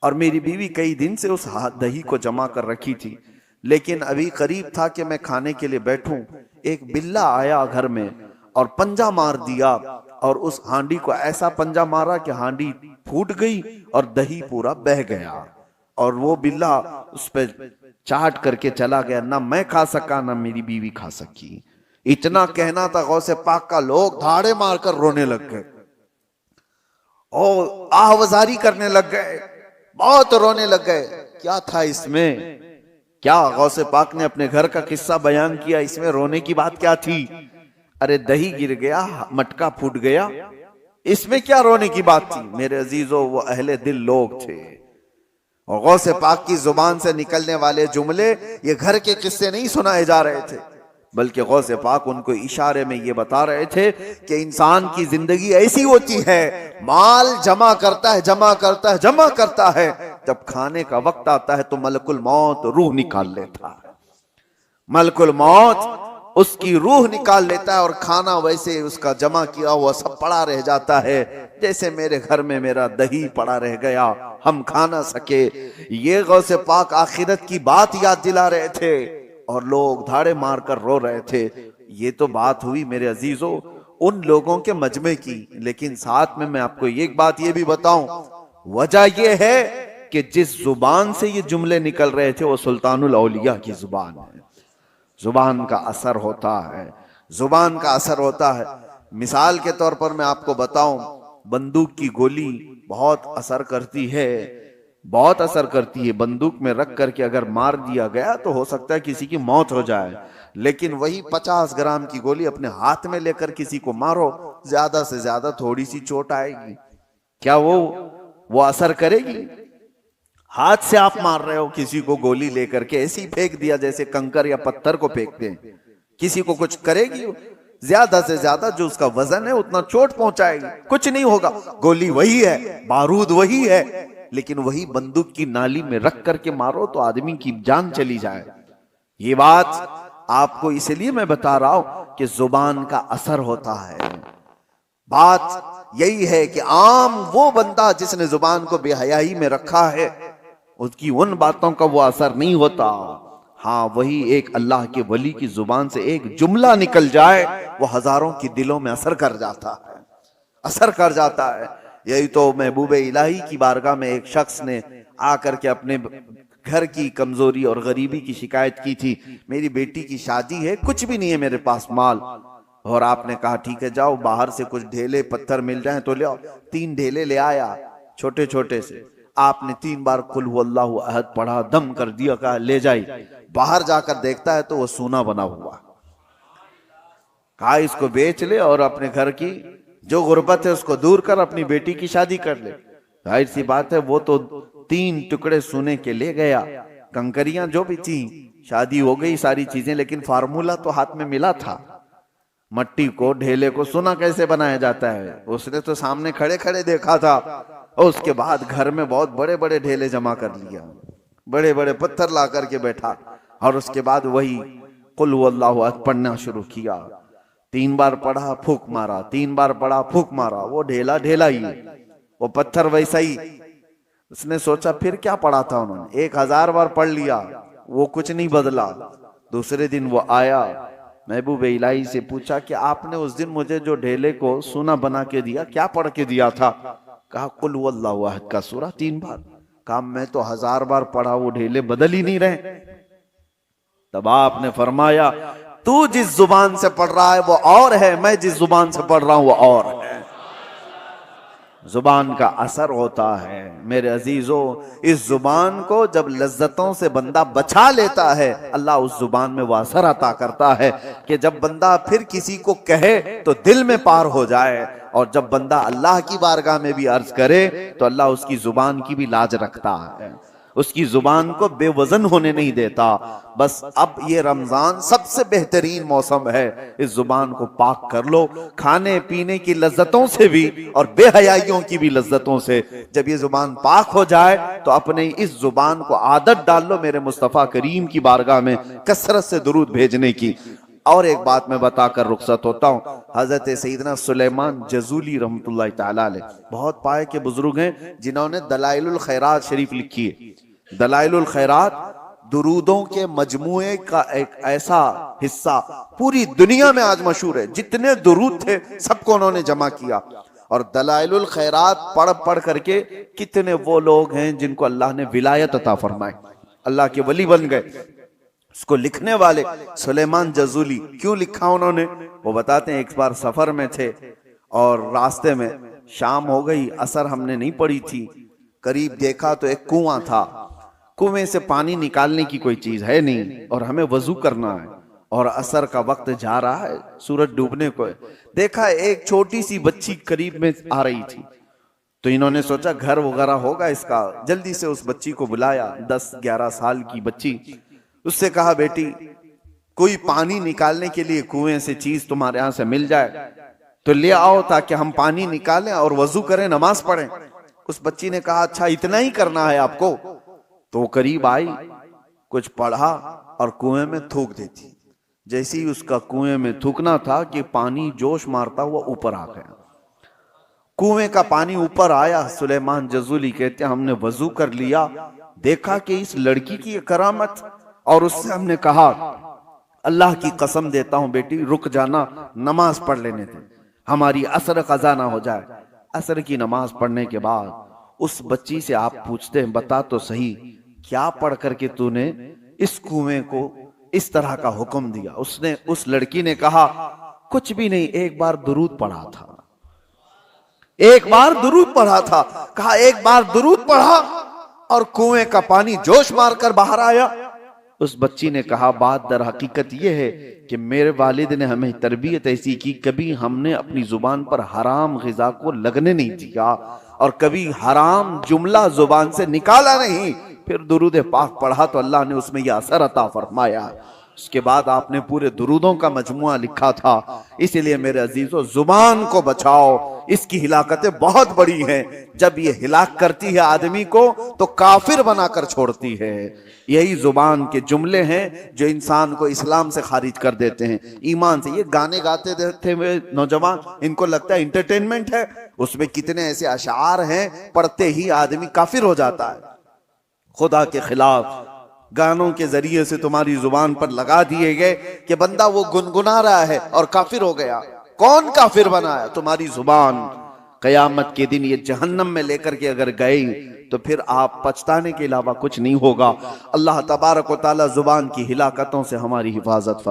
اور میری بیوی کئی دن سے اس دہی کو جمع کر رکھی تھی، لیکن ابھی قریب تھا کہ میں کھانے کے لیے بیٹھوں، ایک بلہ آیا گھر میں اور پنجہ مار دیا، اور اس ہانڈی کو ایسا پنجہ مارا کہ ہانڈی پھوٹ گئی اور دہی پورا بہہ گیا، اور وہ بلہ اس پہ چاٹ کر کے چلا گیا. نہ میں کھا سکا نہ میری بیوی کھا سکی. اتنا کہنا تھا غوث پاک کا، لوگ دھاڑے مار کر رونے لگ گئے اور آہوازاری کرنے لگ گئے، بہت رونے لگ گئے. کیا تھا اس میں؟ کیا غوث پاک نے اپنے گھر کا قصہ بیان کیا، اس میں رونے کی بات کیا تھی؟ ارے دہی گر گیا، مٹکا پھوٹ گیا، اس میں کیا رونے کی بات تھی؟ میرے عزیزو، وہ اہل دل لوگ تھے، اور غوث پاک کی زبان سے نکلنے والے جملے یہ گھر کے قصے نہیں سنائے جا رہے تھے، بلکہ غوث پاک ان کو اشارے میں یہ بتا رہے تھے کہ انسان کی زندگی ایسی ہوتی ہے، مال جمع کرتا ہے جمع کرتا ہے جمع کرتا ہے، جب کھانے کا وقت آتا ہے تو ملک الموت روح نکال لیتا ہے. ملک الموت اس کی روح نکال لیتا ہے، اور کھانا ویسے اس کا جمع کیا ہوا سب پڑا رہ جاتا ہے، جیسے میرے گھر میں میرا دہی پڑا رہ گیا، ہم کھا نہ سکے. یہ غوث پاک آخرت کی بات یاد دلا رہے تھے اور لوگ دھاڑے مار کر رو رہے تھے. یہ تو بات ہوئی میرے عزیزو ان لوگوں کے مجمع کی، لیکن ساتھ میں آپ کو ایک بات یہ بھی بتاؤں، وجہ یہ ہے کہ جس زبان سے یہ جملے نکل رہے تھے وہ سلطان الاولیاء کی زبان ہے. زبان کا اثر ہوتا ہے، زبان کا اثر ہوتا ہے. مثال کے طور پر میں آپ کو بتاؤں، بندوق کی گولی بہت اثر کرتی ہے، بہت اثر کرتی ہے. بندوق میں رکھ کر کے اگر مار دیا گیا تو ہو سکتا ہے کسی کی موت ہو جائے، لیکن وہی 50 گرام کی گولی اپنے ہاتھ میں لے کر کسی کو مارو، زیادہ سے زیادہ تھوڑی سی چوٹ آئے گی. کیا وہ اثر کرے گی؟ ہاتھ سے آپ مار رہے ہو کسی کو گولی لے کر کے، ایسی پھینک دیا جیسے کنکر یا پتھر کو پھینکتے ہیں، کسی کو کچھ کرے گی؟ زیادہ سے زیادہ جو اس کا وزن ہے اتنا چوٹ پہنچائے گی، کچھ نہیں ہوگا. گولی وہی ہے، بارود وہی ہے، لیکن وہی بندوق کی نالی میں رکھ کر کے مارو تو آدمی کی جان چلی جائے. یہ بات آپ کو اس لیے میں بتا رہا ہوں کہ زبان کا اثر ہوتا ہے. بات یہی ہے کہ عام وہ بندہ جس نے زبان کو بے حیائی میں رکھا ہے، اس کی ان باتوں کا وہ اثر نہیں ہوتا. ہاں، وہی ایک اللہ کے ولی کی زبان سے ایک جملہ نکل جائے، وہ ہزاروں کی دلوں میں اثر کر جاتا ہے، اثر کر جاتا ہے. یہی تو محبوب الہی کی بارگاہ میں ایک شخص نے آ کر کے اپنے گھر کی کمزوری اور غریبی کی شکایت کی تھی. میری بیٹی کی شادی ہے، کچھ بھی نہیں ہے میرے پاس مال. اور آپ نے کہا ٹھیک ہے، جاؤ باہر سے کچھ ڈھیلے پتھر مل جائیں تو لے آؤ. 3 ڈھیلے لے آیا چھوٹے چھوٹے سے. آپ نے 3 بار قل هو اللہ احد پڑھا، دم کر دیا، کہا لے جائی. باہر جا کر دیکھتا ہے تو وہ سونا بنا ہوا. کہا اس کو بیچ لے اور اپنے گھر کی جو غربت ہے اس کو دور کر، اپنی بیٹی کی شادی کر لے. ظاہر سی بات ہے وہ تو 3 ٹکڑے سونے کے لے گیا، کنکریاں جو بھی تھیں، شادی ہو گئی ساری چیزیں، لیکن فارمولا تو ہاتھ میں ملا تھا. مٹی کو ڈھیلے کو سونا کیسے بنایا جاتا ہے اس نے تو سامنے کھڑے کھڑے دیکھا تھا. اور اس کے بعد گھر میں بہت بڑے بڑے ڈھیلے جمع کر لیا، بڑے بڑے پتھر لا کر کے بیٹھا، اور اس کے بعد وہی قل هو اللہ احد پڑھنا شروع کیا. 3 بار پڑھا، پھونک مارا، 3 بار پڑھا، پھونک مارا. وہ ڈھیلا ڈھیلا ہی، وہ پتھر ویسا ہی. اس نے سوچا پھر کیا پڑھا تھا انہوں نے، 1000 بار پڑھ لیا، وہ کچھ نہیں بدلا. دوسرے دن وہ آیا، محبوب الہی سے پوچھا کہ آپ نے اس دن مجھے جو ڈھیلے کو سونا بنا کے دیا کیا پڑھ کے دیا تھا؟ کہا قل هو اللہ احد کا سورہ 3 بار. کہا میں تو 1000 بار پڑھا، وہ ڈھیلے بدل ہی نہیں رہے. تب آپ نے فرمایا تو جس زبان سے پڑھ رہا ہے وہ اور ہے، میں جس زبان سے پڑھ رہا ہوں وہ اور ہے. زبان کا اثر ہوتا ہے میرے عزیزو. اس زبان کو جب لذتوں سے بندہ بچا لیتا ہے، اللہ اس زبان میں وہ اثر عطا کرتا ہے کہ جب بندہ پھر کسی کو کہے تو دل میں پار ہو جائے، اور جب بندہ اللہ کی بارگاہ میں بھی عرض کرے تو اللہ اس کی زبان کی بھی لاج رکھتا ہے. اس کی زبان کو بے وزن ہونے نہیں دیتا. بس اب یہ رمضان سب سے بہترین موسم ہے, اس زبان کو پاک کر لو کھانے پینے کی لذتوں سے بھی اور بے حیائیوں کی بھی لذتوں سے. جب یہ زبان پاک ہو جائے تو اپنے اس زبان کو عادت ڈال لو میرے مصطفیٰ کریم کی بارگاہ میں کثرت سے درود بھیجنے کی. اور ایک بات میں بتا کر رخصت ہوتا ہوں. حضرت سیدنا سلیمان جزولی رحمۃ اللہ تعالی علیہ بہت پائے کے بزرگ ہیں جنہوں نے دلائل الخیرات شریف لکھی ہے. دلائل الخیرات درودوں کے مجموعے کا ایک ایسا حصہ پوری دنیا میں آج مشہور ہے. جتنے درود تھے سب کو انہوں نے جمع کیا. اور دلائل الخیرات پڑھ کر کے کتنے وہ لوگ ہیں جن کو اللہ نے ولایت عطا فرمائی, اللہ کے ولی بن گئے. اس کو لکھنے والے سلیمان جزولی, کیوں لکھا انہوں نے وہ بتاتے ہیں. ایک بار سفر میں تھے اور راستے میں شام ہو گئی, عصر ہم نے نہیں پڑھی تھی. قریب دیکھا تو ایک کنواں تھا. کنویں سے پانی نکالنے کی کوئی چیز ہے نہیں اور ہمیں وضو کرنا ہے اور عصر کا وقت جا رہا ہے, سورج ڈوبنے کو ہے. دیکھا ایک چھوٹی سی بچی قریب میں آ رہی تھی تو انہوں نے سوچا گھر وغیرہ ہوگا اس کا. جلدی سے اس بچی کو بلایا, 10-11 سال کی بچی. اس سے کہا بیٹی کوئی پانی نکالنے کے لیے کنویں سے چیز تمہارے یہاں سے مل جائے تو لے آؤ تاکہ ہم پانی نکالیں اور وضو کریں, نماز پڑھیں. اس بچی نے کہا اچھا اتنا ہی کرنا ہے آپ کو. تو وہ قریب آئی, کچھ پڑھا اور کنویں میں تھوک دیتی. جیسے ہی اس کا کنویں میں تھوکنا تھا کہ پانی جوش مارتا ہوا اوپر آ گیا. کنویں کا پانی اوپر آیا. سلیمان جزولی کہتے ہیں ہم نے وضو کر لیا, دیکھا کہ اس لڑکی کی کرامت, اور اس سے ہم نے کہا اللہ کی قسم دیتا ہوں بیٹی رک جانا, نماز پڑھ لینے دے, ہماری عصر قضا نہ ہو جائے. عصر کی نماز پڑھنے کے بعد اس بچی سے آپ پوچھتے ہیں بتا تو صحیح کیا پڑھ کر کے تو نے اس کنویں کو اس طرح کا حکم دیا. اس لڑکی نے کہا کچھ بھی نہیں, ایک بار درود پڑھا تھا, ایک بار درود پڑھا تھا. کہا ایک بار درود پڑھا اور کنویں کا پانی جوش مار کر باہر آیا. اس بچی نے کہا بات در حقیقت یہ ہے کہ میرے والد نے ہمیں تربیت ایسی کی, کبھی ہم نے اپنی زبان پر حرام غذا کو لگنے نہیں دیا اور کبھی حرام جملہ زبان سے نکالا نہیں. پھر درود پاک پڑھا تو اللہ نے اس میں یہ اثر عطا فرمایا. اس کے بعد آپ نے پورے درودوں کا مجموعہ لکھا تھا. اسی لیے میرے عزیزو زبان کو بچاؤ, اس کی ہلاکتیں بہت بڑی ہیں. جب یہ ہلاک کرتی ہے آدمی کو تو کافر بنا کر چھوڑتی ہے. یہی زبان کے جملے ہیں جو انسان کو اسلام سے خارج کر دیتے ہیں, ایمان سے. یہ گانے گاتے تھے نوجوان, ان کو لگتا ہے انٹرٹینمنٹ ہے, اس میں کتنے ایسے اشعار ہیں پڑھتے ہی آدمی کافر ہو جاتا ہے. خدا کے خلاف گانوں کے ذریعے سے تمہاری زبان پر لگا دیے گئے کہ بندہ وہ گنگنا رہا ہے اور کافر ہو گیا. کون کافر بنایا؟ تمہاری زبان. قیامت کے دن یہ جہنم میں لے کر کے اگر گئی تو پھر آپ پچھتانے کے علاوہ کچھ نہیں ہوگا. اللہ تبارک و تعالی زبان کی ہلاکتوں سے ہماری حفاظت فرمائے.